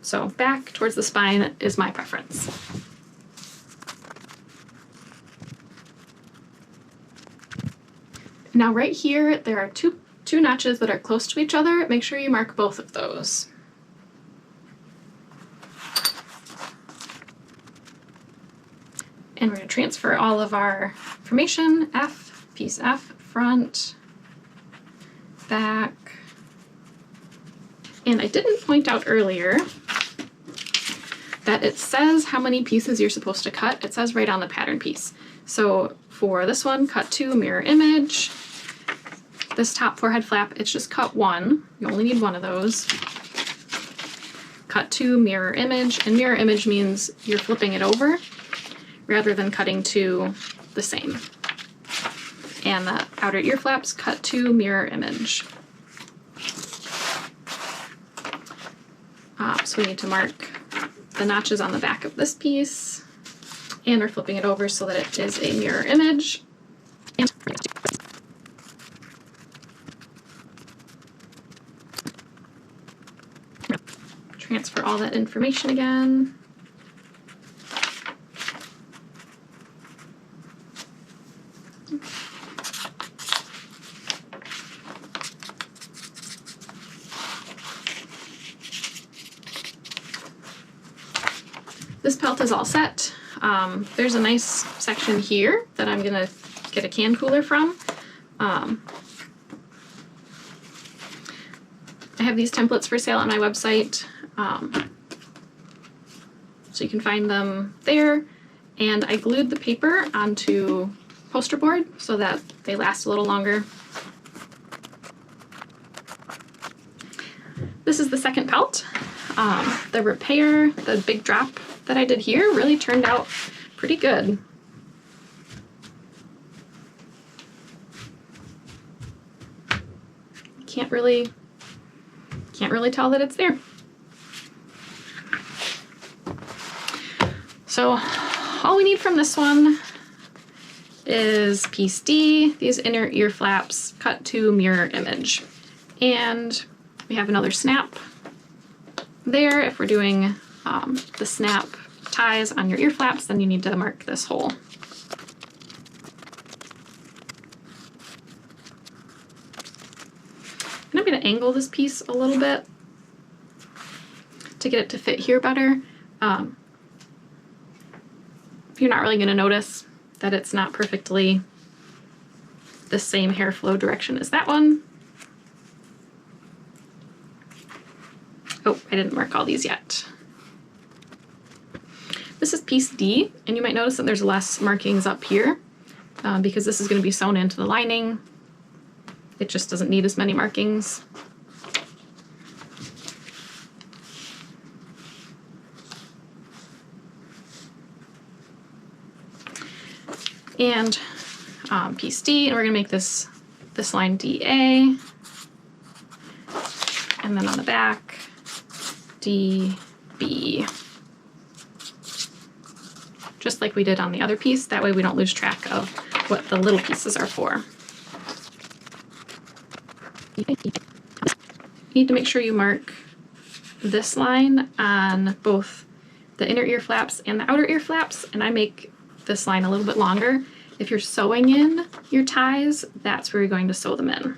So back towards the spine is my preference. Now right here, there are two notches that are close to each other. Make sure you mark both of those. And we're going to transfer all of our information, F, piece F, front, back. And I didn't point out earlier that it says how many pieces you're supposed to cut. It says right on the pattern piece. So for this one, cut 2, mirror image. This top forehead flap, it's just cut 1. You only need 1 of those. Cut 2, mirror image, and mirror image means you're flipping it over rather than cutting 2 the same. And the outer ear flaps, cut 2, mirror image. So we need to mark the notches on the back of this piece, and we're flipping it over so that it is a mirror image. And transfer all that information again. This pelt is all set. There's a nice section here that I'm gonna get a can cooler from. I have these templates for sale on my website, so you can find them there. And I glued the paper onto poster board so that they last a little longer. This is the second pelt. The repair, the big drop that I did here really turned out pretty good. Can't really tell that it's there. So all we need from this one is piece D, these inner ear flaps cut to mirror image. And we have another snap there. If we're doing the snap ties on your ear flaps, then you need to mark this hole. And I'm going to angle this piece a little bit to get it to fit here better. You're not really going to notice that it's not perfectly the same hair flow direction as that one. Oh, I didn't mark all these yet. This is piece D, and you might notice that there's less markings up here because this is going to be sewn into the lining. It just doesn't need as many markings. And piece D, and we're going to make this line DA, and then on the back, DB. Just like we did on the other piece, that way we don't lose track of what the little pieces are for. You need to make sure you mark this line on both the inner ear flaps and the outer ear flaps, and I make this line a little bit longer. If you're sewing in your ties, that's where you're going to sew them in.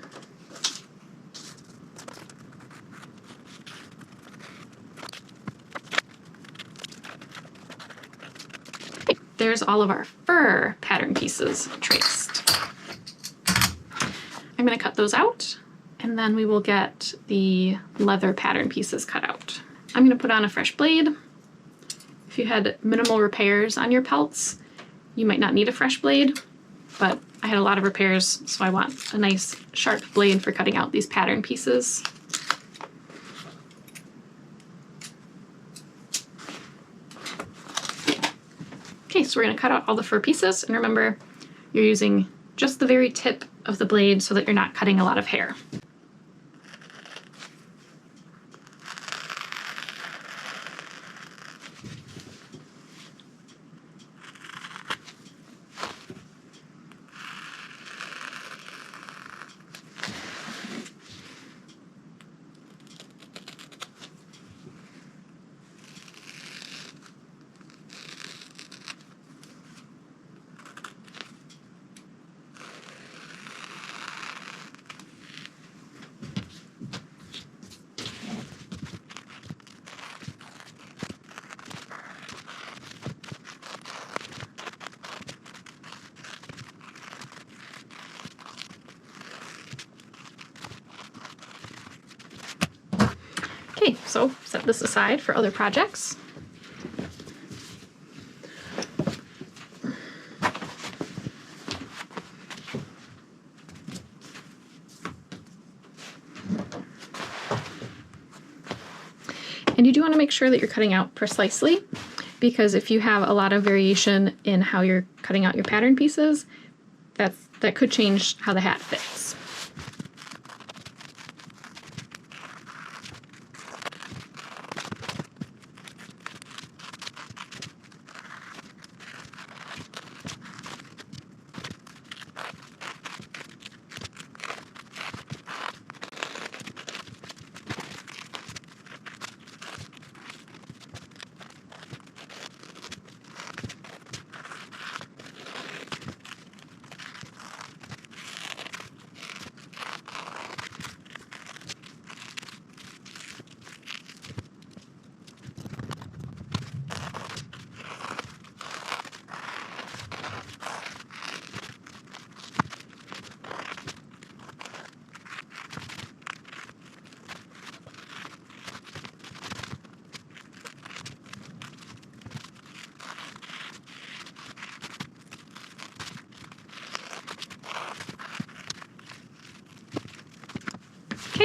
Okay, there's all of our fur pattern pieces traced. I'm going to cut those out, and then we will get the leather pattern pieces cut out. I'm going to put on a fresh blade. If you had minimal repairs on your pelts, you might not need a fresh blade, but I had a lot of repairs, so I want a nice sharp blade for cutting out these pattern pieces. Okay, so we're going to cut out all the fur pieces, and remember, you're using just the very tip of the blade so that you're not cutting a lot of hair. Okay, so set this aside for other projects. And you do want to make sure that you're cutting out precisely, because if you have a lot of variation in how you're cutting out your pattern pieces, that could change how the hat fits.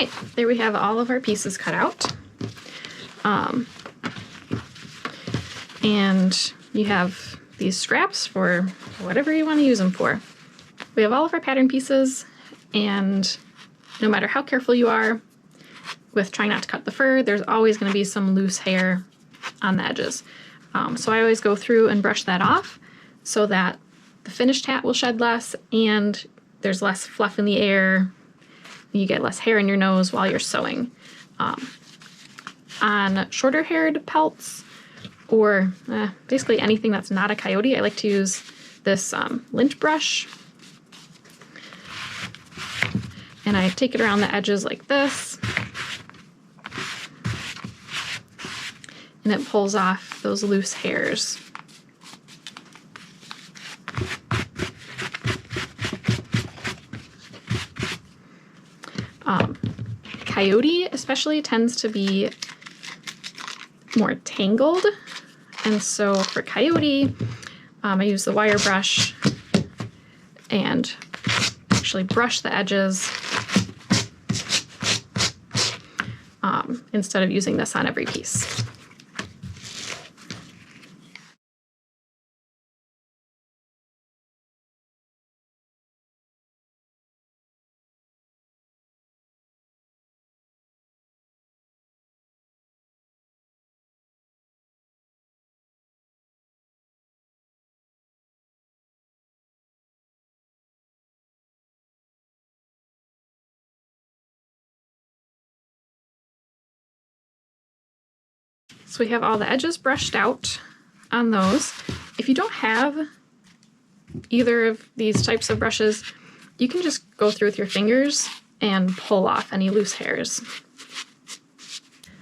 right, there we have all of our pieces cut out. And you have these straps for whatever you want to use them for. We have all of our pattern pieces, and no matter how careful you are with trying not to cut the fur, there's always going to be some loose hair on the edges. So I always go through and brush that off so that the finished hat will shed less and there's less fluff in the air. You get less hair in your nose while you're sewing. On shorter haired pelts, or basically anything that's not a coyote, I like to use this lint brush. And I take it around the edges like this. And it pulls off those loose hairs. Coyote especially tends to be more tangled, and so for coyote, I use the wire brush and actually brush the edges instead of using this on every piece. So we have all the edges brushed out on those. If you don't have either of these types of brushes, you can just go through with your fingers and pull off any loose hairs.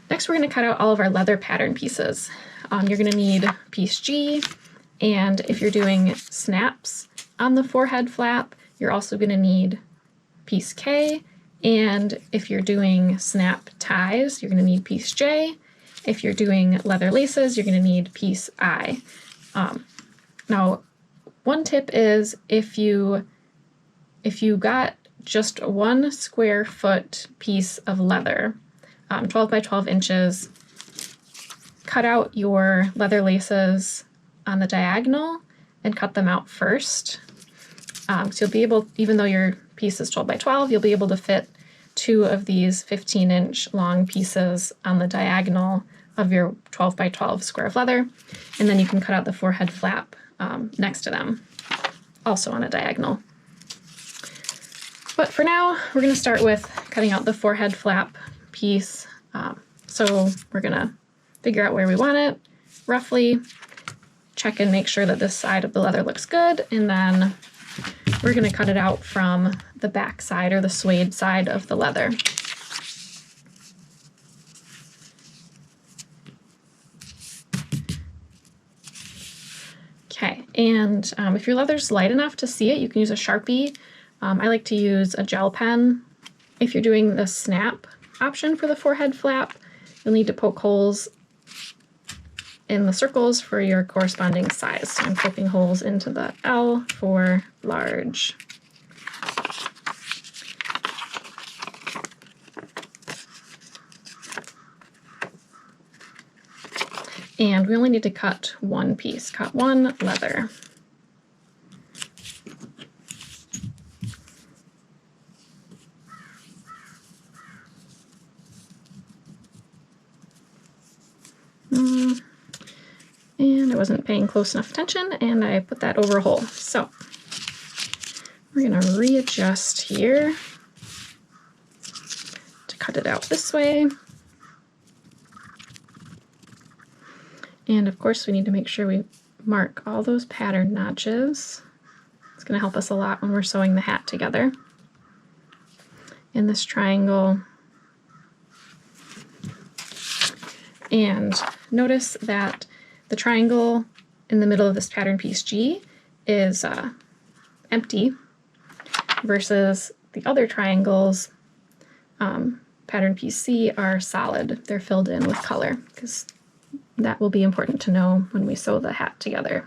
Next, we're going to cut out all of our leather pattern pieces. You're going to need piece G, and if you're doing snaps on the forehead flap, you're also going to need piece K, and if you're doing snap ties, you're going to need piece J. If you're doing leather laces, you're going to need piece I. Now, one tip is if you got just 1 square foot piece of leather, 12 by 12 inches, cut out your leather laces on the diagonal and cut them out first. So you'll be able, even though your piece is 12 by 12, you'll be able to fit 2 of these 15-inch long pieces on the diagonal of your 12 by 12 square of leather, and then you can cut out the forehead flap next to them, also on a diagonal. But for now, we're going to start with cutting out the forehead flap piece. So we're going to figure out where we want it, roughly, check and make sure that this side of the leather looks good, and then we're going to cut it out from the back side or the suede side of the leather. Okay, and if your leather's light enough to see it, you can use a Sharpie. I like to use a gel pen. If you're doing the snap option for the forehead flap, you'll need to poke holes in the circles for your corresponding size. So I'm poking holes into the L for large. And we only need to cut 1 piece, cut 1 leather. And I wasn't paying close enough attention, and I put that over a hole. So we're going to readjust here to cut it out this way. And of course, we need to make sure we mark all those pattern notches. It's going to help us a lot when we're sewing the hat together. In this triangle. And notice that the triangle in the middle of this pattern piece G is empty versus the other triangles, pattern piece C, are solid. They're filled in with color because that will be important to know when we sew the hat together.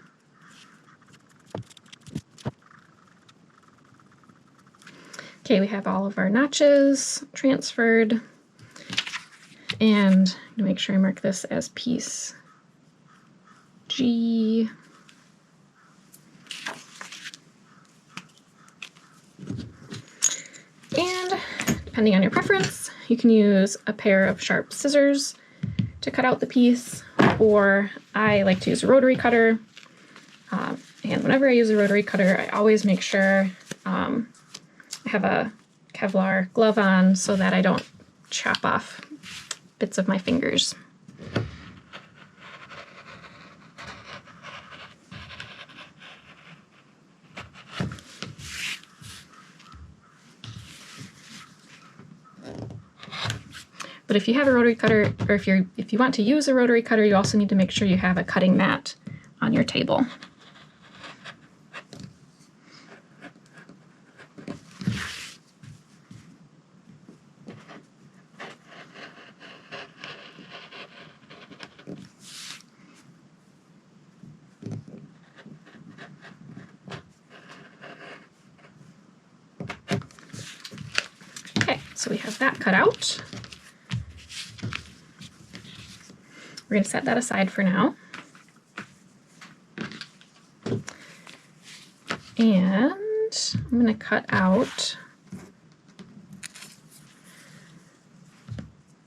Okay, we have all of our notches transferred, and I'm gonna make sure I mark this as piece G. And depending on your preference, you can use a pair of sharp scissors to cut out the piece, or I like to use a rotary cutter. And whenever I use a rotary cutter, I always make sure I have a Kevlar glove on so that I don't chop off bits of my fingers. But if you have a rotary cutter, or if you want to use a rotary cutter, you also need to make sure you have a cutting mat on your table. Okay, so we have that cut out. We're going to set that aside for now. And I'm going to cut out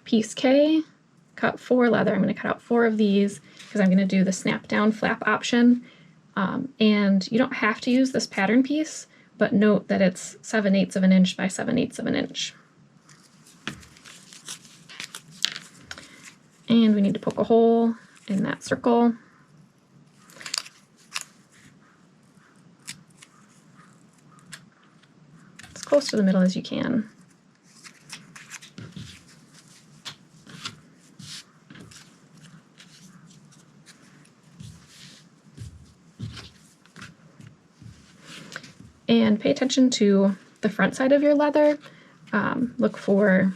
piece K, cut 4 leather. I'm going to cut out 4 of these because I'm going to do the snap down flap option. And you don't have to use this pattern piece, but note that it's 7/8 of an inch by 7/8 of an inch. And we need to poke a hole in that circle. As close to the middle as you can. And pay attention to the front side of your leather. Look for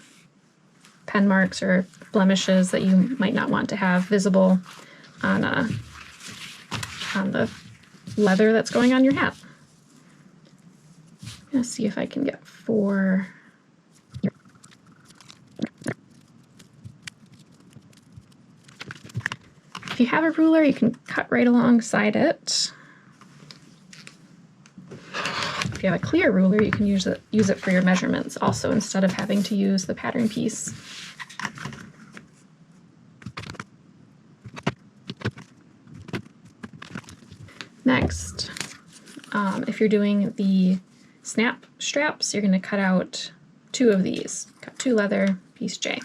pen marks or blemishes that you might not want to have visible on the leather that's going on your hat. I'm going to see if I can get 4. If you have a ruler, you can cut right alongside it. If you have a clear ruler, you can use it for your measurements also, instead of having to use the pattern piece. Next, if you're doing the snap straps, you're going to cut out 2 of these. Cut 2 leather, piece J.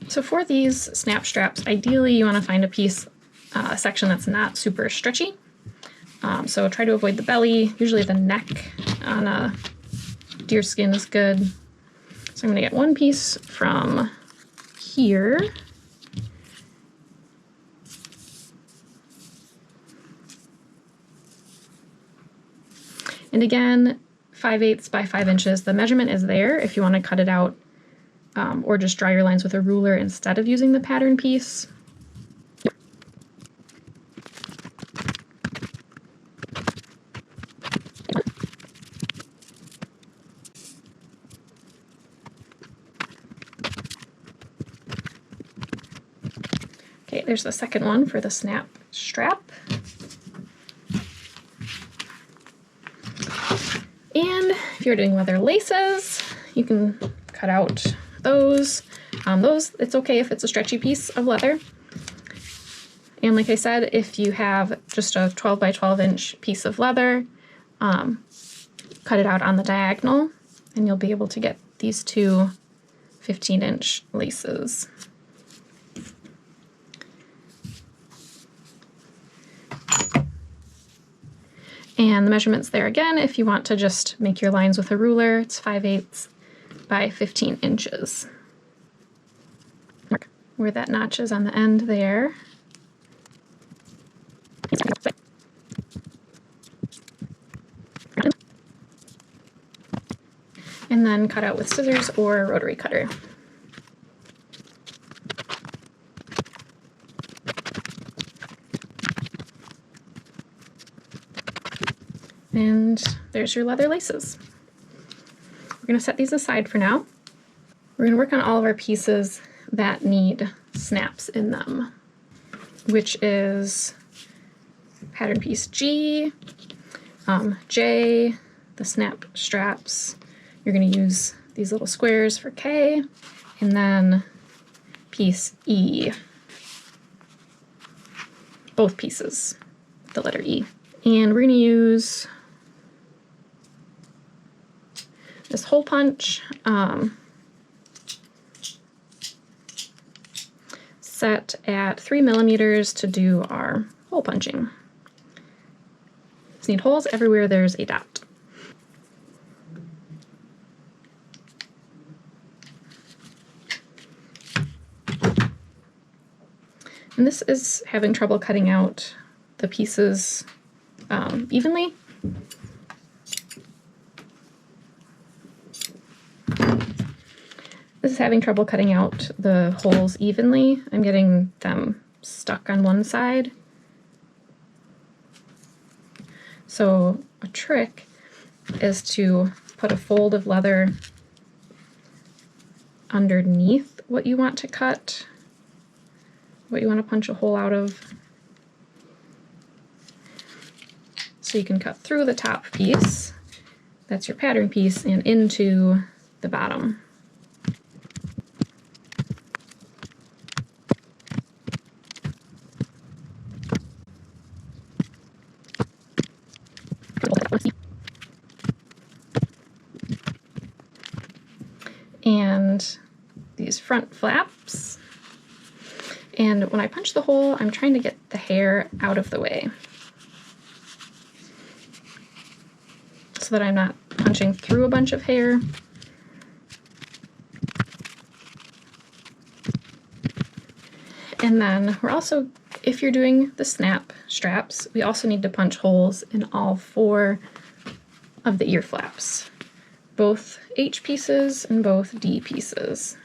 So for these snap straps, ideally you want to find a section that's not super stretchy. So try to avoid the belly. Usually the neck on a deer skin is good. So I'm going to get 1 piece from here. And again, 5/8 by 5 inches. The measurement is there if you want to cut it out, or just draw your lines with a ruler instead of using the pattern piece. Okay, there's the second one for the snap strap. And if you're doing leather laces, you can cut out those. It's okay if it's a stretchy piece of leather. And like I said, if you have just a 12 by 12 inch piece of leather, cut it out on the diagonal, and you'll be able to get these 2 15-inch laces. And the measurements there again, if you want to just make your lines with a ruler, it's 5/8 by 15 inches. Mark where that notch is on the end there. And then cut out with scissors or a rotary cutter. And there's your leather laces. We're going to set these aside for now. We're going to work on all of our pieces that need snaps in them, which is pattern piece G, J, the snap straps. You're going to use these little squares for K, and then piece E. Both pieces, the letter E. And we're going to use this hole punch set at 3 millimeters to do our hole punching. Just need holes everywhere there's a dot. And this is having trouble cutting out the pieces evenly. This is having trouble cutting out the holes evenly. I'm getting them stuck on one side. So a trick is to put a fold of leather underneath what you want to cut, what you want to punch a hole out of. So you can cut through the top piece, that's your pattern piece, and into the bottom. And these front flaps. And when I punch the hole, I'm trying to get the hair out of the way so that I'm not punching through a bunch of hair. And then we're also, if you're doing the snap straps, we also need to punch holes in all 4 of the ear flaps, both H pieces and both D pieces.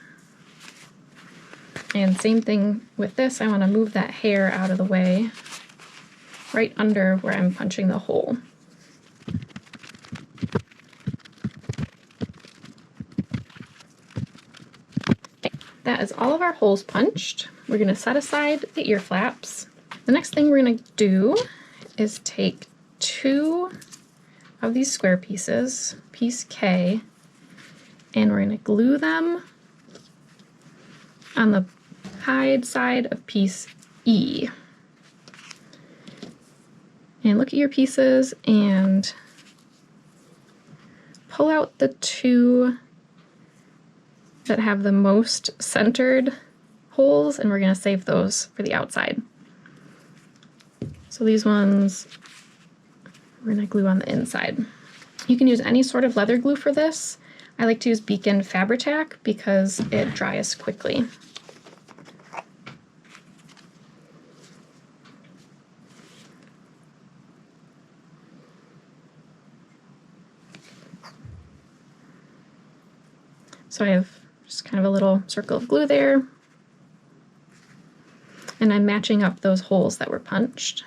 And same thing with this, I want to move that hair out of the way, right under where I'm punching the hole. Okay, that is all of our holes punched. We're going to set aside the ear flaps. The next thing we're going to do is take 2 of these square pieces, piece K, and we're going to glue them on the hide side of piece E. And look at your pieces and pull out the 2 that have the most centered holes, and we're going to save those for the outside. So these ones we're going to glue on the inside. You can use any sort of leather glue for this. I like to use Beacon Fabri-Tac because it dries quickly. So I have just kind of a little circle of glue there, and I'm matching up those holes that were punched.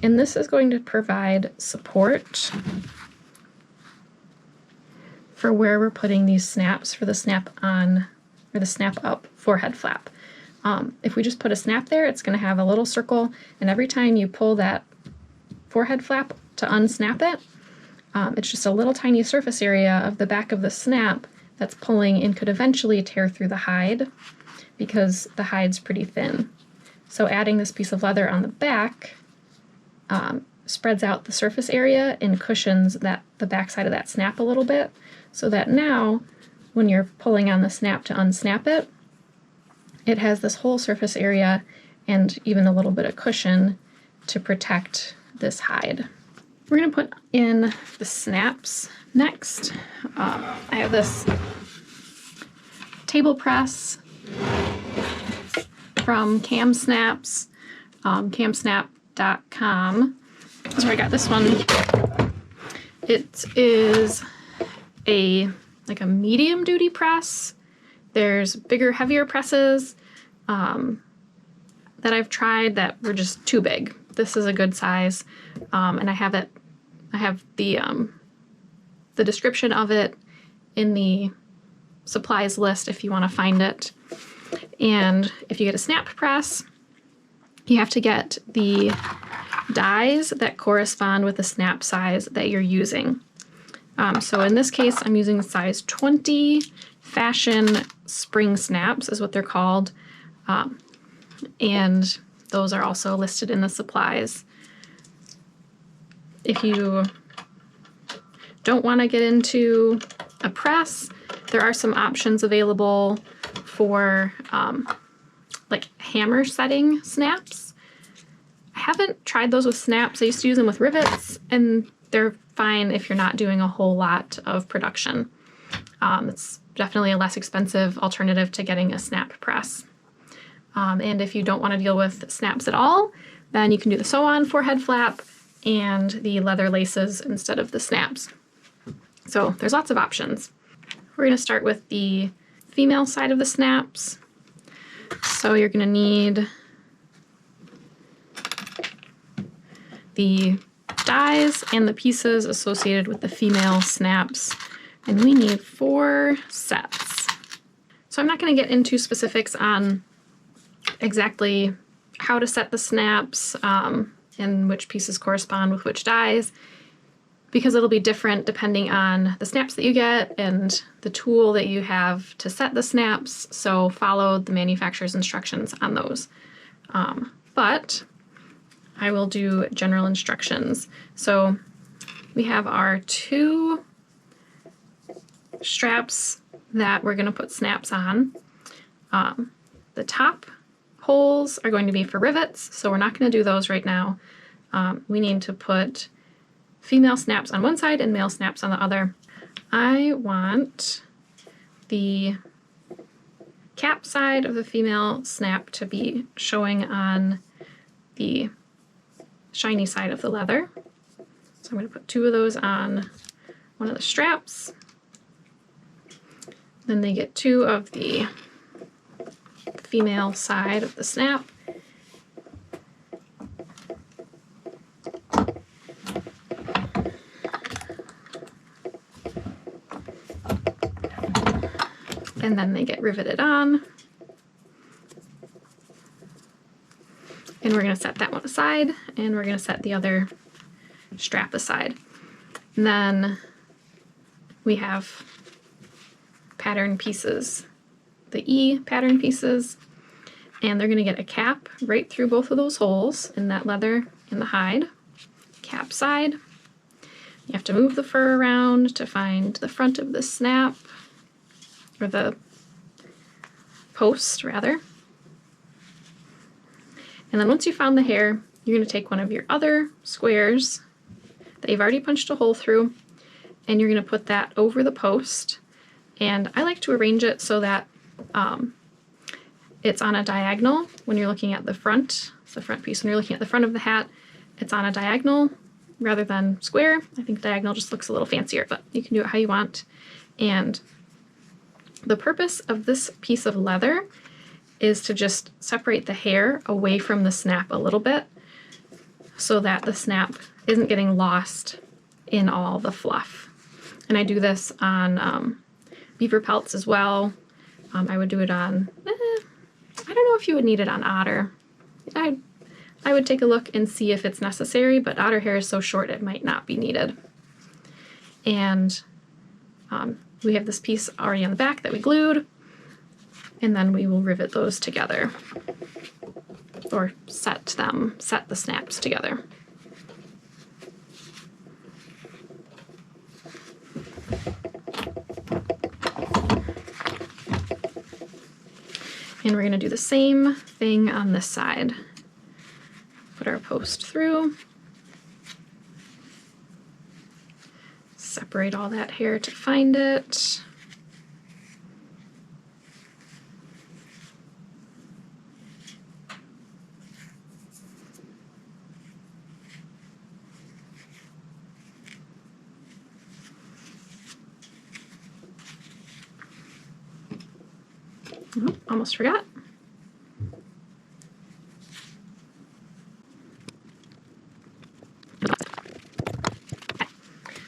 And this is going to provide support for where we're putting these snaps for the snap on or the snap up forehead flap. If we just put a snap there, it's going to have a little circle, and every time you pull that forehead flap to unsnap it, it's just a little tiny surface area of the back of the snap that's pulling and could eventually tear through the hide because the hide's pretty thin. So adding this piece of leather on the back spreads out the surface area and cushions the back side of that snap a little bit, so that now when you're pulling on the snap to unsnap it, it has this whole surface area and even a little bit of cushion to protect this hide. We're going to put in the snaps next. I have this table press from Cam Snaps, camsnap.com. That's where I got this one. It is a medium duty press. There's bigger, heavier presses that I've tried that were just too big. This is a good size, and I have the description of it in the supplies list if you want to find it. And if you get a snap press, you have to get the dies that correspond with the snap size that you're using. So in this case, I'm using size 20 fashion spring snaps is what they're called. And those are also listed in the supplies. If you don't want to get into a press, there are some options available for like hammer setting snaps. I haven't tried those with snaps. I used to use them with rivets, and they're fine if you're not doing a whole lot of production. It's definitely a less expensive alternative to getting a snap press. And if you don't want to deal with snaps at all, then you can do the sew-on forehead flap and the leather laces instead of the snaps. So there's lots of options. We're going to start with the female side of the snaps. So you're going to need the dies and the pieces associated with the female snaps, and we need 4 sets. So I'm not going to get into specifics on exactly how to set the snaps and which pieces correspond with which dies, because it'll be different depending on the snaps that you get and the tool that you have to set the snaps, so follow the manufacturer's instructions on those. But I will do general instructions. So we have our 2 straps that we're going to put snaps on. The top holes are going to be for rivets, so we're not going to do those right now. We need to put female snaps on one side and male snaps on the other. I want the cap side of the female snap to be showing on the shiny side of the leather. So I'm going to put 2 of those on one of the straps. Then they get 2 of the female side of the snap. And then they get riveted on. And we're going to set that one aside, and we're going to set the other strap aside. And then we have pattern pieces, the E pattern pieces, and they're going to get a cap right through both of those holes in that leather and the hide. Cap side. You have to move the fur around to find the front of the snap, or the post rather. And then once you found the hair, you're going to take one of your other squares that you've already punched a hole through, and you're going to put that over the post. And I like to arrange it so that it's on a diagonal when you're looking at the front. It's the front piece. When you're looking at the front of the hat, it's on a diagonal rather than square. I think diagonal just looks a little fancier, but you can do it how you want. And the purpose of this piece of leather is to just separate the hair away from the snap a little bit so that the snap isn't getting lost in all the fluff. And I do this on beaver pelts as well. I would do it on, I don't know if you would need it on otter. I would take a look and see if it's necessary, but otter hair is so short it might not be needed. And we have this piece already on the back that we glued, and then we will rivet those together, or set the snaps together. And we're going to do the same thing on this side. Put our post through. Separate all that hair to find it. Oh, almost forgot.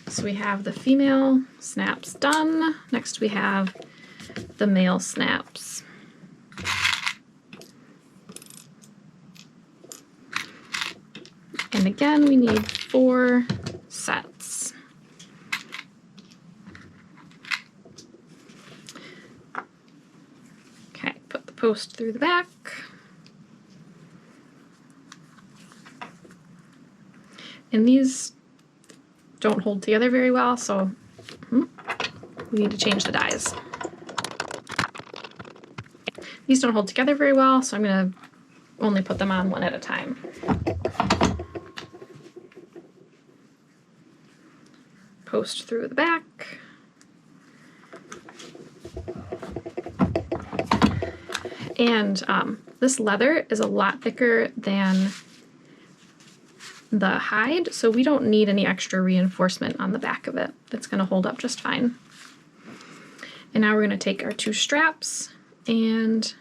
So we have the female snaps done. Next we have the male snaps. And again, we need 4 sets. Okay, put the post through the back. And these don't hold together very well, so we need to change the dies. These don't hold together very well, so I'm going to only put them on one at a time. Post through the back. And this leather is a lot thicker than the hide, so we don't need any extra reinforcement on the back of it. It's going to hold up just fine. And now we're going to take our 2 straps and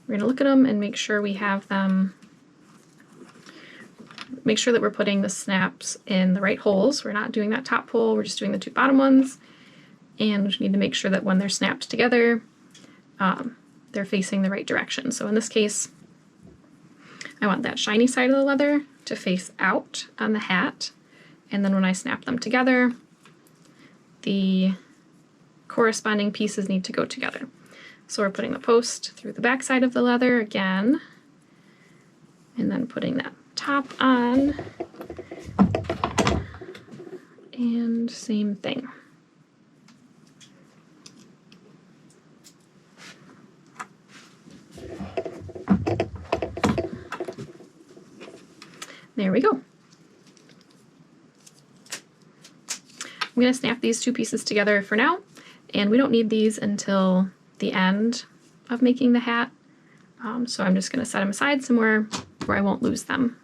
we're going to look at them and make sure we have them, make sure that we're putting the snaps in the right holes. We're not doing that top hole, we're just doing the 2 bottom ones. And we just need to make sure that when they're snapped together, they're facing the right direction. So in this case, I want that shiny side of the leather to face out on the hat, and then when I snap them together, the corresponding pieces need to go together. So we're putting the post through the back side of the leather again, and then putting that top on, and same thing. There we go. I'm going to snap these 2 pieces together for now, and we don't need these until the end of making the hat, so I'm just going to set them aside somewhere where I won't lose them.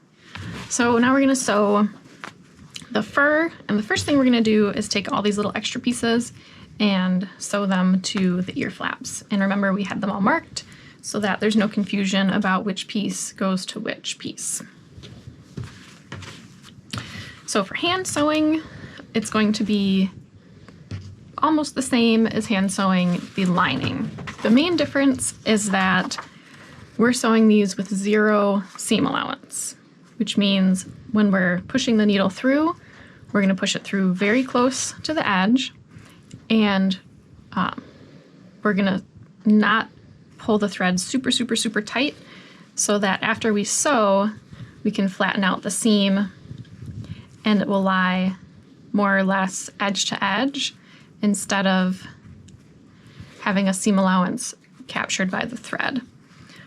So now we're going to sew the fur, and the first thing we're going to do is take all these little extra pieces and sew them to the ear flaps. And remember, we had them all marked so that there's no confusion about which piece goes to which piece. So for hand sewing, it's going to be almost the same as hand sewing the lining. The main difference is that we're sewing these with 0 seam allowance, which means when we're pushing the needle through, we're going to push it through very close to the edge, and we're going to not pull the thread super, super, super tight so that after we sew, we can flatten out the seam and it will lie more or less edge to edge instead of having a seam allowance captured by the thread.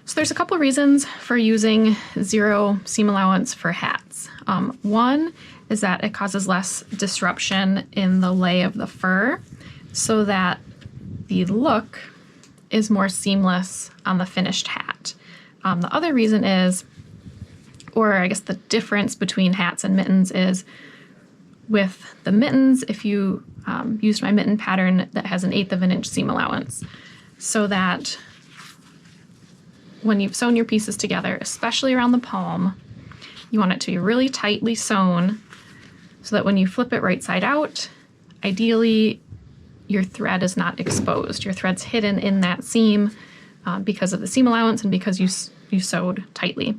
So there's a couple reasons for using 0 seam allowance for hats. One is that it causes less disruption in the lay of the fur so that the look is more seamless on the finished hat. The other reason is, or I guess the difference between hats and mittens is with the mittens, if you used my mitten pattern that has 1/8 of an inch seam allowance, so that when you've sewn your pieces together, especially around the palm, you want it to be really tightly sewn so that when you flip it right side out, ideally your thread is not exposed. Your thread's hidden in that seam because of the seam allowance and because you sewed tightly.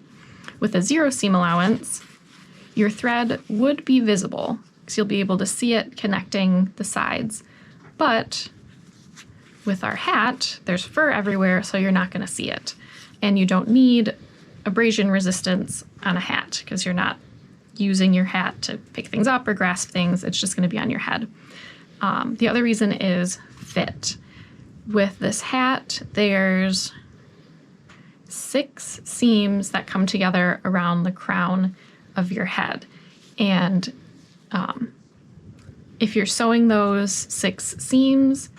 With a 0 seam allowance, your thread would be visible because you'll be able to see it connecting the sides. But with our hat, there's fur everywhere, so you're not going to see it. And you don't need abrasion resistance on a hat because you're not using your hat to pick things up or grasp things. It's just going to be on your head. The other reason is fit. With this hat, there's 6 seams that come together around the crown of your head. And if you're sewing those 6 seams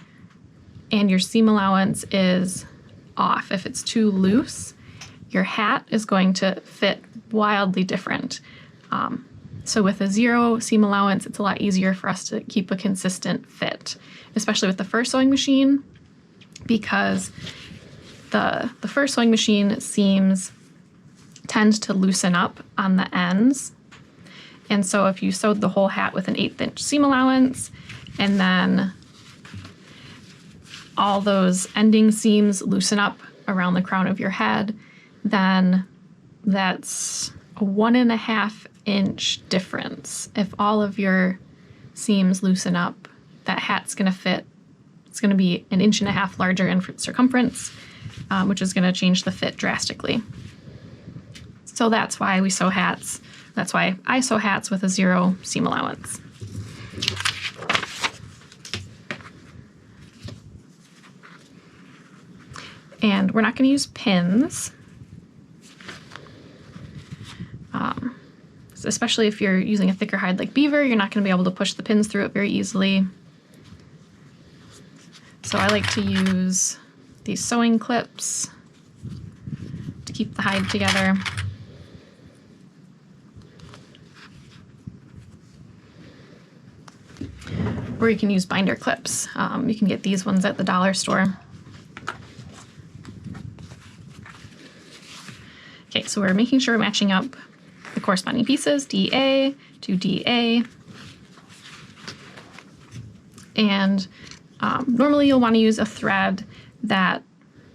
and your seam allowance is off, if it's too loose, your hat is going to fit wildly different. So with a 0 seam allowance, it's a lot easier for us to keep a consistent fit, especially with the first sewing machine, because the first sewing machine seams tend to loosen up on the ends. And so if you sewed the whole hat with an 1/8 inch seam allowance, and then all those ending seams loosen up around the crown of your head, then that's a 1.5 inch difference. If all of your seams loosen up, that hat's going to fit. It's going to be 1.5 inches larger in circumference, which is going to change the fit drastically. So that's why we sew hats. That's why I sew hats with a 0 seam allowance. And we're not going to use pins, especially if you're using a thicker hide like beaver. You're not going to be able to push the pins through it very easily. So I like to use these sewing clips to keep the hide together. Or you can use binder clips. You can get these ones at the dollar store. Okay, so we're making sure we're matching up the corresponding pieces, DA to DA. And normally you'll want to use a thread that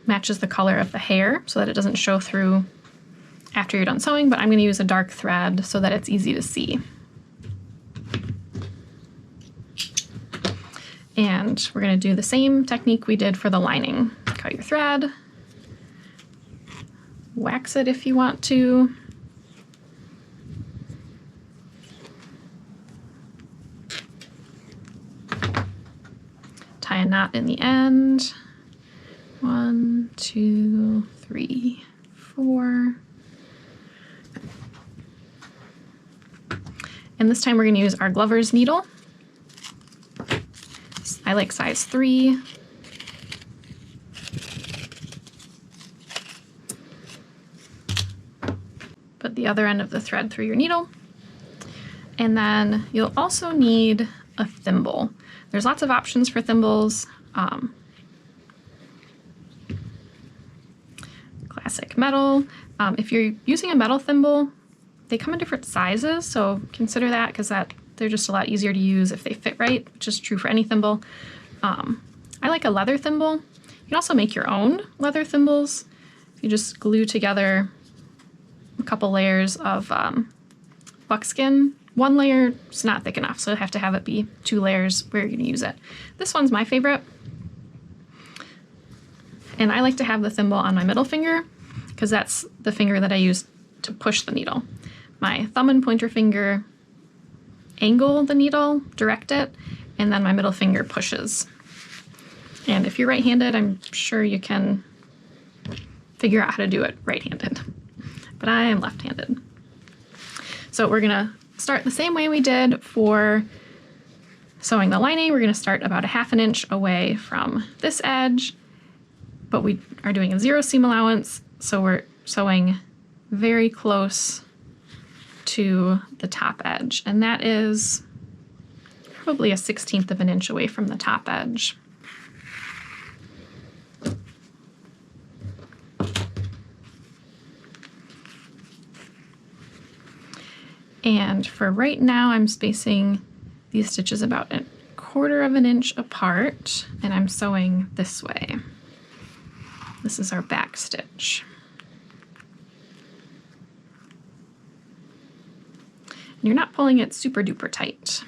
matches the color of the hair so that it doesn't show through after you're done sewing, but I'm going to use a dark thread so that it's easy to see. And we're going to do the same technique we did for the lining. Cut your thread, wax it if you want to. Tie a knot in the end. 1, 2, 3, 4. And this time we're going to use our Glover's needle. I like size 3. Put the other end of the thread through your needle. And then you'll also need a thimble. There's lots of options for thimbles. Classic metal. If you're using a metal thimble, they come in different sizes, so consider that, because they're just a lot easier to use if they fit right, which is true for any thimble. I like a leather thimble. You can also make your own leather thimbles. You just glue together a couple layers of buckskin. One layer is not thick enough, so you have to have it be 2 layers where you're going to use it. This one's my favorite. And I like to have the thimble on my middle finger because that's the finger that I use to push the needle. My thumb and pointer finger angle the needle, direct it, and then my middle finger pushes. And if you're right-handed, I'm sure you can figure out how to do it right-handed. But I am left-handed. So we're gonna start the same way we did for sewing the lining. We're gonna start about 1/2 inch away from this edge, but we are doing a 0 seam allowance, so we're sewing very close to the top edge, and that is probably 1/16 of an inch away from the top edge. And for right now, I'm spacing these stitches about 1/4 of an inch apart, and I'm sewing this way. This is our back stitch. And you're not pulling it super duper tight.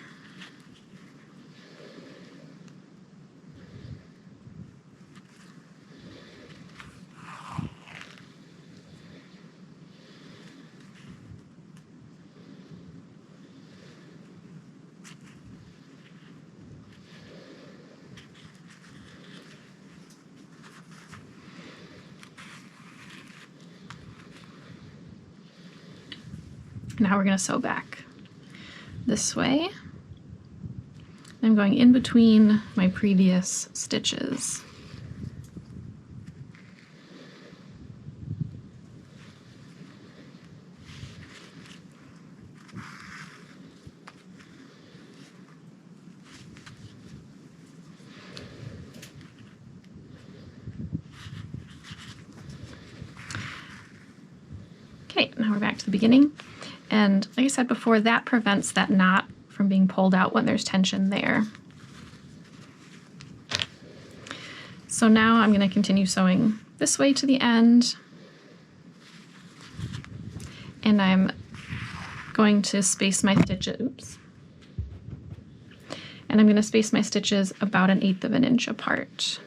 Now we're going to sew back this way. I'm going in between my previous stitches. Okay, now we're back to the beginning. And like I said before, that prevents that knot from being pulled out when there's tension there. So now I'm going to continue sewing this way to the end. And I'm going to space my stitches, oops. And I'm going to space my stitches about 1/8 of an inch apart.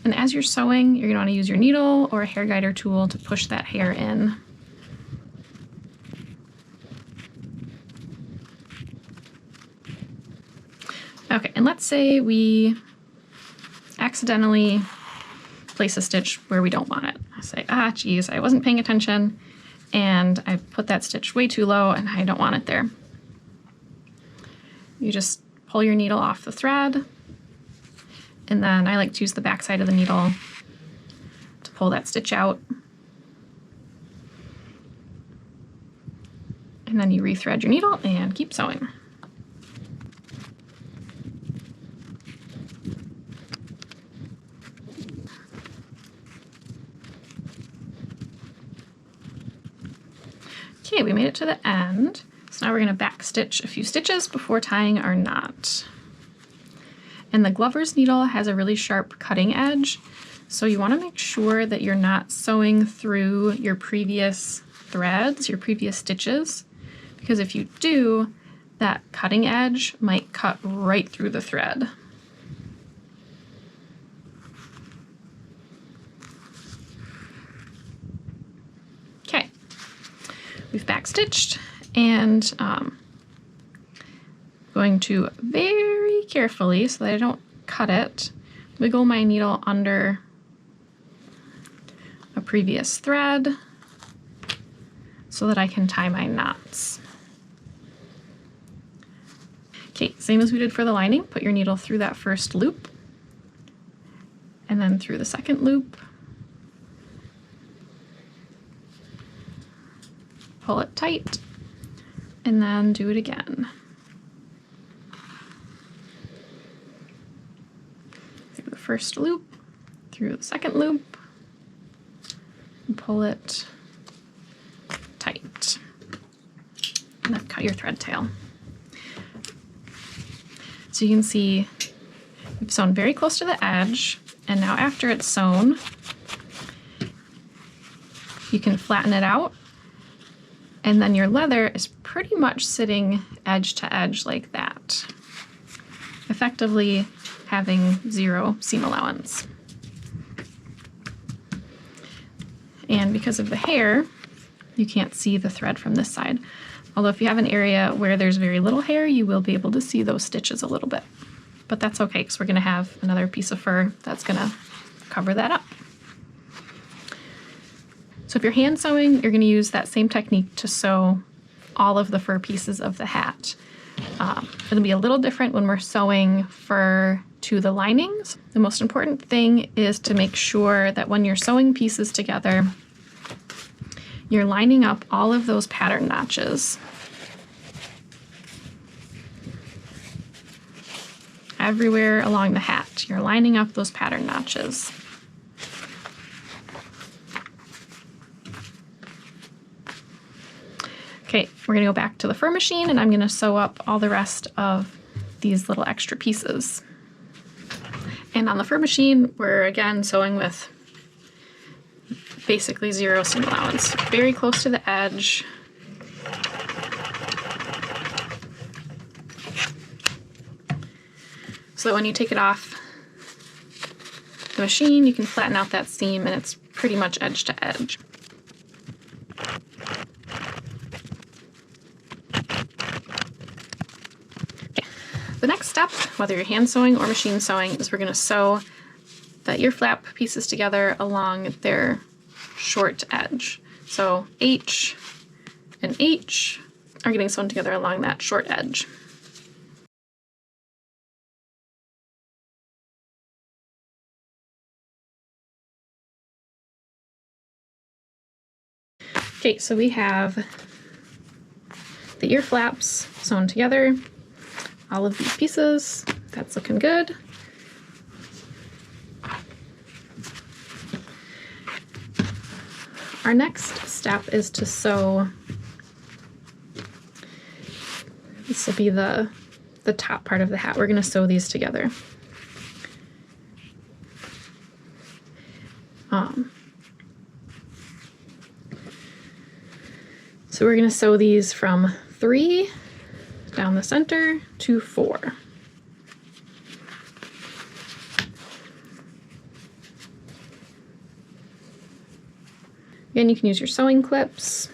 And as you're sewing, you're going to want to use your needle or a hair guider tool to push that hair in. Okay, and let's say we accidentally place a stitch where we don't want it. I say, geez, I wasn't paying attention and I put that stitch way too low and I don't want it there. You just pull your needle off the thread. And then I like to use the back side of the needle to pull that stitch out. And then you rethread your needle and keep sewing. Okay, we made it to the end. So now we're going to back stitch a few stitches before tying our knot. And the Glover's needle has a really sharp cutting edge, so you want to make sure that you're not sewing through your previous threads, your previous stitches, because if you do, that cutting edge might cut right through the thread. Okay, we've back stitched, and going to very carefully, so that I don't cut it, wiggle my needle under a previous thread so that I can tie my knots. Okay, same as we did for the lining, put your needle through that first loop and then through the second loop. Pull it tight and then do it again. First loop, through the second loop, and pull it tight. And then cut your thread tail. So you can see we've sewn very close to the edge, and now after it's sewn, you can flatten it out, and then your leather is pretty much sitting edge to edge like that, effectively having 0 seam allowance. And because of the hair, you can't see the thread from this side. Although if you have an area where there's very little hair, you will be able to see those stitches a little bit. But that's okay, because we're going to have another piece of fur that's going to cover that up. So if you're hand sewing, you're going to use that same technique to sew all of the fur pieces of the hat. It'll be a little different when we're sewing fur to the linings. The most important thing is to make sure that when you're sewing pieces together, you're lining up all of those pattern notches. Everywhere along the hat, you're lining up those pattern notches. Okay, we're gonna go back to the fur machine and I'm gonna sew up all the rest of these little extra pieces. And on the fur machine, we're again sewing with basically 0 seam allowance, very close to the edge. So that when you take it off, the machine, you can flatten out that seam and it's pretty much edge to edge. Okay. The next step, whether you're hand sewing or machine sewing, is we're going to sew the ear flap pieces together along their short edge. So H and H are getting sewn together along that short edge. Okay, so we have the ear flaps sewn together, all of these pieces. That's looking good. Our next step is to sew, this will be the top part of the hat. We're going to sew these together. So we're going to sew these from 3 down the center to 4. Again, you can use your sewing clips.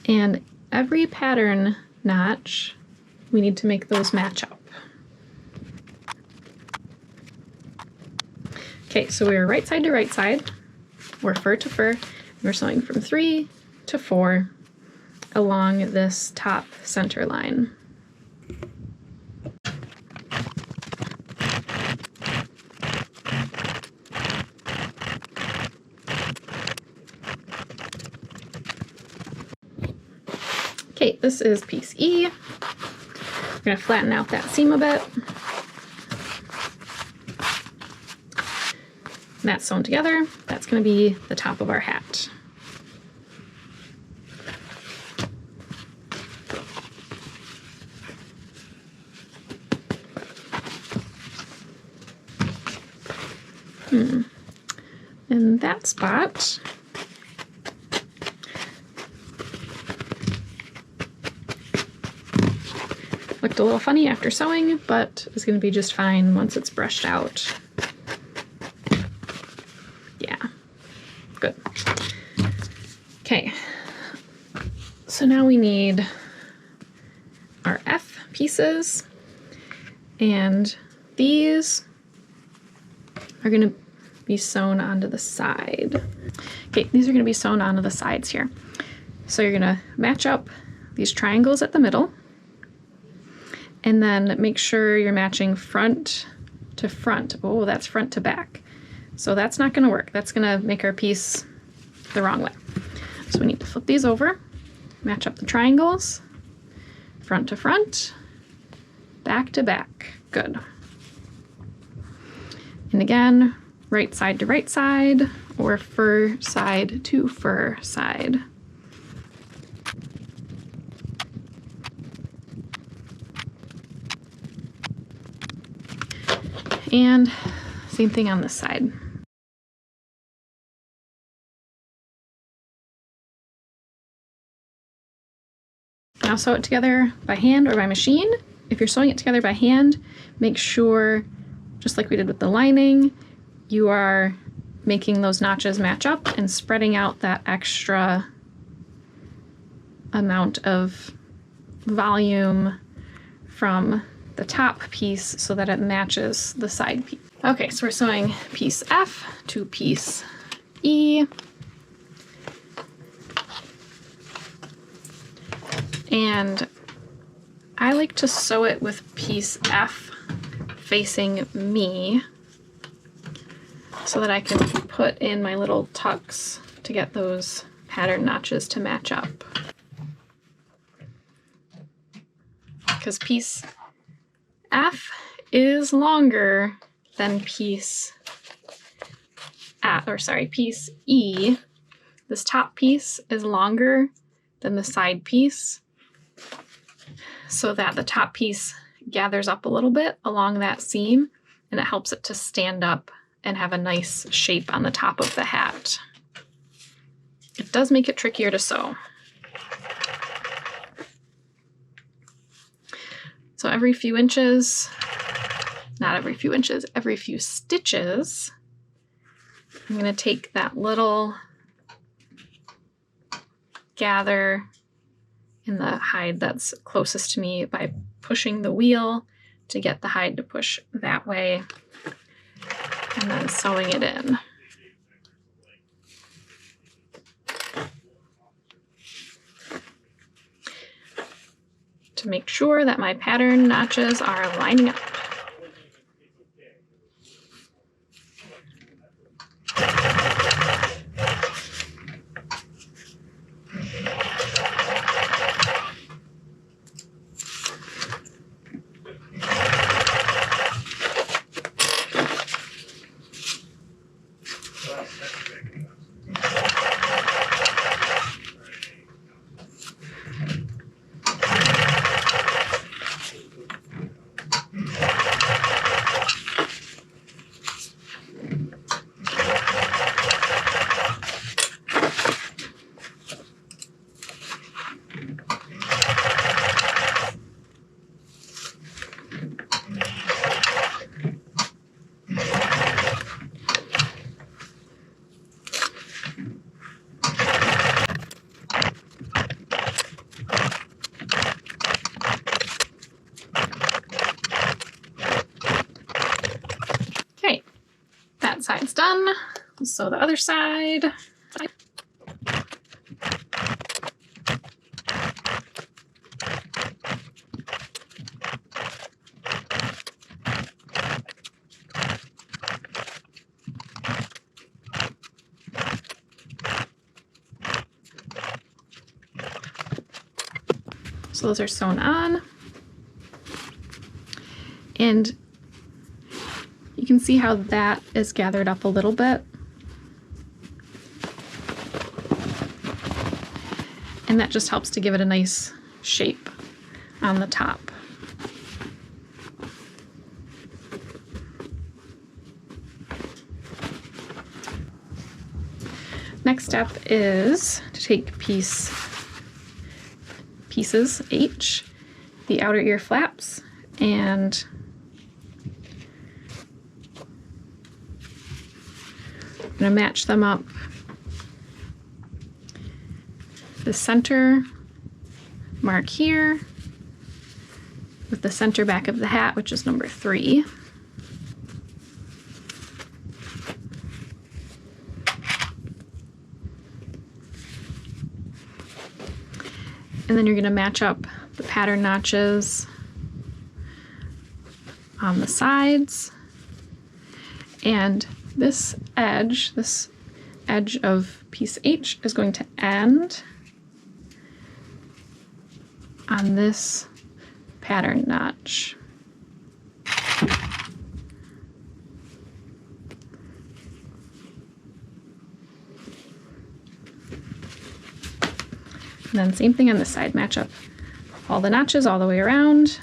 And every pattern notch, we need to make those match up. Okay, so we're right side to right side, or fur to fur. We're sewing from 3 to 4 along this top center line. Okay, this is piece E. We're going to flatten out that seam a bit. And that's sewn together. That's going to be the top of our hat. And that spot, looked a little funny after sewing, but is going to be just fine once it's brushed out. Yeah, good. Okay, so now we need our F pieces, and these are going to be sewn onto the side. Okay, these are going to be sewn onto the sides here. So you're going to match up these triangles at the middle, and then make sure you're matching front to front. Oh, that's front to back. So that's not going to work. That's going to make our piece the wrong way. So we need to flip these over, match up the triangles, front to front, back to back. Good. And again, right side to right side, or fur side to fur side. And same thing on this side. Now sew it together by hand or by machine. If you're sewing it together by hand, make sure, just like we did with the lining, you are making those notches match up and spreading out that extra amount of volume from the top piece so that it matches the side piece. Okay, so we're sewing piece F to piece E. And I like to sew it with piece F facing me so that I can put in my little tucks to get those pattern notches to match up. Because piece F is longer than piece piece E. This top piece is longer than the side piece, so that the top piece gathers up a little bit along that seam, and it helps it to stand up and have a nice shape on the top of the hat. It does make it trickier to sew. So every few inches, not every few inches, every few stitches, I'm going to take that little gather in the hide that's closest to me by pushing the wheel to get the hide to push that way, and then sewing it in. To make sure that my pattern notches are lining up. Okay, that side's done. So the other side. So those are sewn on. And you can see how that is gathered up a little bit. And that just helps to give it a nice shape on the top. Next step is to take pieces H, the outer ear flaps, and I'm going to match them up. The center mark here with the center back of the hat, which is number 3. And then you're going to match up the pattern notches on the sides. And this edge of piece H is going to end on this pattern notch. And then same thing on this side, match up all the notches all the way around.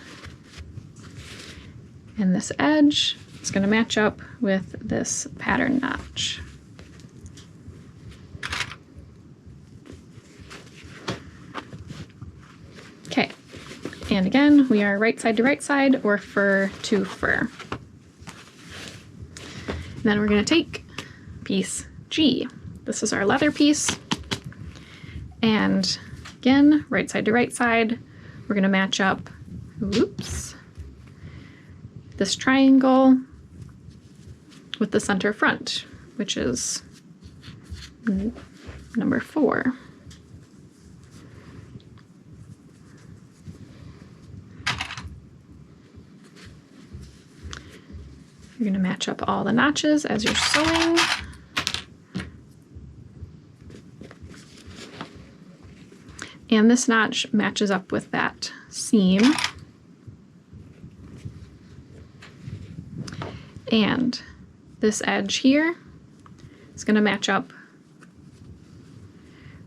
And this edge is going to match up with this pattern notch. Okay, and again, we are right side to right side or fur to fur. And then we're going to take piece G. This is our leather piece. And again, right side to right side, we're going to match up, oops, this triangle with the center front, which is number 4. You're going to match up all the notches as you're sewing. And this notch matches up with that seam. And this edge here is going to match up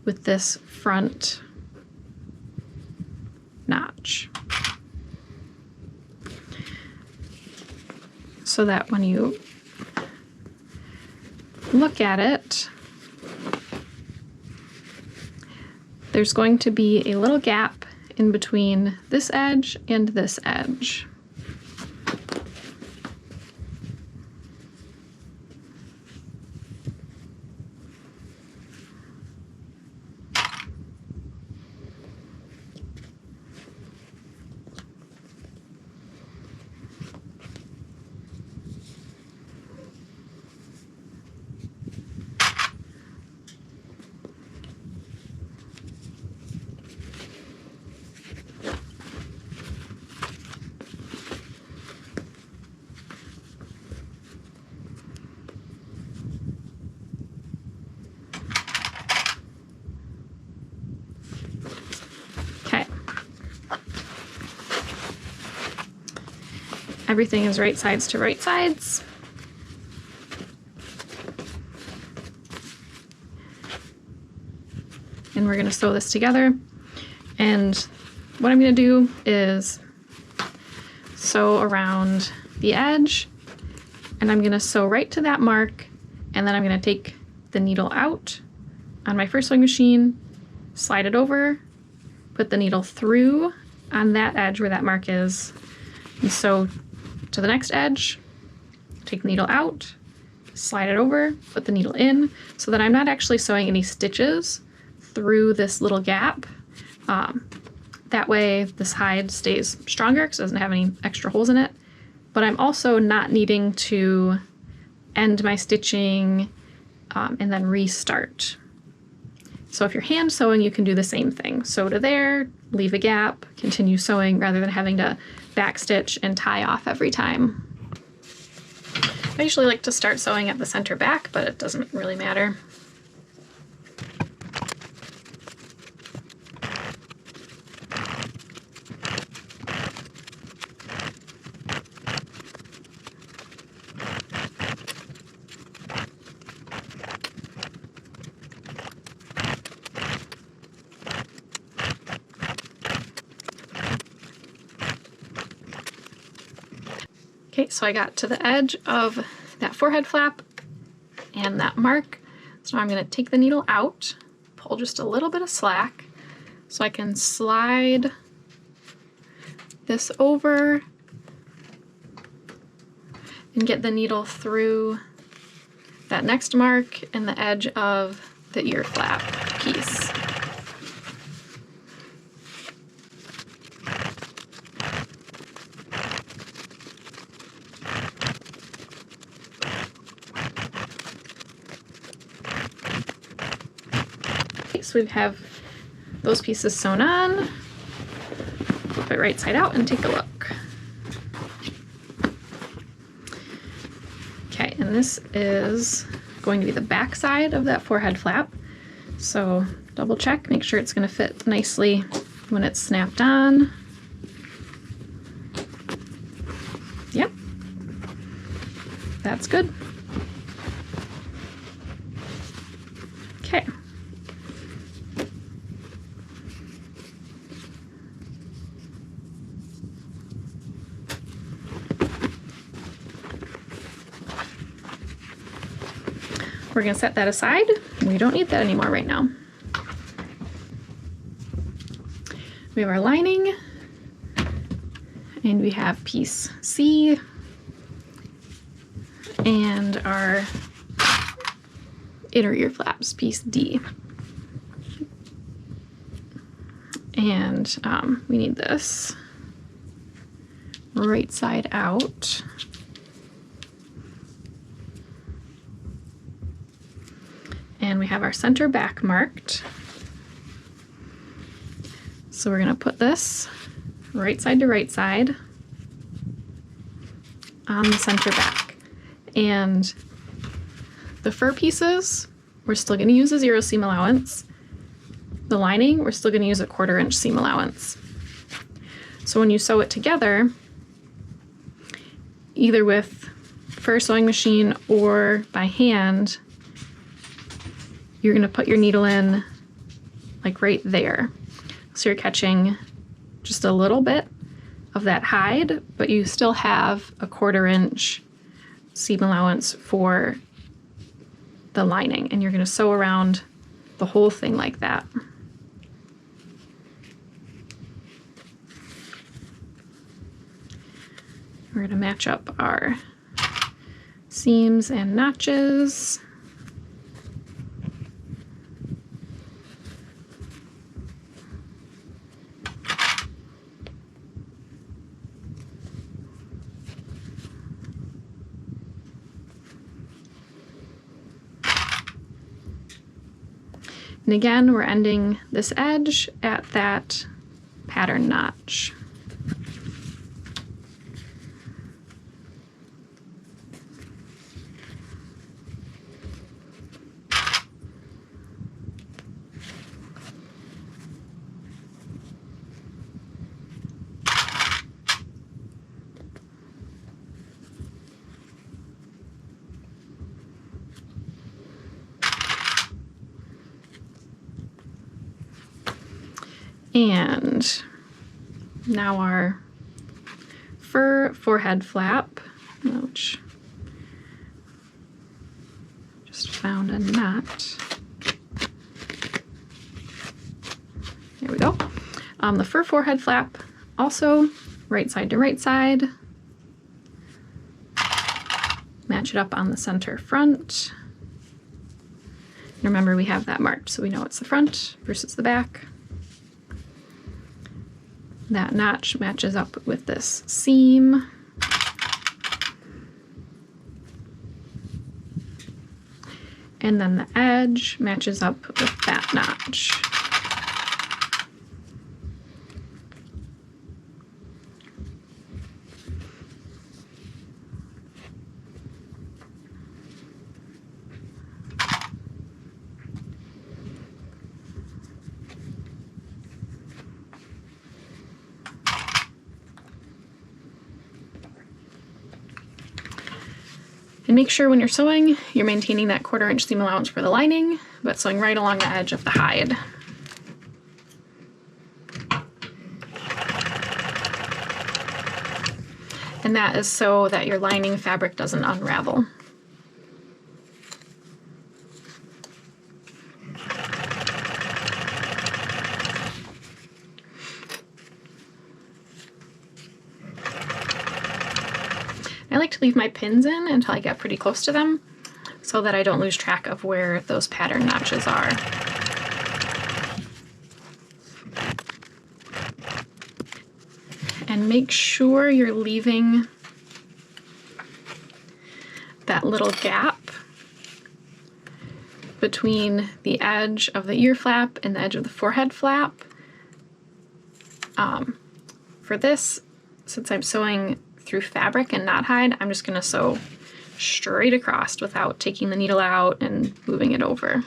with this front notch. So that when you look at it, there's going to be a little gap in between this edge and this edge. everything is right sides to right sides. And we're going to sew this together. And what I'm going to do is sew around the edge, and I'm going to sew right to that mark, and then I'm going to take the needle out on my first sewing machine, slide it over, put the needle through on that edge where that mark is, and sew to the next edge, take the needle out, slide it over, put the needle in, so that I'm not actually sewing any stitches through this little gap. That way this hide stays stronger because it doesn't have any extra holes in it, but I'm also not needing to end my stitching and then restart. So if you're hand sewing, you can do the same thing. Sew to there, leave a gap, continue sewing rather than having to backstitch and tie off every time. I usually like to start sewing at the center back, but it doesn't really matter. Okay, so I got to the edge of that forehead flap and that mark. So I'm going to take the needle out, pull just a little bit of slack so I can slide this over and get the needle through that next mark and the edge of the ear flap piece. So we have those pieces sewn on. Flip it right side out and take a look. Okay, and this is going to be the back side of that forehead flap. So double check, make sure it's going to fit nicely when it's snapped on. Yep, that's good. Okay. We're going to set that aside. We don't need that anymore right now. We have our lining, and we have piece C, and our inner ear flaps, piece D. And we need this right side out. And we have our center back marked. So we're going to put this right side to right side on the center back. And the fur pieces, we're still going to use a 0 seam allowance. The lining, we're still going to use a 1/4 inch seam allowance. So when you sew it together, either with fur sewing machine or by hand, you're going to put your needle in like right there. So you're catching just a little bit of that hide, but you still have a 1/4 inch seam allowance for the lining, and you're going to sew around the whole thing like that. We're going to match up our seams and notches. And again, we're ending this edge at that pattern notch. And now our fur forehead flap, which just found a knot. There we go. The fur forehead flap, also right side to right side. Match it up on the center front. Remember, we have that marked so we know it's the front versus the back. That notch matches up with this seam. And then the edge matches up with that notch. And make sure when you're sewing, you're maintaining that 1/4 inch seam allowance for the lining, but sewing right along the edge of the hide. And that is so that your lining fabric doesn't unravel. I like to leave my pins in until I get pretty close to them so that I don't lose track of where those pattern notches are. And make sure you're leaving that little gap between the edge of the ear flap and the edge of the forehead flap. For this, since I'm sewing through fabric and not hide, I'm just going to sew straight across without taking the needle out and moving it over.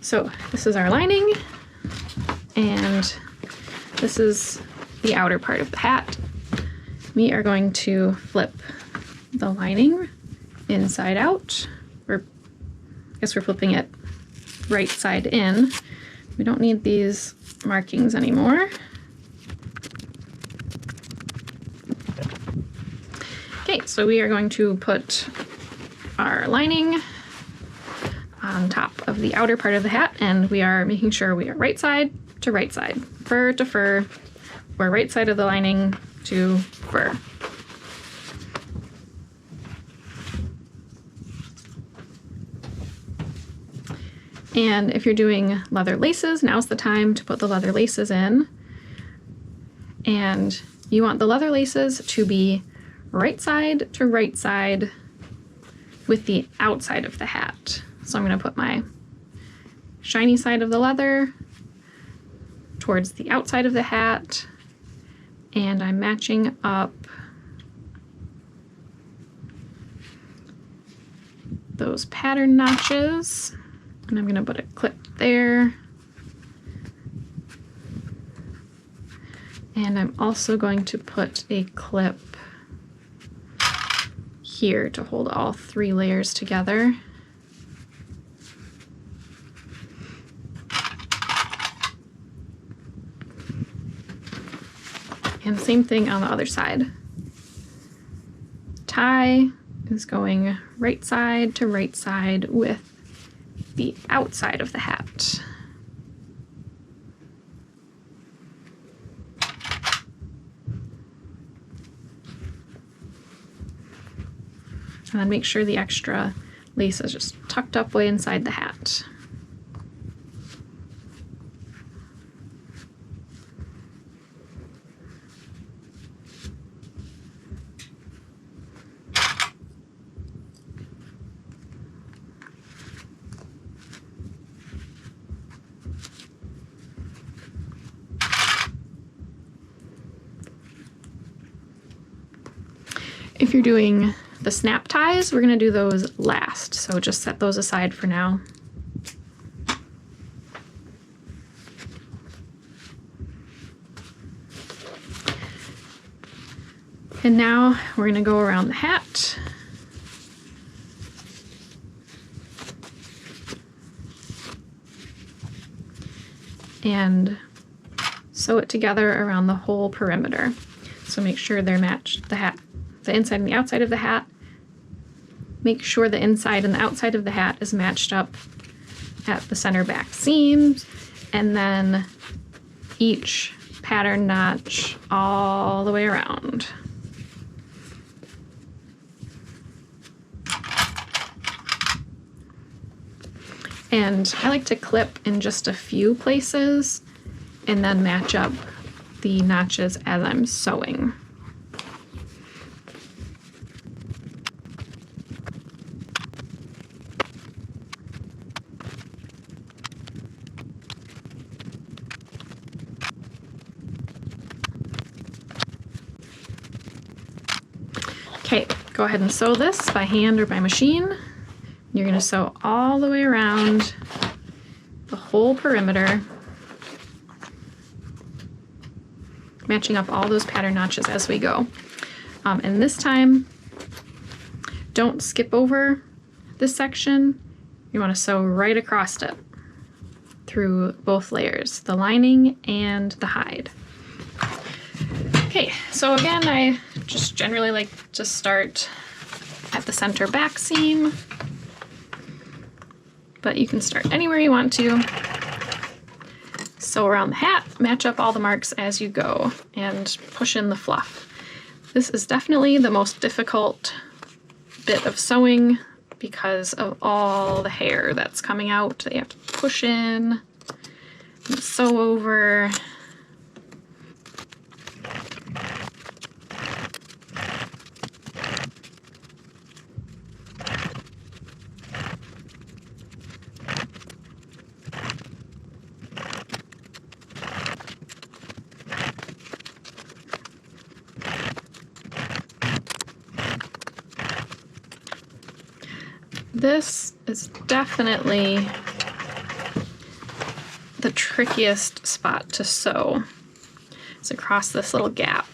So this is our lining, and this is the outer part of the hat. We are going to flip the lining inside out, or I guess we're flipping it right side in. We don't need these markings anymore. Okay, so we are going to put our lining on top of the outer part of the hat, and we are making sure we are right side to right side, fur to fur, or right side of the lining to fur. And if you're doing leather laces, now's the time to put the leather laces in. And you want the leather laces to be right side to right side with the outside of the hat. So I'm going to put my shiny side of the leather towards the outside of the hat, and I'm matching up those pattern notches, and I'm going to put a clip there. And I'm also going to put a clip here to hold all 3 layers together. And same thing on the other side. Tie is going right side to right side with the outside of the hat. And then make sure the extra lace is just tucked up way inside the hat. If you're doing the snap ties, we're going to do those last, so just set those aside for now. And now we're going to go around the hat. And sew it together around the whole perimeter. So make sure they're matched, the hat, the inside and the outside of the hat. Make sure the inside and the outside of the hat is matched up at the center back seams, and then each pattern notch all the way around. And I like to clip in just a few places and then match up the notches as I'm sewing. Okay, go ahead and sew this by hand or by machine. You're going to sew all the way around the whole perimeter, matching up all those pattern notches as we go. And this time, don't skip over this section. You want to sew right across it through both layers, the lining and the hide. Okay, so again, I just generally like to start at the center back seam, but you can start anywhere you want to. Sew around the hat, match up all the marks as you go, and push in the fluff. This is definitely the most difficult bit of sewing because of all the hair that's coming out that you have to push in and sew over. This is definitely the trickiest spot to sew. It's across this little gap.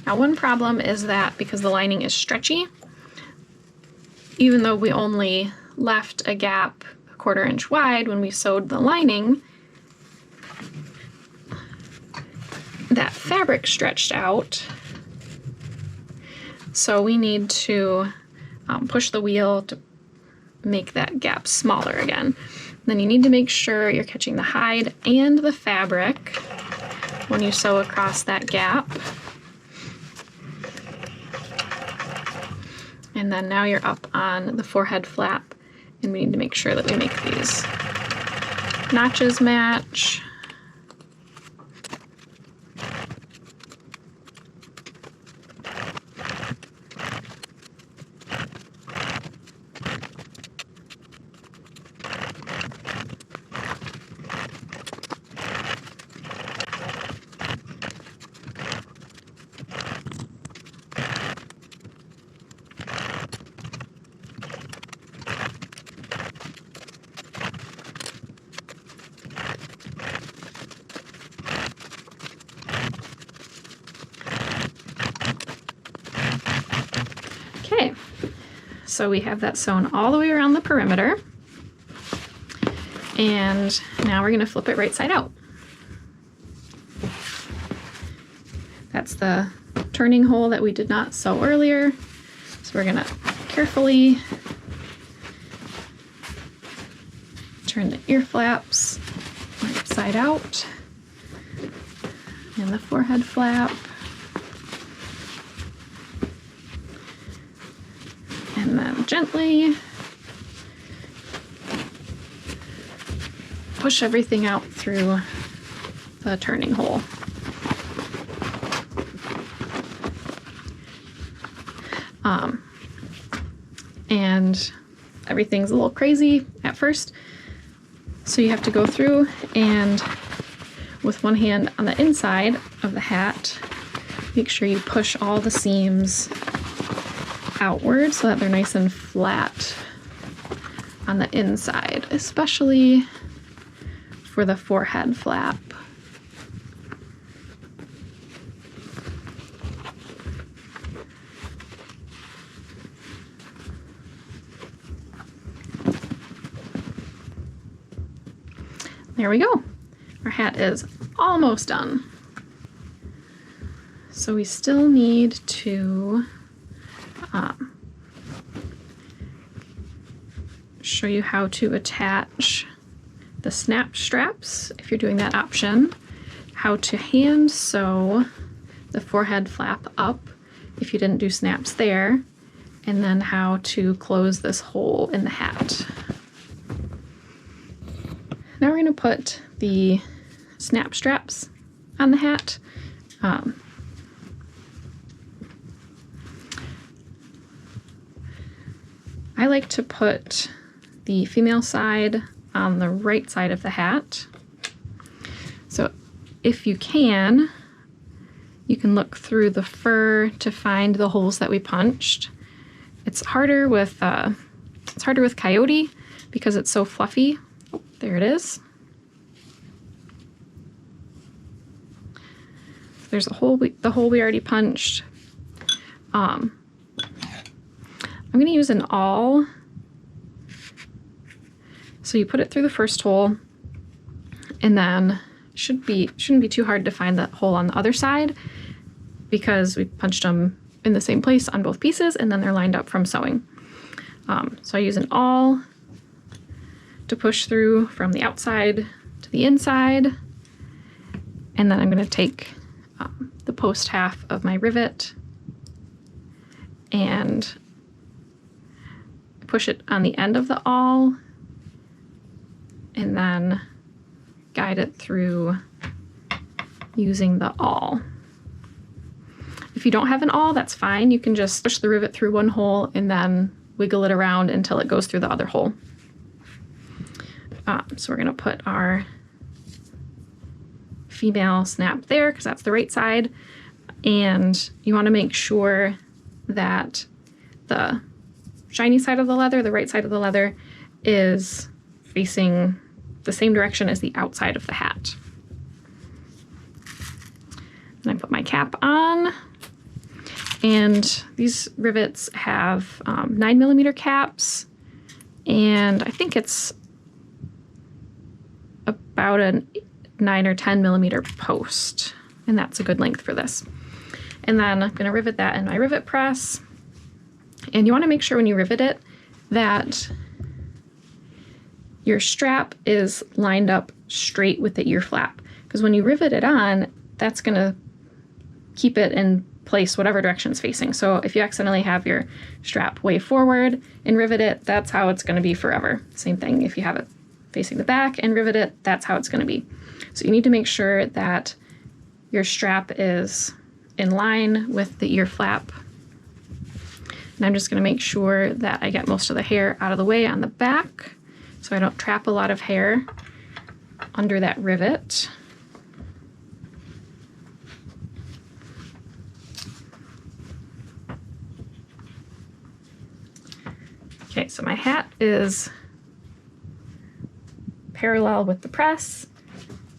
Now, one problem is that because the lining is stretchy, even though we only left a gap a 1/4 inch wide when we sewed the lining, that fabric stretched out. So we need to push the wheel to make that gap smaller again. Then you need to make sure you're catching the hide and the fabric when you sew across that gap. And then now you're up on the forehead flap, and we need to make sure that we make these notches match. Okay, so we have that sewn all the way around the perimeter, and now we're going to flip it right side out. That's the turning hole that we did not sew earlier, so we're going to carefully turn the ear flaps right side out and the forehead flap. And then gently push everything out through the turning hole. And everything's a little crazy at first, so you have to go through and with one hand on the inside of the hat, make sure you push all the seams outward so that they're nice and flat on the inside, especially for the forehead flap. There we go. Our hat is almost done. So we still need to show you how to attach the snap straps, if you're doing that option, how to hand sew the forehead flap up if you didn't do snaps there, and then how to close this hole in the hat. Now we're going to put the snap straps on the hat. I like to put the female side on the right side of the hat. So if you can look through the fur to find the holes that we punched. It's harder with coyote because it's so fluffy. There it is. There's a hole, the hole we already punched. I'm going to use an awl. So you put it through the first hole, and then shouldn't be too hard to find the hole on the other side because we punched them in the same place on both pieces, and then they're lined up from sewing. So I use an awl to push through from the outside to the inside, and then I'm going to take the post half of my rivet and push it on the end of the awl, and then guide it through using the awl. If you don't have an awl, that's fine. You can just push the rivet through one hole and then wiggle it around until it goes through the other hole. So we're going to put our female snap there because that's the right side, and you want to make sure that the shiny side of the leather, the right side of the leather, is facing the same direction as the outside of the hat. And I put my cap on, and these rivets have 9mm caps, and I think it's about a 9 or 10mm post, and that's a good length for this. And then I'm going to rivet that in my rivet press, and you want to make sure when you rivet it that your strap is lined up straight with the ear flap, because when you rivet it on, that's going to keep it in place whatever direction it's facing. So if you accidentally have your strap way forward and rivet it, that's how it's going to be forever. Same thing if you have it facing the back and rivet it, that's how it's going to be. So you need to make sure that your strap is in line with the ear flap. And I'm just going to make sure that I get most of the hair out of the way on the back so I don't trap a lot of hair under that rivet. Okay, so my hat is parallel with the press.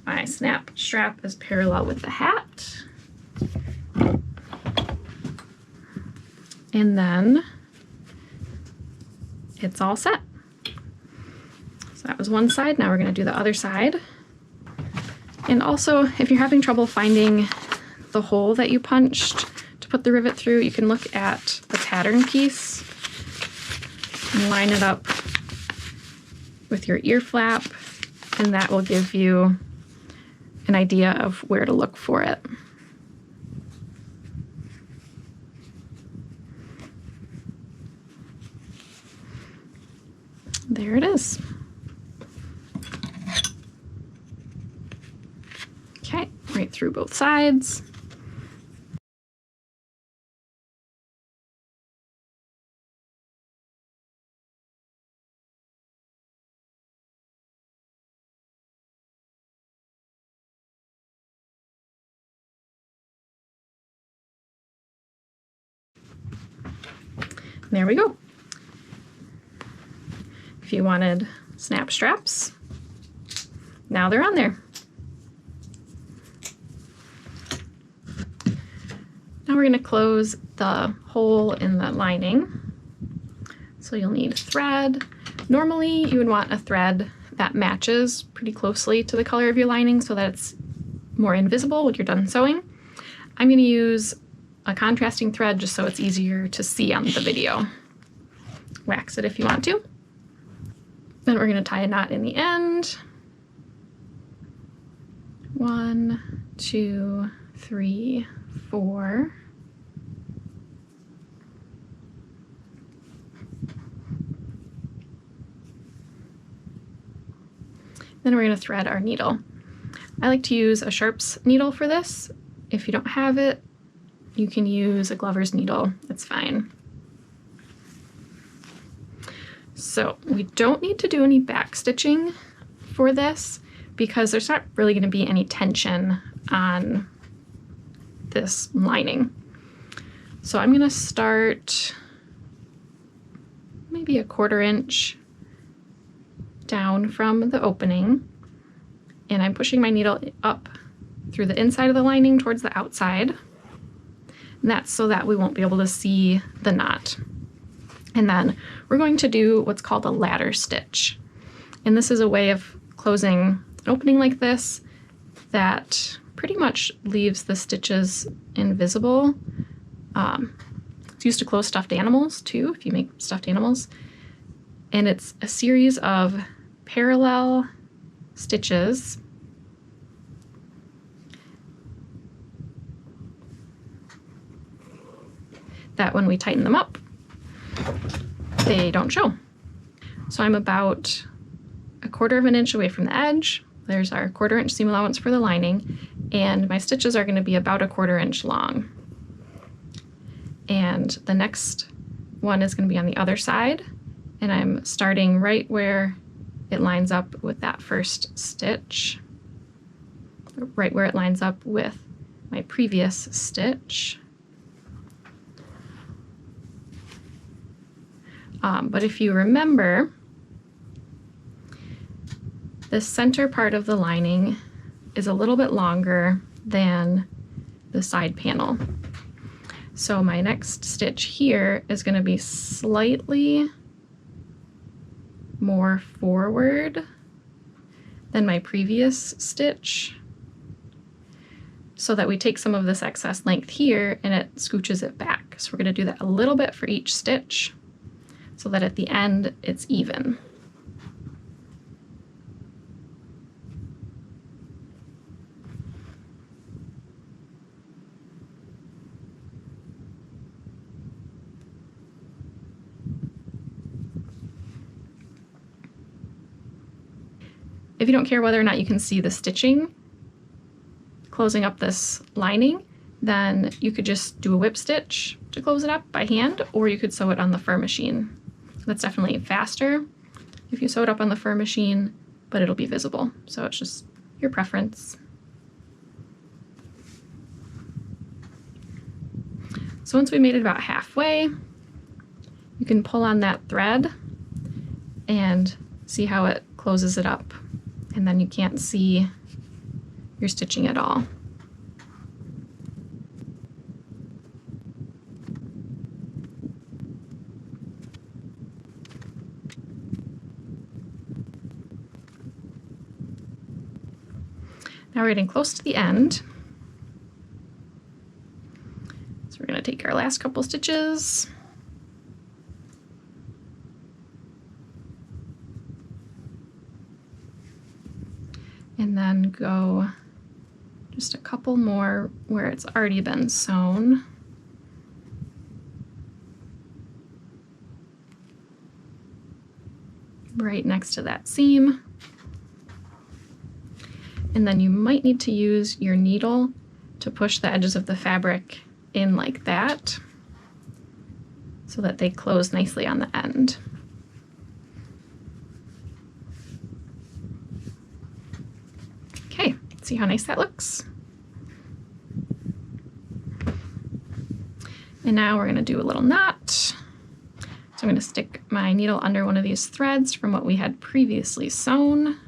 My snap strap is parallel with the hat. And then it's all set. So that was one side. Now we're going to do the other side. And also, if you're having trouble finding the hole that you punched to put the rivet through, you can look at the pattern piece and line it up with your ear flap, and that will give you an idea of where to look for it. there it is. Okay, right through both sides. There we go. If you wanted snap straps, now they're on there. Now we're going to close the hole in the lining. So you'll need thread. Normally you would want a thread that matches pretty closely to the color of your lining so that it's more invisible when you're done sewing. I'm going to use a contrasting thread just so it's easier to see on the video. Wax it if you want to. Then we're going to tie a knot in the end. 1, 2, 3, 4. Then we're going to thread our needle. I like to use a Sharps needle for this. If you don't have it, you can use a Glover's needle. It's fine. So we don't need to do any back stitching for this because there's not really going to be any tension on this lining. So I'm going to start maybe a 1/4 inch down from the opening, and I'm pushing my needle up through the inside of the lining towards the outside. And that's so that we won't be able to see the knot. And then we're going to do what's called a ladder stitch. And this is a way of closing an opening like this that pretty much leaves the stitches invisible. It's used to close stuffed animals too, if you make stuffed animals. And it's a series of parallel stitches that when we tighten them up, they don't show. So I'm about 1/4 inch away from the edge. There's our 1/4 inch seam allowance for the lining, and my stitches are going to be about 1/4 inch long. And the next one is going to be on the other side, and I'm starting right where it lines up with that first stitch, right where it lines up with my previous stitch. But if you remember, the center part of the lining is a little bit longer than the side panel. So my next stitch here is going to be slightly more forward than my previous stitch, so that we take some of this excess length here and it scooches it back. So we're going to do that a little bit for each stitch, so that at the end it's even. If you don't care whether or not you can see the stitching closing up this lining, then you could just do a whip stitch to close it up by hand, or you could sew it on the fur machine. That's definitely faster if you sew it up on the fur machine, but it'll be visible. So it's just your preference. So once we made it about halfway, you can pull on that thread and see how it closes it up. And then you can't see your stitching at all. Now we're getting close to the end. So we're going to take our last couple stitches. And then go just a couple more where it's already been sewn. right next to that seam. And then you might need to use your needle to push the edges of the fabric in like that so that they close nicely on the end. Okay, see how nice that looks? And now we're going to do a little knot. So I'm going to stick my needle under one of these threads from what we had previously sewn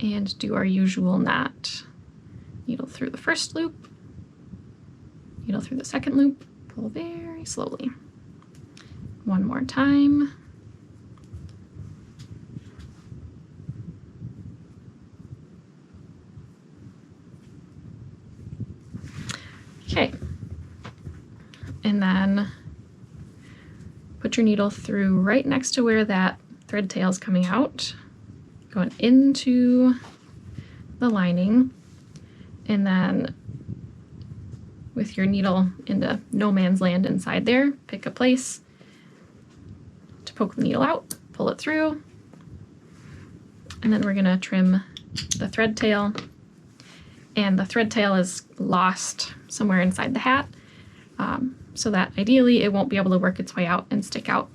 and do our usual knot. Needle through the first loop, needle through the second loop, pull very slowly. One more time. Okay. And then put your needle through right next to where that thread tail is coming out, going into the lining, and then with your needle into no man's land inside there, pick a place to poke the needle out, pull it through, and then we're gonna trim the thread tail. And the thread tail is lost somewhere inside the hat, so that ideally it won't be able to work its way out and stick out.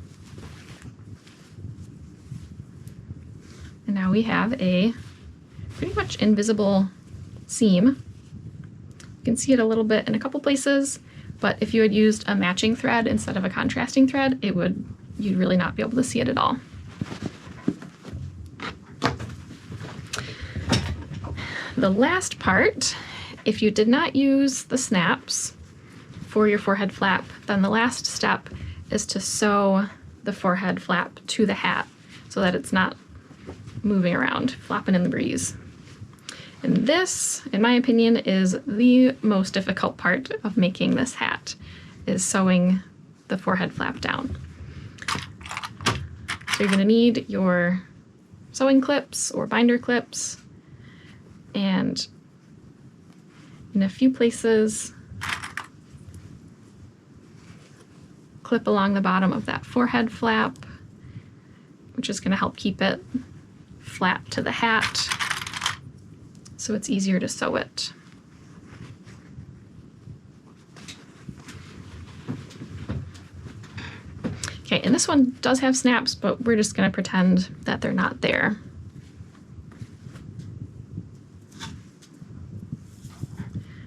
And now we have a pretty much invisible seam. You can see it a little bit in a couple places, but if you had used a matching thread instead of a contrasting thread, you'd really not be able to see it at all. The last part, if you did not use the snaps for your forehead flap, then the last step is to sew the forehead flap to the hat so that it's not moving around, flapping in the breeze. And this, in my opinion, is the most difficult part of making this hat, is sewing the forehead flap down. So you're going to need your sewing clips or binder clips, and in a few places, clip along the bottom of that forehead flap, which is going to help keep it flat to the hat so it's easier to sew it. Okay, and this one does have snaps, but we're just going to pretend that they're not there.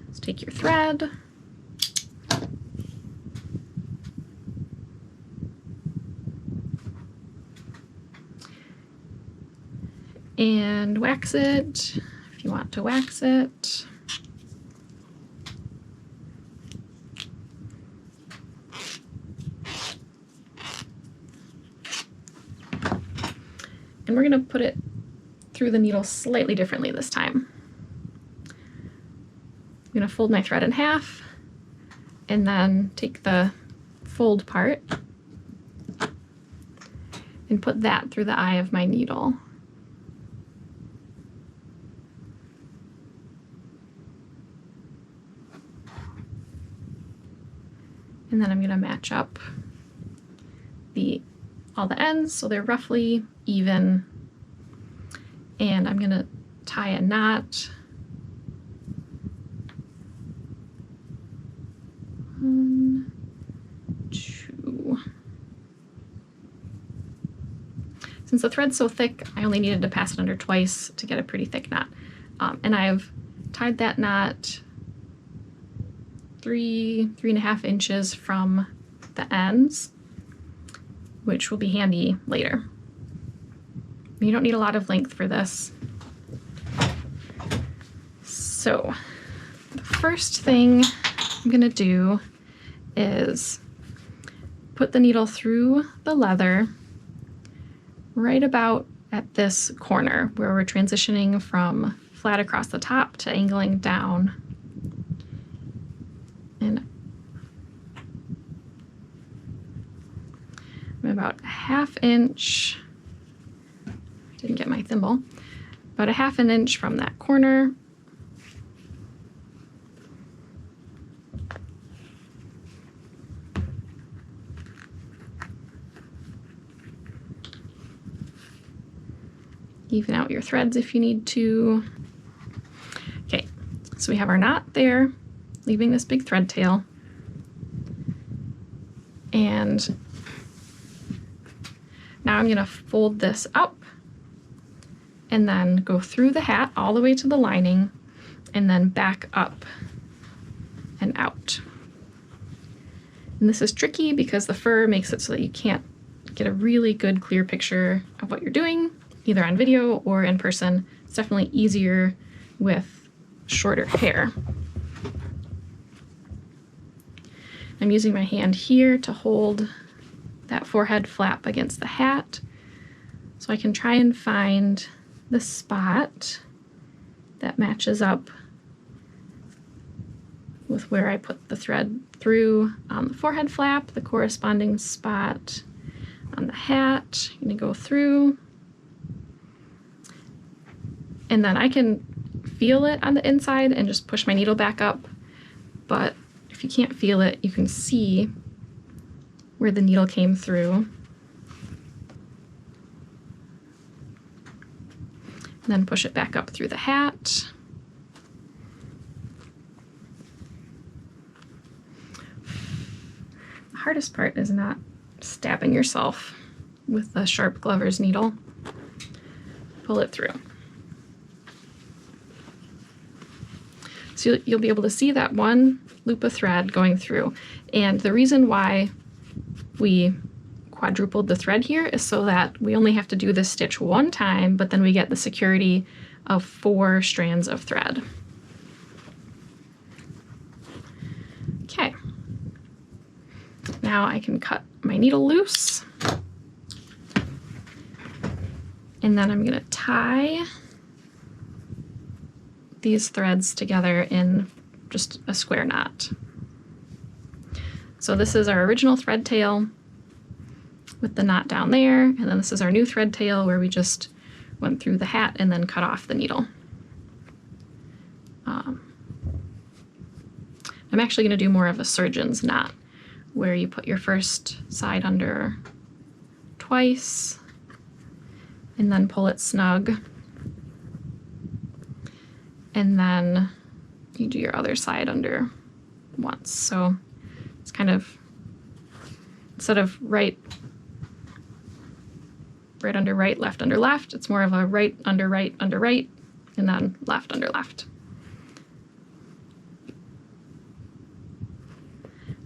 Let's take your thread, and wax it if you want to wax it. And we're going to put it through the needle slightly differently this time. I'm going to fold my thread in half and then take the fold part and put that through the eye of my needle. And then I'm going to match up all the ends so they're roughly even. And I'm going to tie a knot. 1, 2. Since the thread's so thick, I only needed to pass it under twice to get a pretty thick knot. And I've tied that knot 3.5 inches from the ends, which will be handy later. You don't need a lot of length for this. So the first thing I'm gonna do is put the needle through the leather right about at this corner where we're transitioning from flat across the top to angling down. And I'm about a 1/2 inch, didn't get my thimble, about a 1/2 inch from that corner. Even out your threads if you need to. Okay, so we have our knot there, leaving this big thread tail. And now I'm gonna fold this up and then go through the hat all the way to the lining and then back up and out. And this is tricky because the fur makes it so that you can't get a really good clear picture of what you're doing, either on video or in person. It's definitely easier with shorter hair. I'm using my hand here to hold that forehead flap against the hat so I can try and find the spot that matches up with where I put the thread through on the forehead flap, the corresponding spot on the hat. I'm gonna go through, and then I can feel it on the inside and just push my needle back up, but if you can't feel it, you can see where the needle came through. And then push it back up through the hat. The hardest part is not stabbing yourself with a sharp glover's needle. Pull it through. So you'll be able to see that one loop of thread going through. And the reason why we quadrupled the thread here is so that we only have to do this stitch one time, but then we get the security of 4 strands of thread. Okay. Now I can cut my needle loose. And then I'm gonna tie these threads together in just a square knot. So this is our original thread tail with the knot down there, and then this is our new thread tail where we just went through the hat and then cut off the needle. I'm actually going to do more of a surgeon's knot, where you put your first side under twice and then pull it snug, and then you do your other side under once. So it's kind of, instead of right under right, left under left, it's more of a right under right, and then left under left.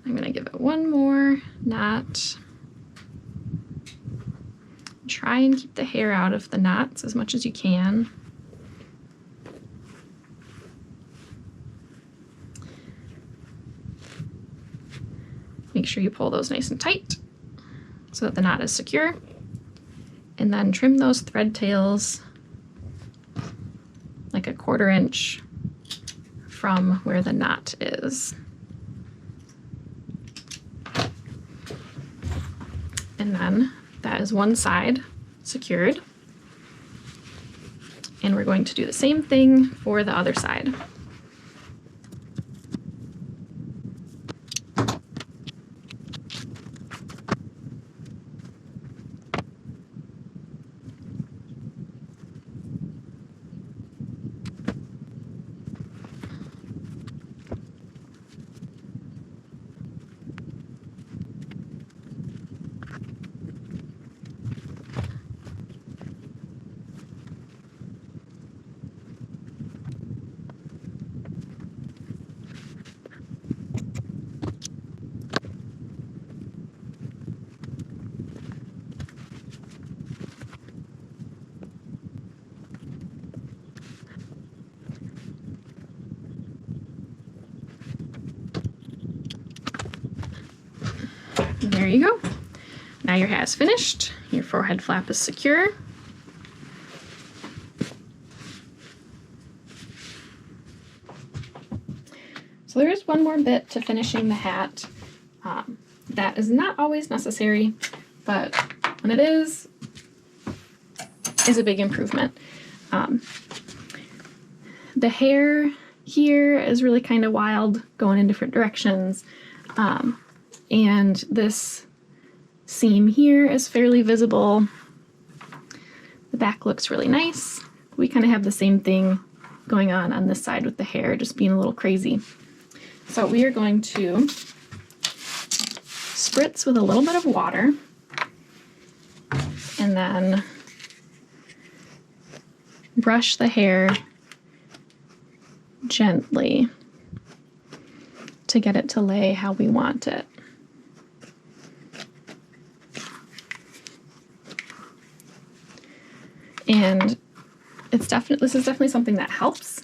I'm gonna give it one more knot. Try and keep the hair out of the knots as much as you can. Make sure you pull those nice and tight so that the knot is secure. And then trim those thread tails like a 1/4 inch from where the knot is. And then that is one side secured. And we're going to do the same thing for the other side. There you go. Now your hat is finished. Your forehead flap is secure. So there is one more bit to finishing the hat. That is not always necessary, but when it is a big improvement. The hair here is really kind of wild, going in different directions. And this seam here is fairly visible. The back looks really nice. We kind of have the same thing going on this side with the hair, just being a little crazy. So we are going to spritz with a little bit of water and then brush the hair gently to get it to lay how we want it. And this is definitely something that helps.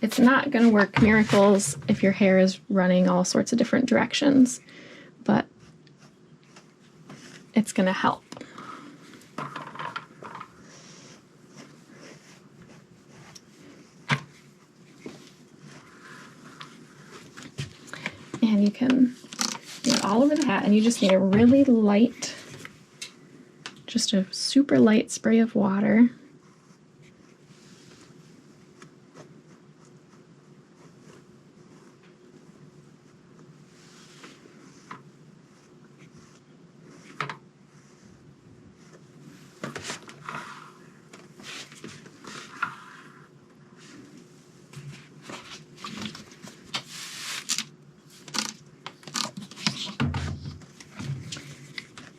It's not going to work miracles if your hair is running all sorts of different directions, but it's going to help. And you can do it all over the hat, and you just need a really light, just a super light spray of water.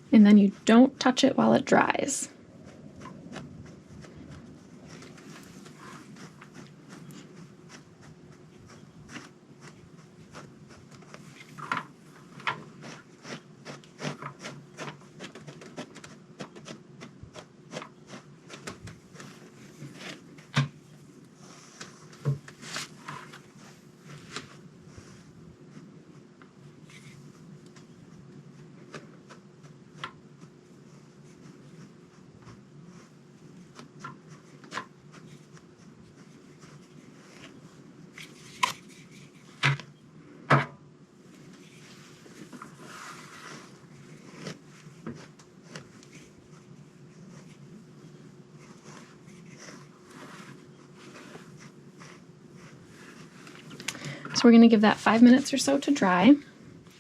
And then you don't touch it while it dries. So we're going to give that 5 minutes or so to dry,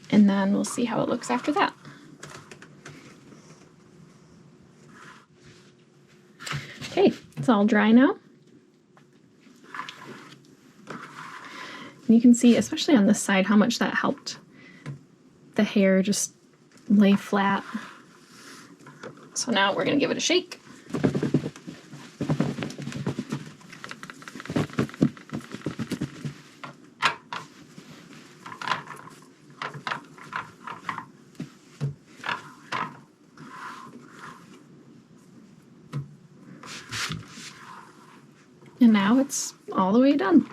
and then we'll see how it looks after that. Okay, it's all dry now. And you can see, especially on this side, how much that helped the hair just lay flat. So now we're going to give it a shake. And now it's all the way done.